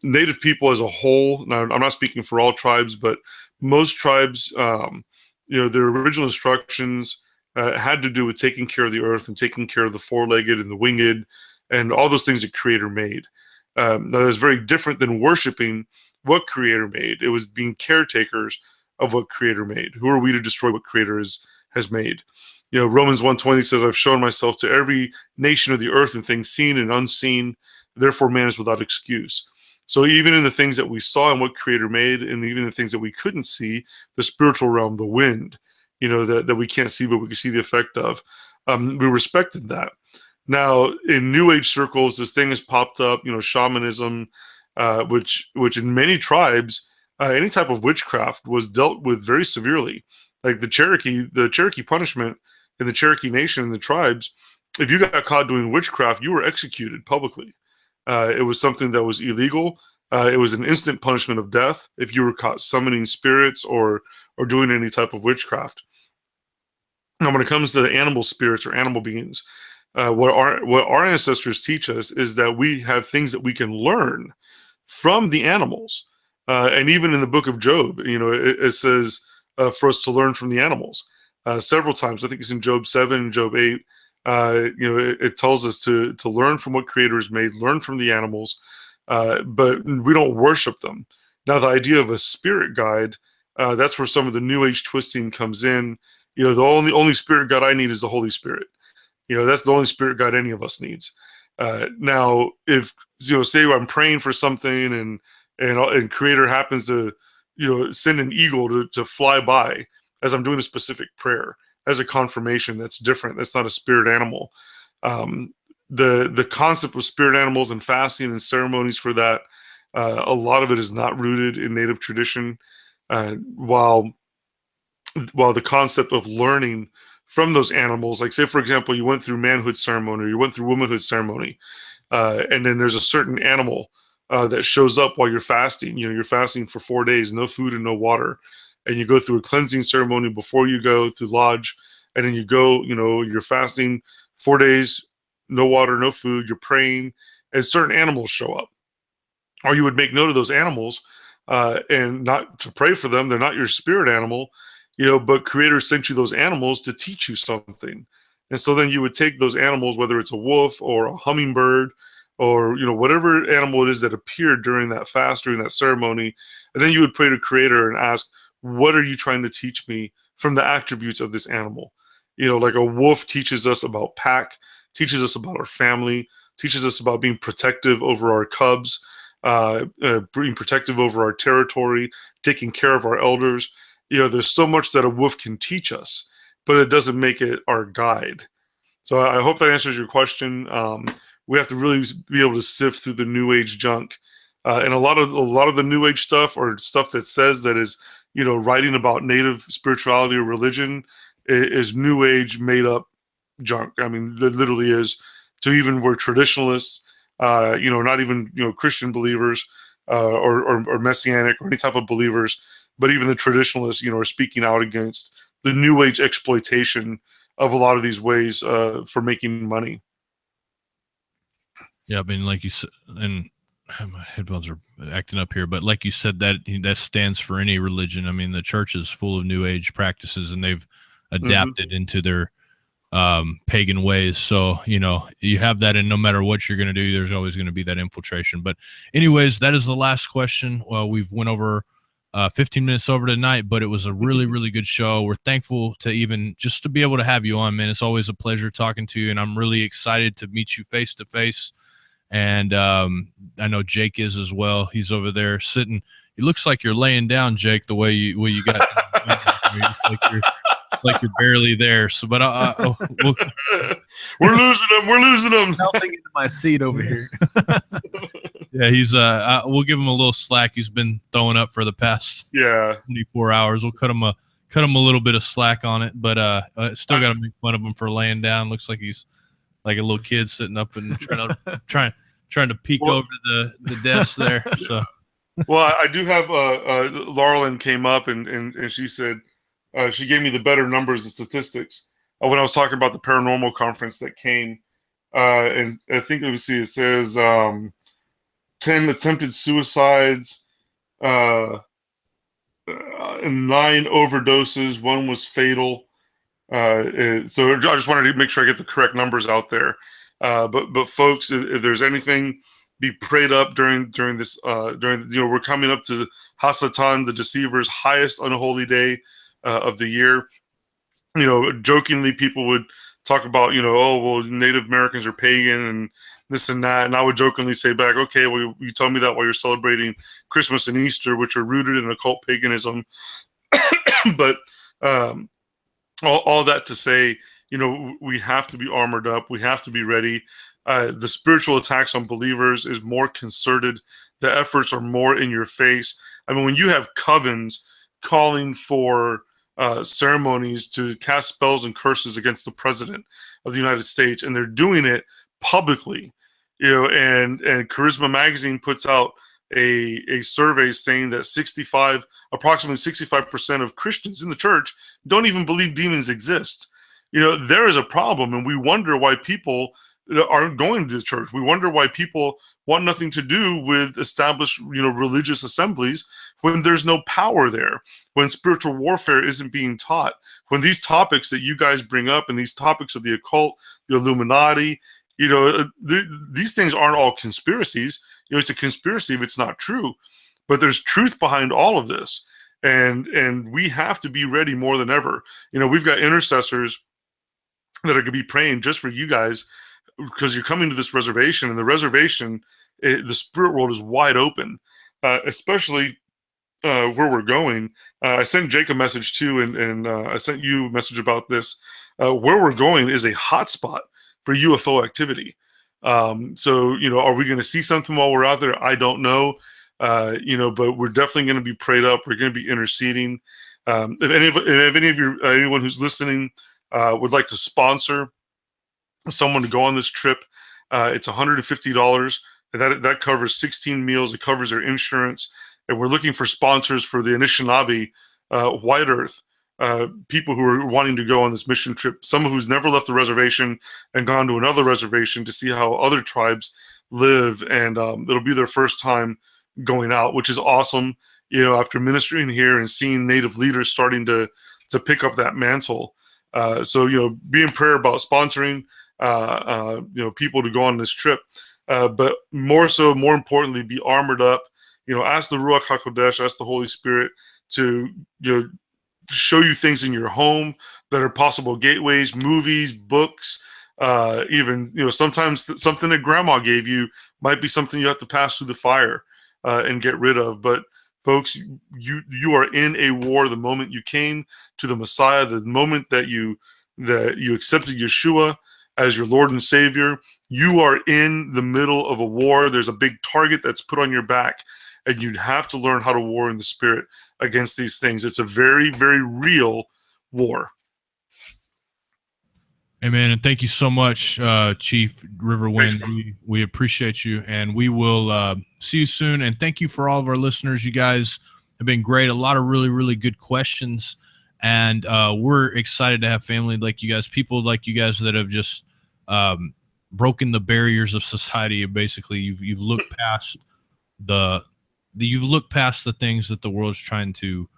Native people as a whole, now I'm not speaking for all tribes, but most tribes, their original instructions had to do with taking care of the earth and taking care of the four-legged and the winged and all those things that Creator made. Now that's very different than worshiping what Creator made. It was being caretakers of what Creator made. Who are we to destroy what Creator has made? Romans 1:20 says, I've shown myself to every nation of the earth in things seen and unseen. Therefore, man is without excuse. So even in the things that we saw and what Creator made, and even the things that we couldn't see, the spiritual realm, the wind, that we can't see, but we can see the effect of, we respected that. Now, in New Age circles, this thing has popped up, shamanism, which in many tribes, any type of witchcraft was dealt with very severely. Like the Cherokee punishment in the Cherokee Nation and the tribes, if you got caught doing witchcraft, you were executed publicly. It was something that was illegal. It was an instant punishment of death if you were caught summoning spirits or doing any type of witchcraft. Now, when it comes to animal spirits or animal beings, what our ancestors teach us is that we have things that we can learn from the animals. And even in the book of Job, it says for us to learn from the animals several times. I think it's in Job 7, Job 8. It tells us to learn from what Creator has made, learn from the animals, but we don't worship them. Now, the idea of a spirit guide, that's where some of the New Age twisting comes in. The only spirit guide I need is the Holy Spirit. That's the only spirit guide any of us needs. Now, if say I'm praying for something and Creator happens to send an eagle to fly by as I'm doing a specific prayer as a confirmation, that's different. That's not a spirit animal. The concept of spirit animals and fasting and ceremonies for that, a lot of it is not rooted in Native tradition. While the concept of learning from those animals, like say for example, you went through manhood ceremony or you went through womanhood ceremony, And then there's a certain animal that shows up while you're fasting. You're fasting for 4 days, no food and no water, and you go through a cleansing ceremony before you go through lodge, and then you go. You're fasting 4 days, no water, no food. You're praying, and certain animals show up, or you would make note of those animals, and not to pray for them. They're not your spirit animal, but Creator sent you those animals to teach you something. And so then you would take those animals, whether it's a wolf or a hummingbird or whatever animal it is that appeared during that fast, during that ceremony, and then you would pray to Creator and ask, what are you trying to teach me from the attributes of this animal? Like a wolf teaches us about pack, teaches us about our family, teaches us about being protective over our cubs, being protective over our territory, taking care of our elders. There's so much that a wolf can teach us, but it doesn't make it our guide. So I hope that answers your question. We have to really be able to sift through the New Age junk, and a lot of the New Age stuff, or stuff that says that is writing about native spirituality or religion, is New Age made up junk. I mean, it literally is. To even where traditionalists, not even Christian believers, or Messianic or any type of believers, but even the traditionalists, are speaking out against the New Age exploitation of a lot of these ways for making money. Yeah, I mean, like you said, and my headphones are acting up here, but like you said, that stands for any religion. I mean, the church is full of New Age practices, and they've adapted into their pagan ways. So, you have that, and no matter what you're going to do, there's always going to be that infiltration. But anyways, that is the last question. Well, we've went over 15 minutes over tonight, but it was a really, really good show. We're thankful to even just to be able to have you on, man. It's always a pleasure talking to you, and I'm really excited to meet you face to face. And I know Jake is as well. He's over there sitting. It looks like you're laying down, Jake, the way you got like you're barely there. So, but we're losing them. Melting into my seat over here. Yeah, he's we'll give him a little slack. He's been throwing up for the past 24 hours. We'll cut him a little bit of slack on it, but still got to make fun of him for laying down. Looks like he's like a little kid sitting up and trying to peek over the desk there. So, well, I do have Laurelyn came up and she said she gave me the better numbers and statistics when I was talking about the paranormal conference that came, and I think it says 10 attempted suicides, and 9 overdoses. 1 was fatal. So I just wanted to make sure I get the correct numbers out there. But folks, if there's anything, be prayed up during this. We're coming up to Hasatan, the deceiver's highest unholy day of the year. Jokingly, people would talk about, oh, well, Native Americans are pagan and this and that. And I would jokingly say back, okay, well, you tell me that while you're celebrating Christmas and Easter, which are rooted in occult paganism. But all that to say, we have to be armored up. We have to be ready. The spiritual attacks on believers is more concerted. The efforts are more in your face. I mean, when you have covens calling for ceremonies to cast spells and curses against the president of the United States, and they're doing it publicly, and Charisma Magazine puts out a survey saying that approximately 65% of Christians in the church don't even believe demons exist. There is a problem, and we wonder why people aren't going to the church. We wonder why people want nothing to do with established, religious assemblies when there's no power there, when spiritual warfare isn't being taught, when these topics that you guys bring up and these topics of the occult, the Illuminati, these things aren't all conspiracies. It's a conspiracy if it's not true, but there's truth behind all of this. And we have to be ready more than ever. We've got intercessors that are going to be praying just for you guys, because you're coming to this reservation, and the reservation, the spirit world is wide open, especially where we're going. I sent Jake a message too, and I sent you a message about this. Where we're going is a hotspot for UFO activity. So, are we going to see something while we're out there? I don't know, but we're definitely going to be prayed up. We're going to be interceding. If anyone who's listening would like to sponsor someone to go on this trip, It's $150. That covers 16 meals. It covers their insurance. And we're looking for sponsors for the Anishinaabe, White Earth, people who are wanting to go on this mission trip. Someone who's never left the reservation and gone to another reservation to see how other tribes live. And it'll be their first time going out, which is awesome. After ministering here and seeing Native leaders starting to pick up that mantle. So, be in prayer about sponsoring, people to go on this trip. But more importantly, be armored up. Ask the Ruach HaKodesh, ask the Holy Spirit to, show you things in your home that are possible gateways, movies, books, even, sometimes something that grandma gave you might be something you have to pass through the fire and get rid of. But folks, you are in a war the moment you came to the Messiah, the moment that you accepted Yeshua as your Lord and Savior. You are in the middle of a war. There's a big target that's put on your back, and you'd have to learn how to war in the Spirit against these things. It's a very, very real war. Amen. And thank you so much, Chief Riverwind. We appreciate you, and we will see you soon. And thank you for all of our listeners. You guys have been great. A lot of really, really good questions. And we're excited to have family like you guys, people like you guys that have just broken the barriers of society. Basically, you've looked past you've looked past the things that the world's trying to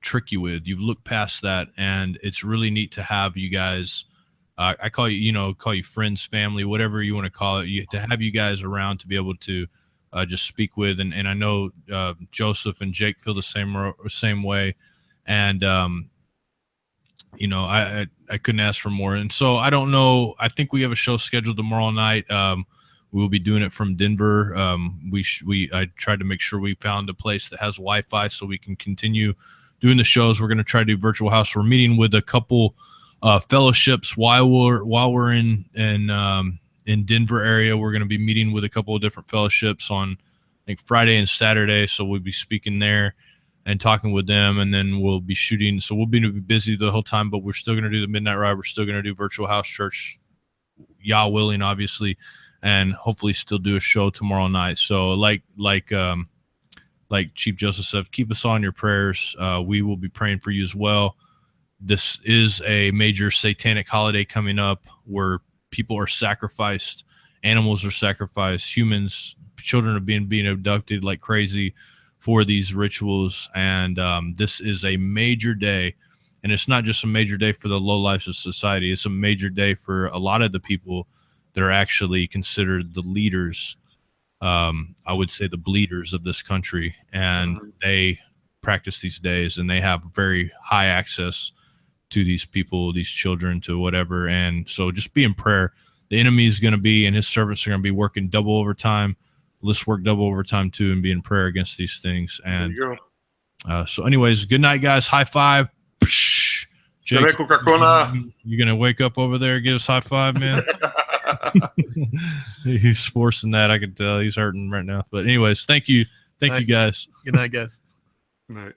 trick you with. You've looked past that, and it's really neat to have you guys. I call you friends, family, whatever you want to call it. To have you guys around to be able to just speak with, and I know Joseph and Jake feel the same way, and I couldn't ask for more. And so I don't know. I think we have a show scheduled tomorrow night. We'll be doing it from Denver. I tried to make sure we found a place that has Wi-Fi so we can continue doing the shows. We're going to try to do virtual house. We're meeting with a couple fellowships while we're in Denver area. We're going to be meeting with a couple of different fellowships on, I think, Friday and Saturday. So we'll be speaking there and talking with them, and then we'll be shooting. So we'll be busy the whole time, but we're still going to do the Midnight Ride. We're still going to do virtual house church, Yah willing, obviously, and hopefully still do a show tomorrow night. So like Chief Joseph said, keep us on your prayers. We will be praying for you as well. This is a major satanic holiday coming up where people are sacrificed, animals are sacrificed, humans, children are being abducted like crazy for these rituals. And this is a major day. And it's not just a major day for the lowlifes of society. It's a major day for a lot of the people that are actually considered the leaders. I would say the bleeders of this country, and they practice these days, and they have very high access to these people, these children, to whatever. And so just be in prayer. The enemy is going to be, and his servants are going to be working double overtime. Let's work double overtime too, and be in prayer against these things. And so anyways, good night, guys. High five. Jake, you're going to wake up over there and give us high five, man? He's forcing that. I can tell he's hurting right now. But anyways, thank you. Thank you, guys. Good night, guys. Good night.